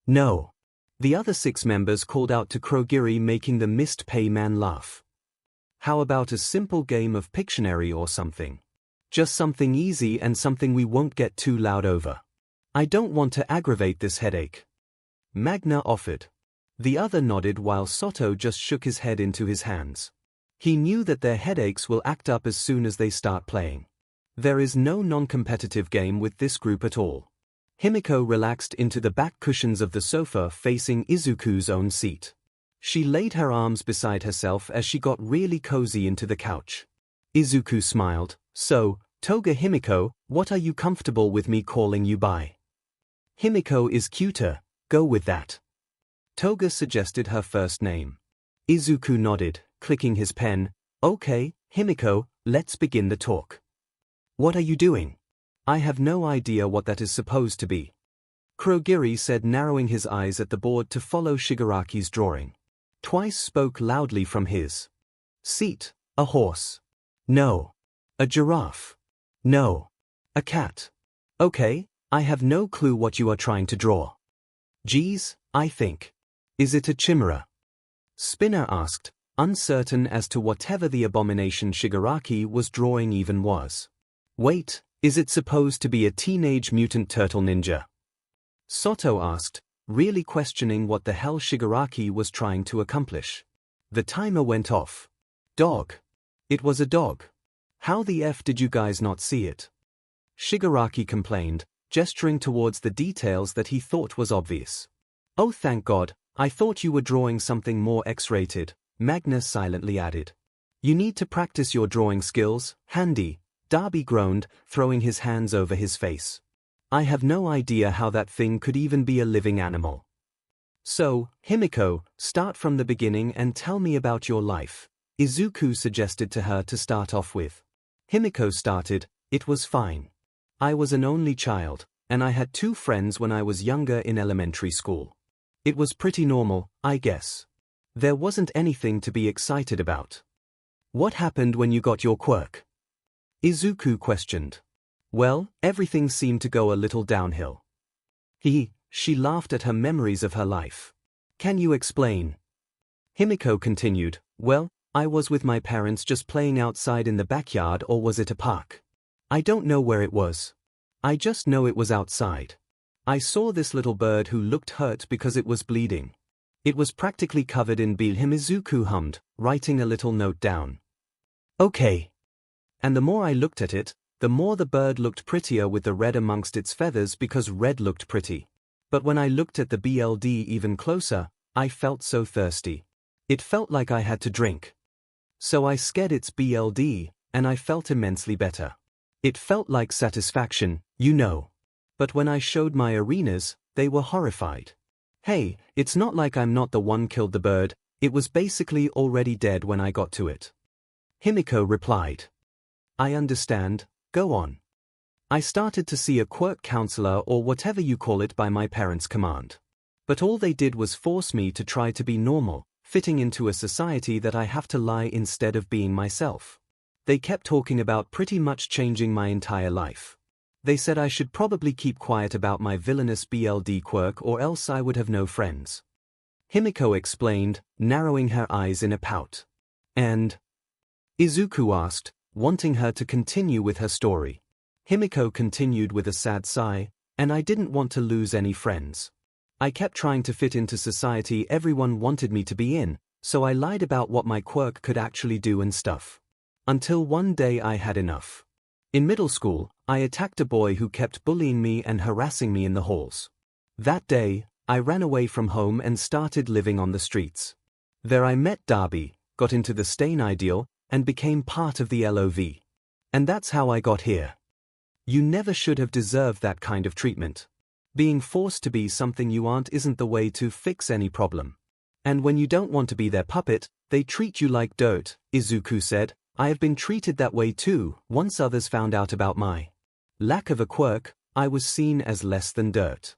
No. The other 6 members called out to Kurogiri, making the missed pay man laugh. How about a simple game of Pictionary or something? Just something easy and something we won't get too loud over. I don't want to aggravate this headache. Magna offered. The other nodded while Soto just shook his head into his hands. He knew that their headaches will act up as soon as they start playing. There is no non-competitive game with this group at all. Himiko relaxed into the back cushions of the sofa facing Izuku's own seat. She laid her arms beside herself as she got really cozy into the couch. Izuku smiled. So, Toga Himiko, what are you comfortable with me calling you by? Himiko is cuter, go with that. Toga suggested her first name. Izuku nodded, clicking his pen. Okay, Himiko, let's begin the talk. What are you doing? I have no idea what that is supposed to be. Kurogiri said, narrowing his eyes at the board to follow Shigaraki's drawing. Twice spoke loudly from his seat. A horse. No. A giraffe. No. A cat. Okay, I have no clue what you are trying to draw. Geez, I think. Is it a chimera? Spinner asked, uncertain as to whatever the abomination Shigaraki was drawing even was. Wait, is it supposed to be a teenage mutant turtle ninja? Soto asked, really questioning what the hell Shigaraki was trying to accomplish. The timer went off. Dog. It was a dog. How the F did you guys not see it? Shigaraki complained, gesturing towards the details that he thought was obvious. Oh thank God, I thought you were drawing something more X-rated, Magnus silently added. You need to practice your drawing skills, Handy, Darby groaned, throwing his hands over his face. I have no idea how that thing could even be a living animal. So, Himiko, start from the beginning and tell me about your life, Izuku suggested to her to start off with. Himiko started, it was fine. I was an only child, and I had 2 friends when I was younger in elementary school. It was pretty normal, I guess. There wasn't anything to be excited about. What happened when you got your quirk? Izuku questioned. Well, everything seemed to go a little downhill. She laughed at her memories of her life. Can you explain? Himiko continued, well, I was with my parents just playing outside in the backyard, or was it a park? I don't know where it was. I just know it was outside. I saw this little bird who looked hurt because it was bleeding. It was practically covered in blood. Izuku hummed, writing a little note down. Okay. And the more I looked at it, the more the bird looked prettier with the red amongst its feathers because red looked pretty. But when I looked at the BLD even closer, I felt so thirsty. It felt like I had to drink. So I scared its BLD, and I felt immensely better. It felt like satisfaction, you know. But when I showed my arenas, they were horrified. Hey, it's not like I'm not the one killed the bird, it was basically already dead when I got to it. Himiko replied. I understand, go on. I started to see a quirk counselor or whatever you call it by my parents' command. But all they did was force me to try to be normal, fitting into a society that I have to lie instead of being myself. They kept talking about pretty much changing my entire life. They said I should probably keep quiet about my villainous BLD quirk or else I would have no friends. Himiko explained, narrowing her eyes in a pout. And? Izuku asked, wanting her to continue with her story. Himiko continued with a sad sigh, and I didn't want to lose any friends. I kept trying to fit into society everyone wanted me to be in, so I lied about what my quirk could actually do and stuff. Until one day I had enough. In middle school, I attacked a boy who kept bullying me and harassing me in the halls. That day, I ran away from home and started living on the streets. There I met Darby, got into the Stain Ideal, and became part of the LOV. And that's how I got here. You never should have deserved that kind of treatment. Being forced to be something you aren't isn't the way to fix any problem. And when you don't want to be their puppet, they treat you like dirt, Izuku said. I have been treated that way too. Once others found out about my lack of a quirk, I was seen as less than dirt.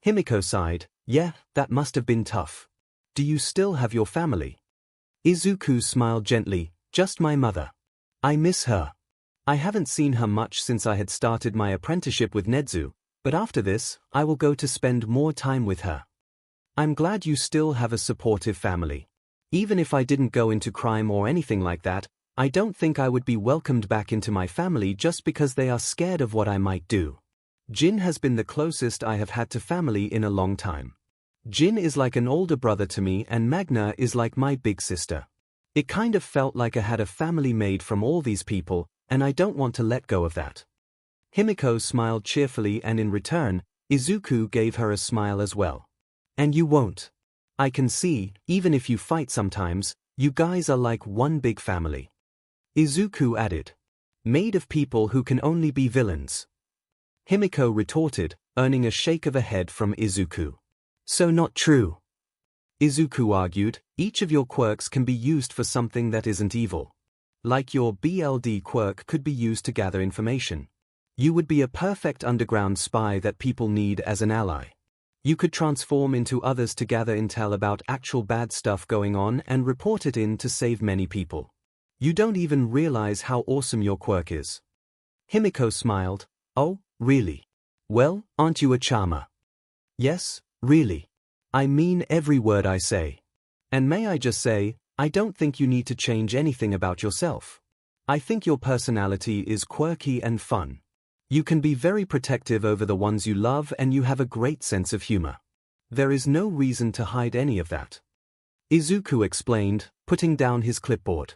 Himiko sighed, yeah, that must have been tough. Do you still have your family? Izuku smiled gently, just my mother. I miss her. I haven't seen her much since I had started my apprenticeship with Nezu, but after this, I will go to spend more time with her. I'm glad you still have a supportive family. Even if I didn't go into crime or anything like that, I don't think I would be welcomed back into my family just because they are scared of what I might do. Jin has been the closest I have had to family in a long time. Jin is like an older brother to me and Magna is like my big sister. It kind of felt like I had a family made from all these people, and I don't want to let go of that. Himiko smiled cheerfully and in return, Izuku gave her a smile as well. And you won't. I can see, even if you fight sometimes, you guys are like one big family. Izuku added. Made of people who can only be villains. Himiko retorted, earning a shake of a head from Izuku. So not true. Izuku argued, each of your quirks can be used for something that isn't evil. Like your BLD quirk could be used to gather information. You would be a perfect underground spy that people need as an ally. You could transform into others to gather intel about actual bad stuff going on and report it in to save many people. You don't even realize how awesome your quirk is. Himiko smiled. Oh, really? Well, aren't you a charmer? Yes, really. I mean every word I say. And may I just say, I don't think you need to change anything about yourself. I think your personality is quirky and fun. You can be very protective over the ones you love and you have a great sense of humor. There is no reason to hide any of that. Izuku explained, putting down his clipboard.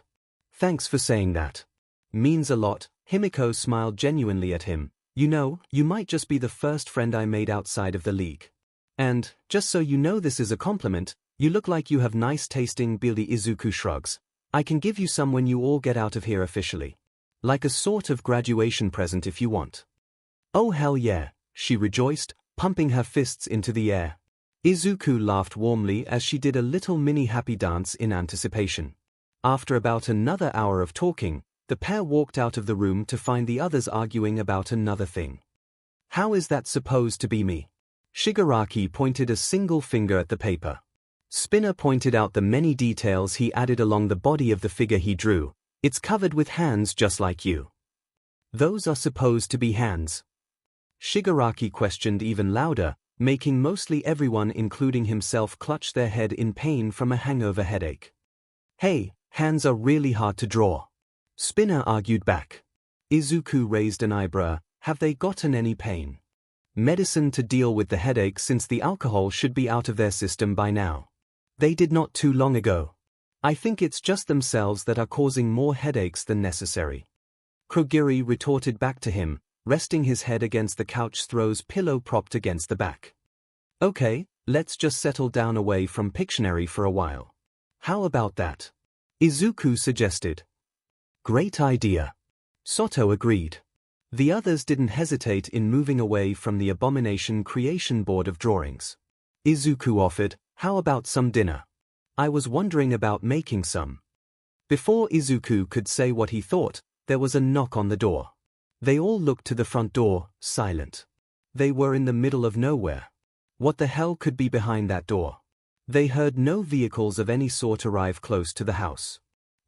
Thanks for saying that. Means a lot. Himiko smiled genuinely at him. You know, you might just be the first friend I made outside of the league. And, just so you know this is a compliment, you look like you have nice tasting beauty. Izuku shrugs. I can give you some when you all get out of here officially. Like a sort of graduation present if you want. Oh hell yeah, she rejoiced, pumping her fists into the air. Izuku laughed warmly as she did a little mini happy dance in anticipation. After about another hour of talking, the pair walked out of the room to find the others arguing about another thing. How is that supposed to be me? Shigaraki pointed a single finger at the paper. Spinner pointed out the many details he added along the body of the figure he drew. It's covered with hands just like you. Those are supposed to be hands. Shigaraki questioned even louder, making mostly everyone including himself clutch their head in pain from a hangover headache. Hey, hands are really hard to draw. Spinner argued back. Izuku raised an eyebrow. Have they gotten any pain? Medicine to deal with the headache since the alcohol should be out of their system by now. They did not too long ago. I think it's just themselves that are causing more headaches than necessary. Kurogiri retorted back to him, resting his head against the couch throws pillow propped against the back. Okay, let's just settle down away from Pictionary for a while. How about that? Izuku suggested. Great idea. Soto agreed. The others didn't hesitate in moving away from the abomination creation board of drawings. Izuku offered, how about some dinner? I was wondering about making some. Before Izuku could say what he thought, there was a knock on the door. They all looked to the front door, silent. They were in the middle of nowhere. What the hell could be behind that door? They heard no vehicles of any sort arrive close to the house.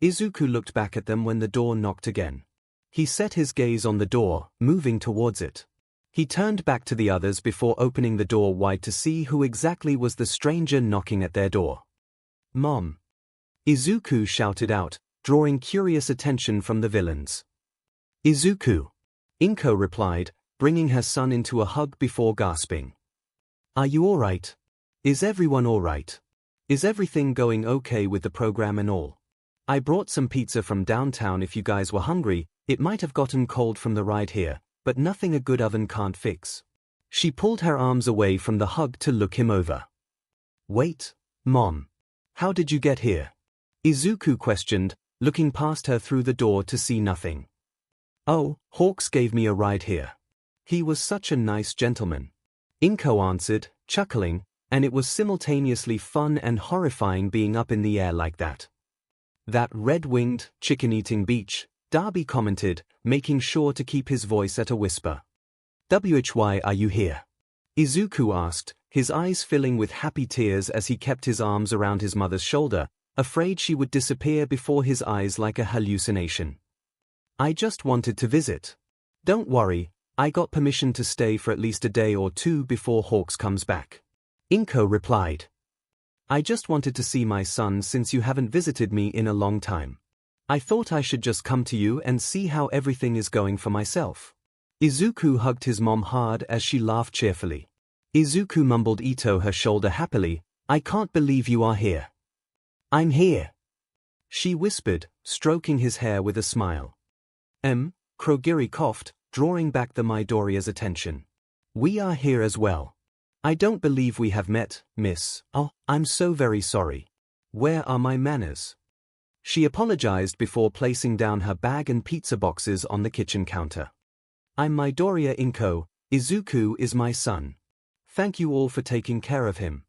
Izuku looked back at them when the door knocked again. He set his gaze on the door, moving towards it. He turned back to the others before opening the door wide to see who exactly was the stranger knocking at their door. Mom! Izuku shouted out, drawing curious attention from the villains. Izuku! 𝐒𝐭 replied, bringing her son into a hug before gasping. Are you alright? Is everyone alright? Is everything going okay with the program and all? I brought some pizza from downtown if you guys were hungry. It might have gotten cold from the ride here, but nothing a good oven can't fix. She pulled her arms away from the hug to look him over. Wait, Mom. How did you get here? Izuku questioned, looking past her through the door to see nothing. Oh, Hawks gave me a ride here. He was such a nice gentleman. 𝐒𝐭 answered, chuckling, and it was simultaneously fun and horrifying being up in the air like that. That red-winged, chicken-eating beach, Darby commented, making sure to keep his voice at a whisper. Why are you here? Izuku asked, his eyes filling with happy tears as he kept his arms around his mother's shoulder, afraid she would disappear before his eyes like a hallucination. I just wanted to visit. Don't worry, I got permission to stay for at least a day or two before Hawks comes back. 𝐒𝐭 replied. I just wanted to see my son since you haven't visited me in a long time. I thought I should just come to you and see how everything is going for myself. Izuku hugged his mom hard as she laughed cheerfully. Izuku mumbled ito her shoulder happily, I can't believe you are here. I'm here. She whispered, stroking his hair with a smile. Kurogiri coughed, drawing back the Midoriya's attention. We are here as well. I don't believe we have met, miss. Oh, I'm so very sorry. Where are my manners? She apologized before placing down her bag and pizza boxes on the kitchen counter. I'm Midoriya 𝐒𝐭. Izuku is my son. Thank you all for taking care of him.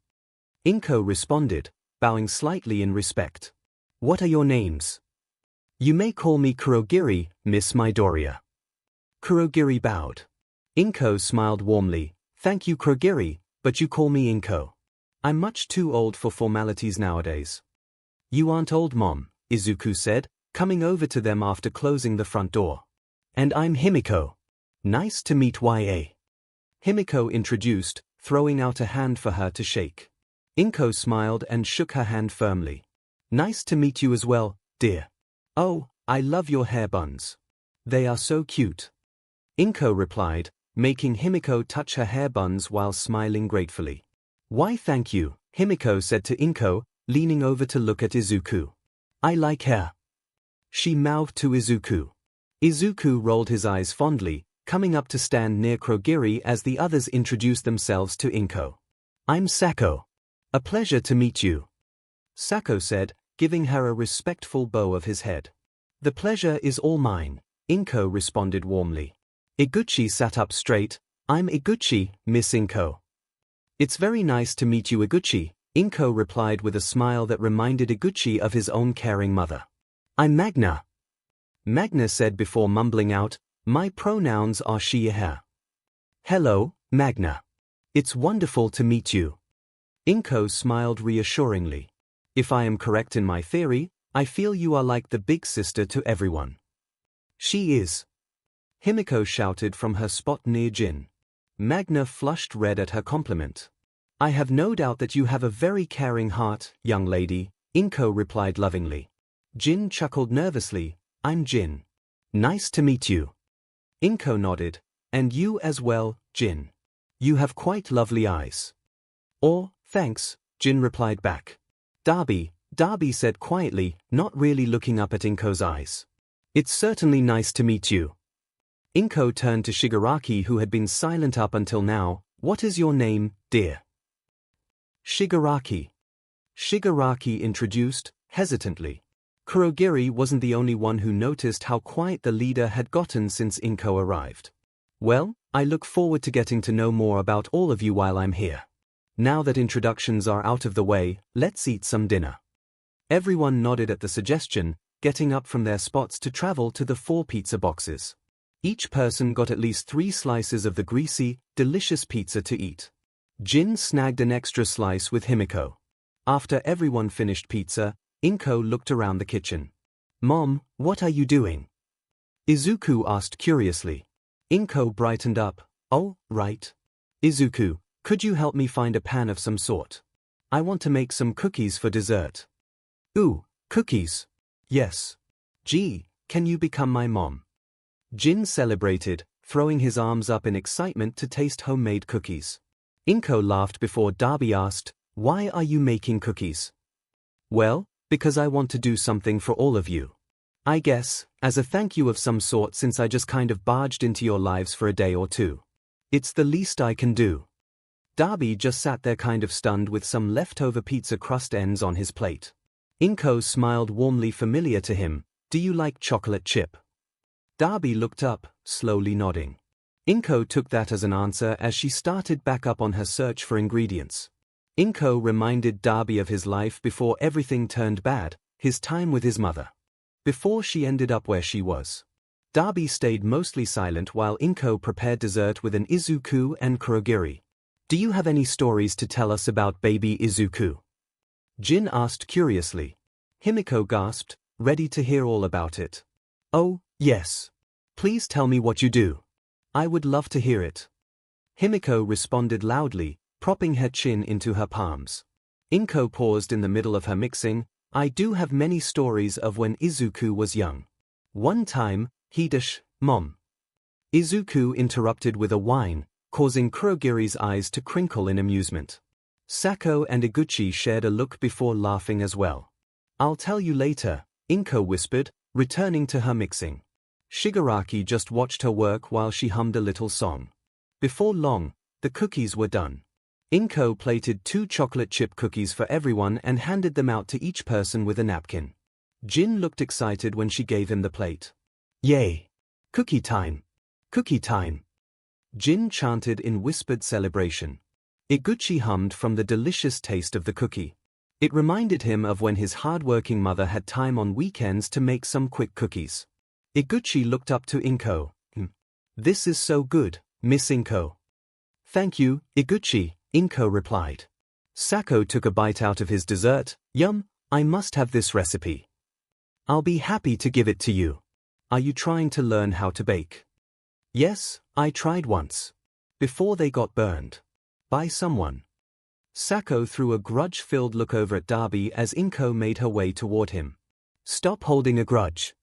𝐒𝐭 responded, bowing slightly in respect. What are your names? You may call me Kurogiri, Miss Midoriya. Kurogiri bowed. 𝐒𝐭 smiled warmly. Thank you Kurogiri, but you call me 𝐒𝐭. I'm much too old for formalities nowadays. You aren't old, Mom, Izuku said, coming over to them after closing the front door. And I'm Himiko. Nice to meet ya. Himiko introduced, throwing out a hand for her to shake. 𝐒𝐭 smiled and shook her hand firmly. Nice to meet you as well, dear. Oh, I love your hair buns. They are so cute. 𝐒𝐭 replied, making Himiko touch her hair buns while smiling gratefully. Why thank you, Himiko said to 𝐒𝐭, leaning over to look at Izuku. I like hair. She mouthed to Izuku. Izuku rolled his eyes fondly, coming up to stand near Kurogiri as the others introduced themselves to 𝐒𝐭. I'm Sako. A pleasure to meet you, Sako said, giving her a respectful bow of his head. The pleasure is all mine, 𝐒𝐭 responded warmly. Iguchi sat up straight. I'm Iguchi, Miss 𝐒𝐭. It's very nice to meet you, Iguchi, 𝐒𝐭 replied with a smile that reminded Iguchi of his own caring mother. I'm Magna. Magna said before mumbling out, my pronouns are she, her. Hello, Magna. It's wonderful to meet you. 𝐒𝐭 smiled reassuringly. If I am correct in my theory, I feel you are like the big sister to everyone. She is. Himiko shouted from her spot near Jin. Magna flushed red at her compliment. I have no doubt that you have a very caring heart, young lady, 𝐒𝐭 replied lovingly. Jin chuckled nervously. I'm Jin. Nice to meet you. 𝐒𝐭 nodded. And you as well, Jin. You have quite lovely eyes. Oh, thanks, Jin replied back. Darby said quietly, not really looking up at 𝐿𝐿's eyes. It's certainly nice to meet you. 𝐿𝐿 turned to Shigaraki, who had been silent up until now. What is your name, dear? Shigaraki. Shigaraki introduced, hesitantly. Kurogiri wasn't the only one who noticed how quiet the leader had gotten since 𝐿𝐿 arrived. Well, I look forward to getting to know more about all of you while I'm here. Now that introductions are out of the way, let's eat some dinner. Everyone nodded at the suggestion, getting up from their spots to travel to the 4 pizza boxes. Each person got at least 3 slices of the greasy, delicious pizza to eat. Jin snagged an extra slice with Himiko. After everyone finished pizza, 𝐿𝐿 looked around the kitchen. Mom, what are you doing? Izuku asked curiously. 𝐿𝐿 brightened up. Oh, right. Izuku, could you help me find a pan of some sort? I want to make some cookies for dessert. Ooh, cookies. Yes. Gee, can you become my mom? Jin celebrated, throwing his arms up in excitement to taste homemade cookies. 𝐿𝐿 laughed before Darby asked, why are you making cookies? Well, because I want to do something for all of you. I guess, as a thank you of some sort, since I just kind of barged into your lives for a day or two. It's the least I can do. Darby just sat there kind of stunned with some leftover pizza crust ends on his plate. 𝐿𝐿 smiled warmly, familiar to him. Do you like chocolate chip? Darby looked up, slowly nodding. 𝐿𝐿 took that as an answer as she started back up on her search for ingredients. 𝐿𝐿 reminded Darby of his life before everything turned bad, his time with his mother. Before she ended up where she was. Darby stayed mostly silent while 𝐿𝐿 prepared dessert with an Izuku and Kurogiri. Do you have any stories to tell us about baby Izuku? Jin asked curiously. Himiko gasped, ready to hear all about it. Oh, yes. Please tell me what you do. I would love to hear it. Himiko responded loudly, propping her chin into her palms. 𝐿𝐿 paused in the middle of her mixing. I do have many stories of when Izuku was young. One time, Mom. Izuku interrupted with a whine, causing Kurogiri's eyes to crinkle in amusement. Sako and Iguchi shared a look before laughing as well. I'll tell you later, 𝐿𝐿 whispered, returning to her mixing. Shigaraki just watched her work while she hummed a little song. Before long, the cookies were done. 𝐿𝐿 plated 2 chocolate chip cookies for everyone and handed them out to each person with a napkin. Jin looked excited when she gave him the plate. Yay! Cookie time! Cookie time! Jin chanted in whispered celebration. Iguchi hummed from the delicious taste of the cookie. It reminded him of when his hard-working mother had time on weekends to make some quick cookies. Iguchi looked up to 𝐿𝐿. This is so good, Miss 𝐿𝐿. Thank you, Iguchi, 𝐿𝐿 replied. Sako took a bite out of his dessert. Yum, I must have this recipe. I'll be happy to give it to you. Are you trying to learn how to bake? Yes, I tried once. Before they got burned. By someone. 𝐶𝐭 threw a grudge-filled look over at Dabi as 𝐒𝐭 made her way toward him. "Stop holding a grudge,"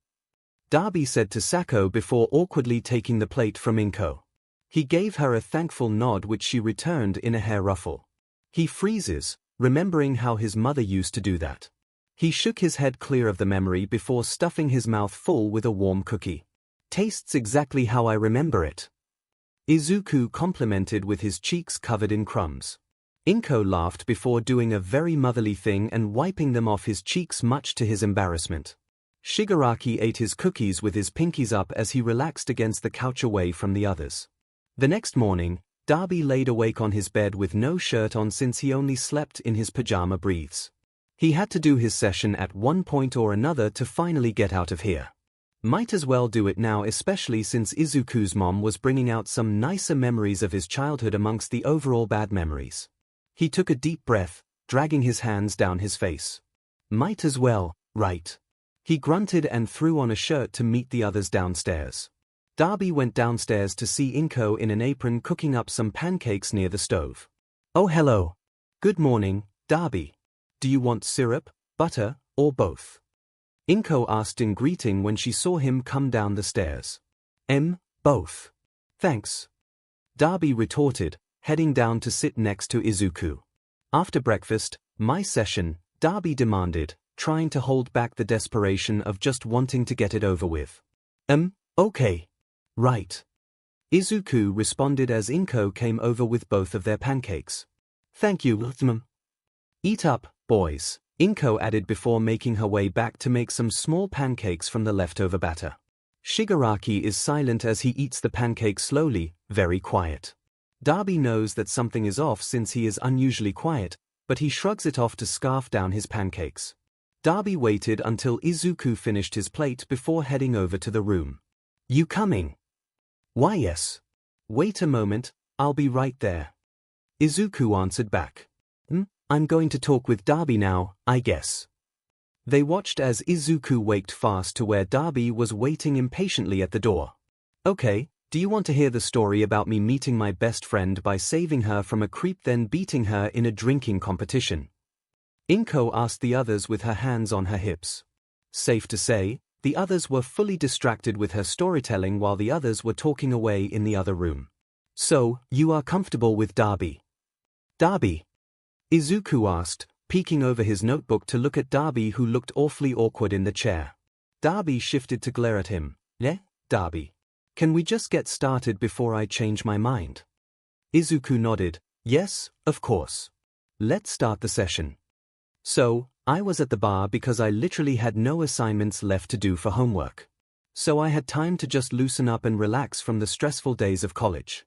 Dabi said to 𝐶𝐭 before awkwardly taking the plate from 𝐒𝐭. He gave her a thankful nod which she returned in a hair ruffle. He freezes, remembering how his mother used to do that. He shook his head clear of the memory before stuffing his mouth full with a warm cookie. "Tastes exactly how I remember it," Izuku complimented with his cheeks covered in crumbs. 𝐒𝐭 laughed before doing a very motherly thing and wiping them off his cheeks much to his embarrassment. Shigaraki ate his cookies with his pinkies up as he relaxed against the couch away from the others. The next morning, Dabi laid awake on his bed with no shirt on since he only slept in his pajama briefs. He had to do his session at one point or another to finally get out of here. Might as well do it now, especially since Izuku's mom was bringing out some nicer memories of his childhood amongst the overall bad memories. He took a deep breath, dragging his hands down his face. Might as well, right? He grunted and threw on a shirt to meet the others downstairs. Dabi went downstairs to see 𝐒𝐭 in an apron cooking up some pancakes near the stove. "Oh, hello. Good morning, Dabi. Do you want syrup, butter, or both?" 𝐒𝐭 asked in greeting when she saw him come down the stairs. Both. Thanks," Dabi retorted, heading down to sit next to Izuku. "After breakfast, my session," Dabi demanded, trying to hold back the desperation of just wanting to get it over with. Okay. Right." Izuku responded as 𝐒𝐭 came over with both of their pancakes. "Thank you, 𝐒𝐿. Eat up, boys," 𝐒𝐭 added before making her way back to make some small pancakes from the leftover batter. Shigaraki is silent as he eats the pancake slowly, very quiet. Dabi knows that something is off since he is unusually quiet, but he shrugs it off to scarf down his pancakes. Dabi waited until Izuku finished his plate before heading over to the room. "You coming?" "Why, yes. Wait a moment, I'll be right there," Izuku answered back. "I'm going to talk with Dabi now, I guess." They watched as Izuku walked fast to where Dabi was waiting impatiently at the door. "Okay, do you want to hear the story about me meeting my best friend by saving her from a creep then beating her in a drinking competition?" 𝐒𝐭 asked the others with her hands on her hips. Safe to say, the others were fully distracted with her storytelling while the others were talking away in the other room. "So, you are comfortable with Dabi?" "Dabi?" Izuku asked, peeking over his notebook to look at Dabi, who looked awfully awkward in the chair. Dabi shifted to glare at him. Dabi. Can we just get started before I change my mind?" Izuku nodded. "Yes, of course. Let's start the session." "So, I was at the bar because I literally had no assignments left to do for homework. So I had time to just loosen up and relax from the stressful days of college."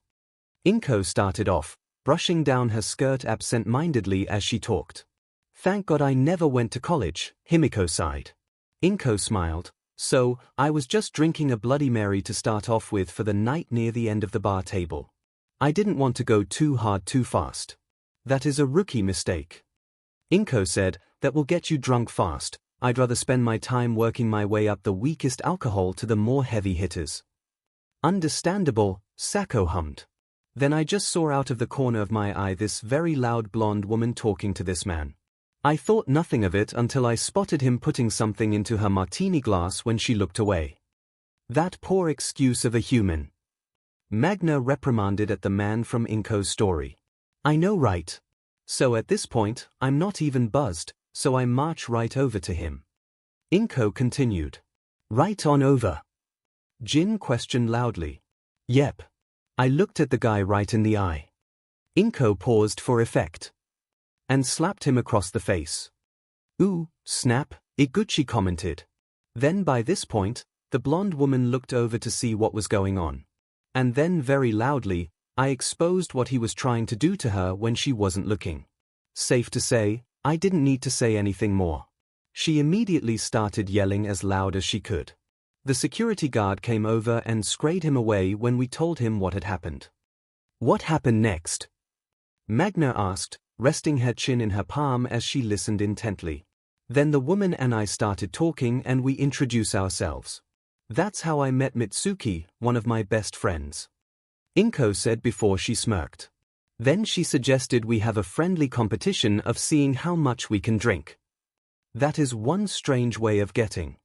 𝐒𝐭 started off, brushing down her skirt absent-mindedly as she talked. "Thank God I never went to college," Himiko sighed. 𝐒𝐭 smiled. "So, I was just drinking a Bloody Mary to start off with for the night near the end of the bar table. I didn't want to go too hard too fast. That is a rookie mistake." 𝐒𝐭 said, "That will get you drunk fast. I'd rather spend my time working my way up the weakest alcohol to the more heavy hitters." "Understandable," 𝐒𝐭 hummed. "Then I just saw out of the corner of my eye this very loud blonde woman talking to this man. I thought nothing of it until I spotted him putting something into her martini glass when she looked away. That poor excuse of a human." Magna reprimanded at the man from 𝐒𝐭's story. "I know, right? So at this point, I'm not even buzzed, so I march right over to him." 𝐒𝐭 continued. "Right on over?" Jin questioned loudly. "Yep. I looked at the guy right in the eye." 𝐒𝐭 paused for effect. "And slapped him across the face." "Ooh, snap," Iguchi commented. Then by this point, the blonde woman looked over to see what was going on. And then very loudly, I exposed what he was trying to do to her when she wasn't looking. Safe to say, I didn't need to say anything more. She immediately started yelling as loud as she could. The security guard came over and squared him away when we told him what had happened. "What happened next?" Magna asked, resting her chin in her palm as she listened intently. "Then the woman and I started talking and we introduced ourselves. That's how I met Mitsuki, one of my best friends," 𝐒𝐭 said before she smirked. Then she suggested we have a friendly competition of seeing how much we can drink. That is one strange way of getting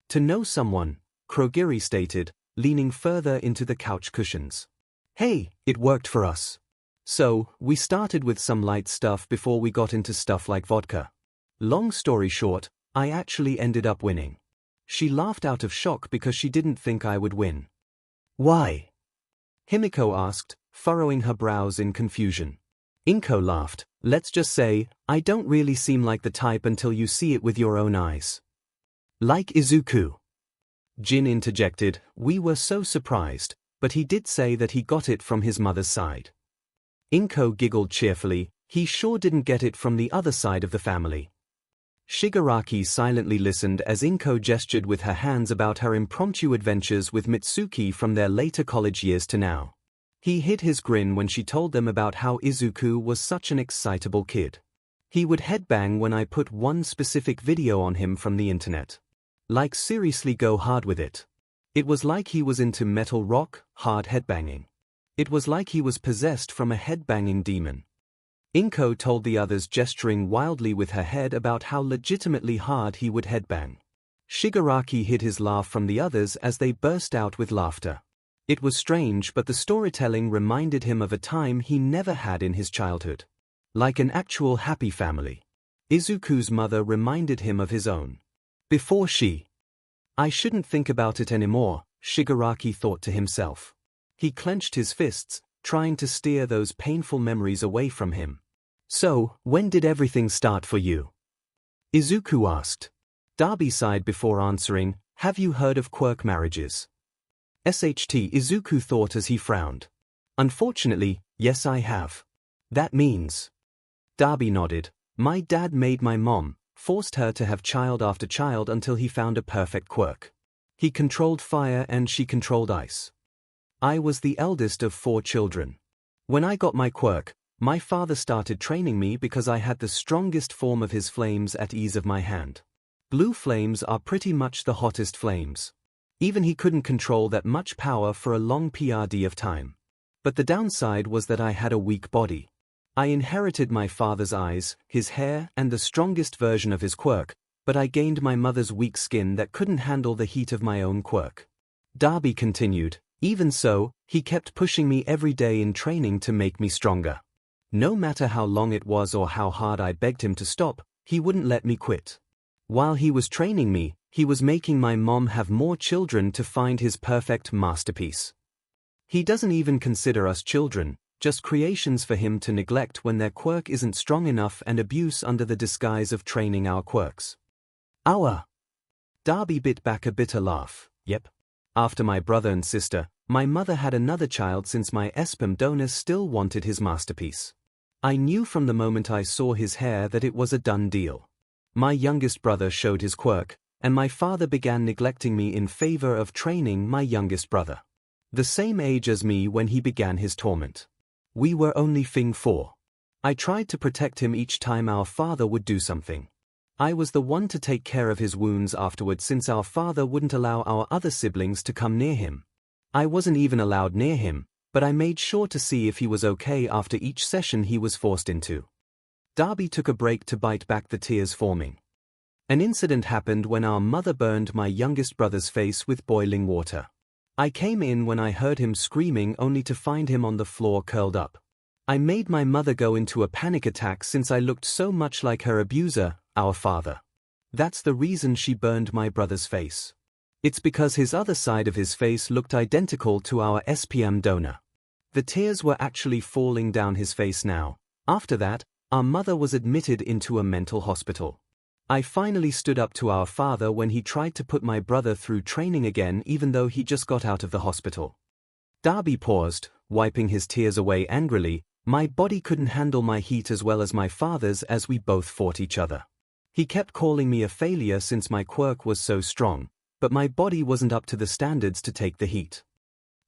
to know someone, 𝐒𝐭𝐻𝐲 stated, leaning further into the couch cushions. Hey, it worked for us. So, we started with some light stuff before we got into stuff like vodka. Long story short, I actually ended up winning. She laughed out of shock because she didn't think I would win. Why? Himiko asked, furrowing her brows in confusion. 𝐒𝐭𝐻𝐲 laughed. Let's just say, I don't really seem like the type until you see it with your own eyes. Like Izuku. Jin interjected. We were so surprised, but he did say that he got it from his mother's side. 𝐒𝐿 giggled cheerfully. He sure didn't get it from the other side of the family. Shigaraki silently listened as 𝐒𝐿 gestured with her hands about her impromptu adventures with Mitsuki from their later college years to now. He hid his grin when she told them about how Izuku was such an excitable kid. He would headbang when I put one specific video on him from the internet. Like seriously go hard with it. It was like he was into metal rock, hard headbanging. It was like he was possessed from a headbanging demon. 𝐿 told the others, gesturing wildly with her head, about how legitimately hard he would headbang. Shigaraki hid his laugh from the others as they burst out with laughter. It was strange, but the storytelling reminded him of a time he never had in his childhood. Like an actual happy family. Izuku's mother reminded him of his own. Before she. I shouldn't think about it anymore, Shigaraki thought to himself. He clenched his fists, trying to steer those painful memories away from him. So, when did everything start for you? Izuku asked. Darby sighed before answering, have you heard of quirk marriages? SHT, Izuku thought as he frowned. Unfortunately, yes I have. That means. Darby nodded. My dad made my mom, forced her to have child after child until he found a perfect quirk. He controlled fire and she controlled ice. I was the eldest of 4 children. When I got my quirk, my father started training me because I had the strongest form of his flames at ease of my hand. Blue flames are pretty much the hottest flames. Even he couldn't control that much power for a long period of time. But the downside was that I had a weak body. I inherited my father's eyes, his hair, and the strongest version of his quirk, but I gained my mother's weak skin that couldn't handle the heat of my own quirk. Darby continued. Even so, he kept pushing me every day in training to make me stronger. No matter how long it was or how hard I begged him to stop, he wouldn't let me quit. While he was training me, he was making my mom have more children to find his perfect masterpiece. He doesn't even consider us children, just creations for him to neglect when their quirk isn't strong enough, and abuse under the disguise of training our quirks. Our. Darby bit back a bitter laugh. Yep. After my brother and sister, my mother had another child since my sperm donor still wanted his masterpiece. I knew from the moment I saw his hair that it was a done deal. My youngest brother showed his quirk, and my father began neglecting me in favor of training my youngest brother. The same age as me when he began his torment. We were only Fing 4. I tried to protect him each time our father would do something. I was the one to take care of his wounds afterwards since our father wouldn't allow our other siblings to come near him. I wasn't even allowed near him, but I made sure to see if he was okay after each session he was forced into. Darby took a break to bite back the tears forming. An incident happened when our mother burned my youngest brother's face with boiling water. I came in when I heard him screaming, only to find him on the floor curled up. I made my mother go into a panic attack since I looked so much like her abuser, our father. That's the reason she burned my brother's face. It's because his other side of his face looked identical to our sperm donor. The tears were actually falling down his face now. After that, our mother was admitted into a mental hospital. I finally stood up to our father when he tried to put my brother through training again, even though he just got out of the hospital. Darby paused, wiping his tears away angrily. My body couldn't handle my heat as well as my father's as we both fought each other. He kept calling me a failure since my quirk was so strong, but my body wasn't up to the standards to take the heat.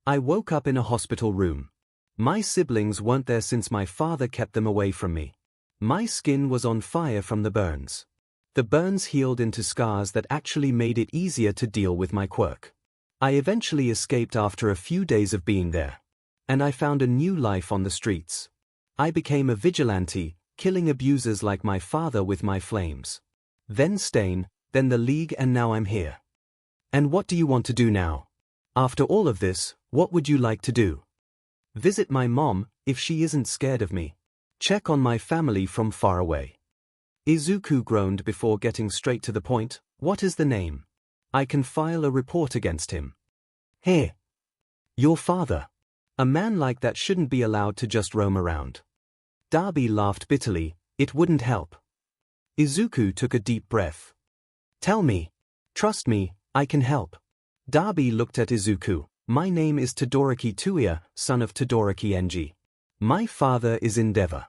I woke up in a hospital room. My siblings weren't there since my father kept them away from me. My skin was on fire from the burns. The burns healed into scars that actually made it easier to deal with my quirk. I eventually escaped after a few days of being there. And I found a new life on the streets. I became a vigilante, killing abusers like my father with my flames. Then Stain, then the League, and now I'm here. And what do you want to do now? After all of this, what would you like to do? Visit my mom, if she isn't scared of me. Check on my family from far away. Izuku groaned before getting straight to the point. What is the name? I can file a report against him. Hey. Your father. A man like that shouldn't be allowed to just roam around. Darby laughed bitterly. It wouldn't help. Izuku took a deep breath. Tell me. Trust me, I can help. Darby looked at Izuku. My name is Todoroki Tuya, son of Todoroki Enji. My father is Endeavor.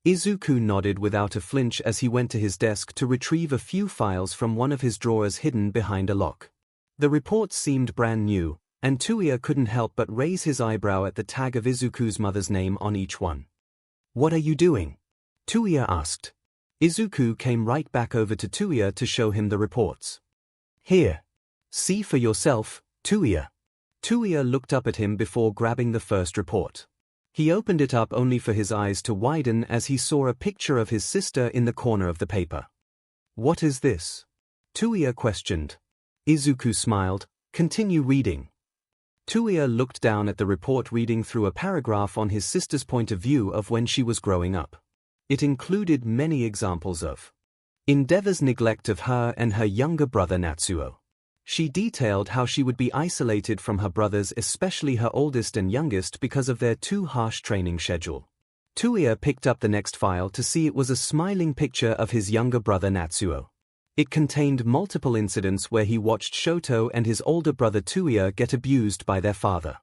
Izuku nodded without a flinch as he went to his desk to retrieve a few files from one of his drawers hidden behind a lock. The reports seemed brand new, and Tuya couldn't help but raise his eyebrow at the tag of Izuku's mother's name on each one. What are you doing? Tuya asked. Izuku came right back over to Tuya to show him the reports. Here. See for yourself, Tuya. Tuya looked up at him before grabbing the first report. He opened it up only for his eyes to widen as he saw a picture of his sister in the corner of the paper. What is this? Tuya questioned. Izuku smiled. Continue reading. Tuya looked down at the report, reading through a paragraph on his sister's point of view of when she was growing up. It included many examples of Endeavor's neglect of her and her younger brother Natsuo. She detailed how she would be isolated from her brothers, especially her oldest and youngest, because of their too harsh training schedule. Tuya picked up the next file to see it was a smiling picture of his younger brother Natsuo. It contained multiple incidents where he watched Shoto and his older brother Tuya get abused by their father.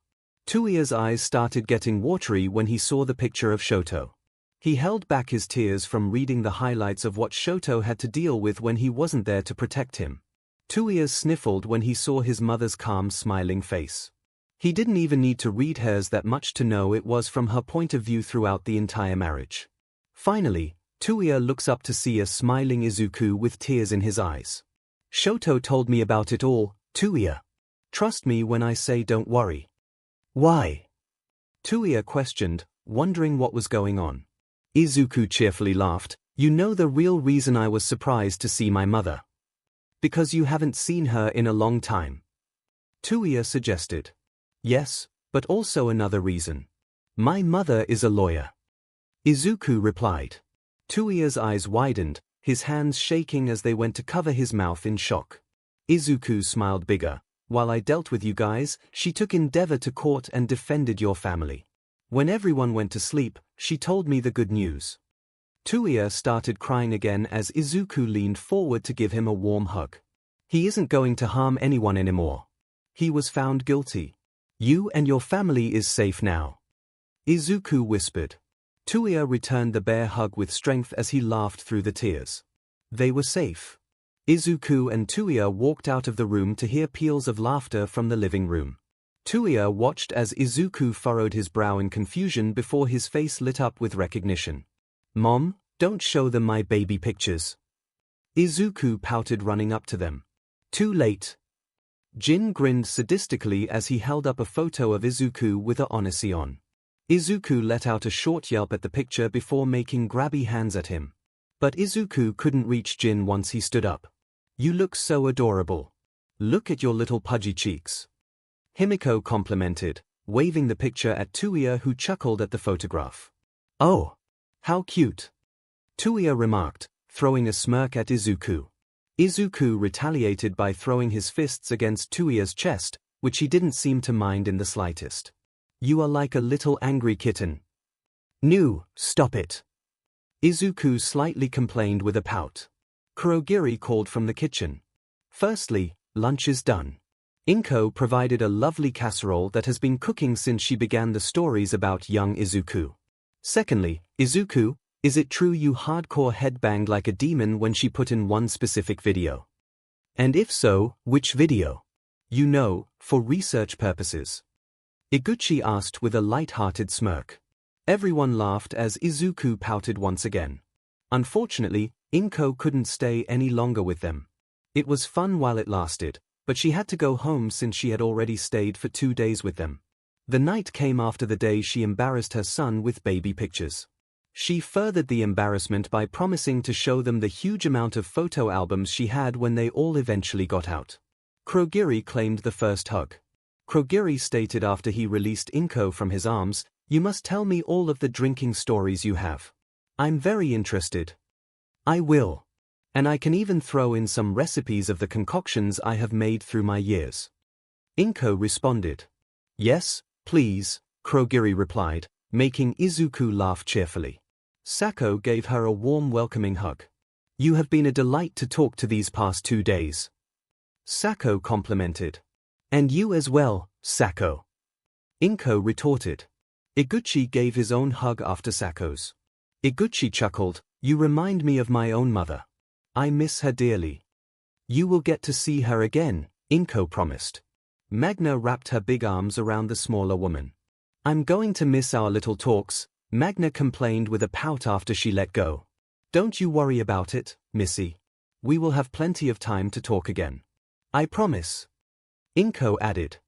Tuya's eyes started getting watery when he saw the picture of Shoto. He held back his tears from reading the highlights of what Shoto had to deal with when he wasn't there to protect him. Tuya sniffled when he saw his mother's calm, smiling face. He didn't even need to read hers that much to know it was from her point of view throughout the entire marriage. Finally, Tuya looks up to see a smiling Izuku with tears in his eyes. Shoto told me about it all, Tuya. Trust me when I say don't worry. Why? Tuya questioned, wondering what was going on. Izuku cheerfully laughed. You know the real reason I was surprised to see my mother. Because you haven't seen her in a long time. Tuya suggested. Yes, but also another reason. My mother is a lawyer. Izuku replied. Tuya's eyes widened, his hands shaking as they went to cover his mouth in shock. Izuku smiled bigger. While I dealt with you guys, she took Endeavor to court and defended your family. When everyone went to sleep, she told me the good news. Tuya started crying again as Izuku leaned forward to give him a warm hug. He isn't going to harm anyone anymore. He was found guilty. You and your family is safe now. Izuku whispered. Tuya returned the bear hug with strength as he laughed through the tears. They were safe. Izuku and Tuya walked out of the room to hear peals of laughter from the living room. Tuya watched as Izuku furrowed his brow in confusion before his face lit up with recognition. Mom, don't show them my baby pictures. Izuku pouted, running up to them. Too late. Jin grinned sadistically as he held up a photo of Izuku with a Onissi on. Izuku let out a short yelp at the picture before making grabby hands at him. But Izuku couldn't reach Jin once he stood up. You look so adorable. Look at your little pudgy cheeks. Himiko complimented, waving the picture at Tuya, who chuckled at the photograph. Oh, how cute. Tuya remarked, throwing a smirk at Izuku. Izuku retaliated by throwing his fists against Tuya's chest, which he didn't seem to mind in the slightest. You are like a little angry kitten. Nu, stop it. Izuku slightly complained with a pout. Kurogiri called from the kitchen. Firstly, lunch is done. Inko provided a lovely casserole that has been cooking since she began the stories about young Izuku. Secondly, Izuku, is it true you hardcore headbanged like a demon when she put in one specific video? And if so, which video? You know, for research purposes. Iguchi asked with a light-hearted smirk. Everyone laughed as Izuku pouted once again. Unfortunately, Inko couldn't stay any longer with them. It was fun while it lasted, but she had to go home since she had already stayed for 2 days with them. The night came after the day she embarrassed her son with baby pictures. She furthered the embarrassment by promising to show them the huge amount of photo albums she had when they all eventually got out. 𝐒𝐭𝐻𝐲 claimed the first hug. 𝐒𝐭𝐻𝐲 stated after he released 𝐒𝐭𝐻𝐲 from his arms, "You must tell me all of the drinking stories you have. I'm very interested." "I will. And I can even throw in some recipes of the concoctions I have made through my years." 𝐒𝐭𝐻𝐲 responded. "Yes, please," 𝐒𝐭𝐻𝐲 replied, making 𝐒𝐿 laugh cheerfully. 𝐔𝐬 gave her a warm welcoming hug. "You have been a delight to talk to these past 2 days." 𝐔𝐬 complimented. "And you as well, 𝐔𝐬." 𝐒𝐭𝐻𝐲 retorted. 𝐒𝐬𝐿 gave his own hug after 𝐔𝐬's. 𝐒𝐿 chuckled, "You remind me of my own mother. I miss her dearly." "You will get to see her again," 𝐒𝐿 promised. Magna wrapped her big arms around the smaller woman. "I'm going to miss our little talks," Magna complained with a pout after she let go. "Don't you worry about it, Missy. We will have plenty of time to talk again. I promise." 𝐒𝐿 added.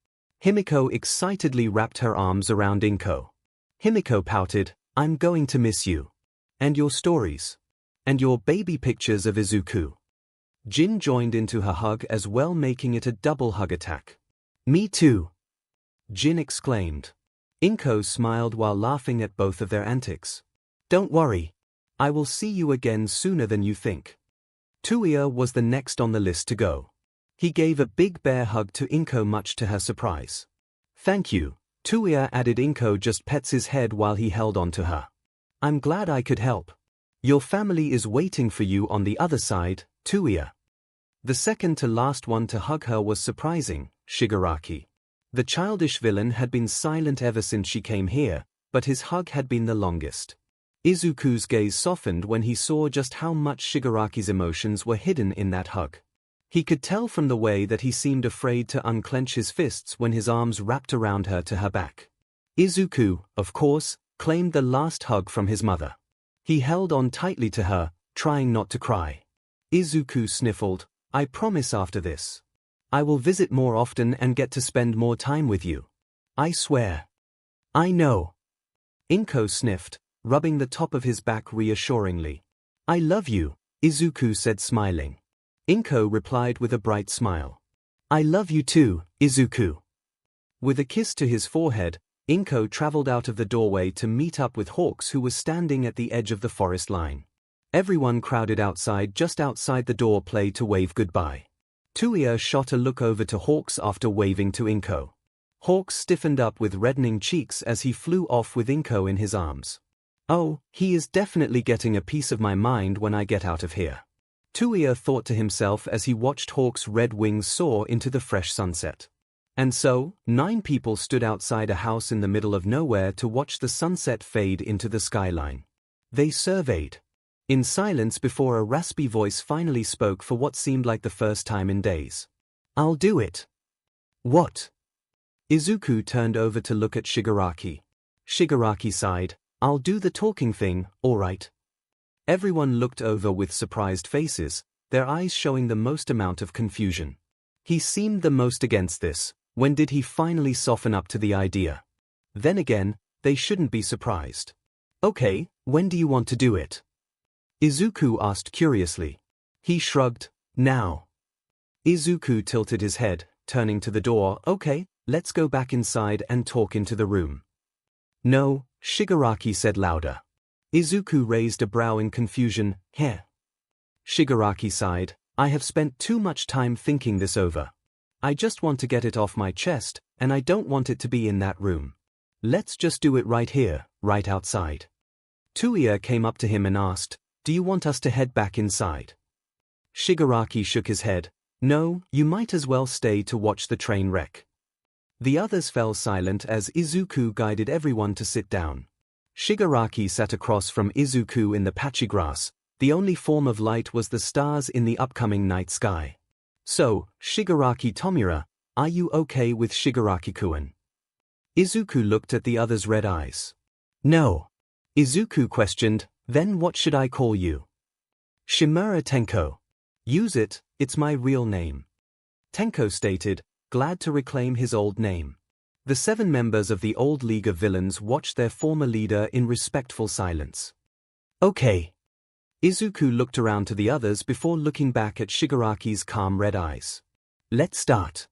Himiko excitedly wrapped her arms around 𝐒𝐿. Himiko pouted, "I'm going to miss you. And your stories. And your baby pictures of Izuku." Jin joined into her hug as well, making it a double hug attack. "Me too," Jin exclaimed. 𝐒𝐿 smiled while laughing at both of their antics. "Don't worry. I will see you again sooner than you think." 𝐒𝐿 was the next on the list to go. He gave a big bear hug to 𝐒𝐿 much to her surprise. "Thank you," 𝐒𝐿 added. 𝐒𝐿 just pets his head while he held on to her. "I'm glad I could help. Your family is waiting for you on the other side, 𝐒𝐿." The second to last one to hug her was surprising, Shigaraki. The childish villain had been silent ever since she came here, but his hug had been the longest. Izuku's gaze softened when he saw just how much Shigaraki's emotions were hidden in that hug. He could tell from the way that he seemed afraid to unclench his fists when his arms wrapped around her to her back. Izuku, of course, claimed the last hug from his mother. He held on tightly to her, trying not to cry. Izuku sniffled, "I promise after this. I will visit more often and get to spend more time with you. I swear." "I know." 𝐒𝐿 sniffed, rubbing the top of his back reassuringly. "I love you," Izuku said, smiling. 𝐒𝐿 replied with a bright smile. "I love you too, Izuku." With a kiss to his forehead, 𝐒𝐿 traveled out of the doorway to meet up with Hawks, who was standing at the edge of the forest line. Everyone crowded outside just outside the door play to wave goodbye. 𝐒𝐿 shot a look over to Hawks after waving to 𝐒𝐿. Hawks stiffened up with reddening cheeks as he flew off with 𝐒𝐿 in his arms. "Oh, he is definitely getting a piece of my mind when I get out of here," 𝐒𝐿 thought to himself as he watched Hawks' red wings soar into the fresh sunset. And so, 9 people stood outside a house in the middle of nowhere to watch the sunset fade into the skyline. They surveyed in silence before a raspy voice finally spoke for what seemed like the first time in days. "I'll do it." "What?" Izuku turned over to look at Shigaraki. Shigaraki sighed, "I'll do the talking thing, all right." Everyone looked over with surprised faces, their eyes showing the most amount of confusion. He seemed the most against this. When did he finally soften up to the idea? Then again, they shouldn't be surprised. "Okay, when do you want to do it?" Izuku asked curiously. He shrugged, "Now." Izuku tilted his head, turning to the door. "Okay, let's go back inside and talk into the room." "No," Shigaraki said louder. Izuku raised a brow in confusion. "Heh." Shigaraki sighed, "I have spent too much time thinking this over. I just want to get it off my chest, and I don't want it to be in that room. Let's just do it right here, right outside." 𝐒𝐿 came up to him and asked, "Do you want us to head back inside?" Shigaraki shook his head. "No, you might as well stay to watch the train wreck." The others fell silent as Izuku guided everyone to sit down. Shigaraki sat across from Izuku in the patchy grass. The only form of light was the stars in the upcoming night sky. "So, Shigaraki Tomura, are you okay with Shigaraki-kun?" Izuku looked at the other's red eyes. "No." Izuku questioned, "Then what should I call you?" "Shimura Tenko. Use it, it's my real name." Tenko stated, glad to reclaim his old name. The 7 members of the old League of Villains watched their former leader in respectful silence. Okay. Izuku looked around to the others before looking back at Shigaraki's calm red eyes. Let's start.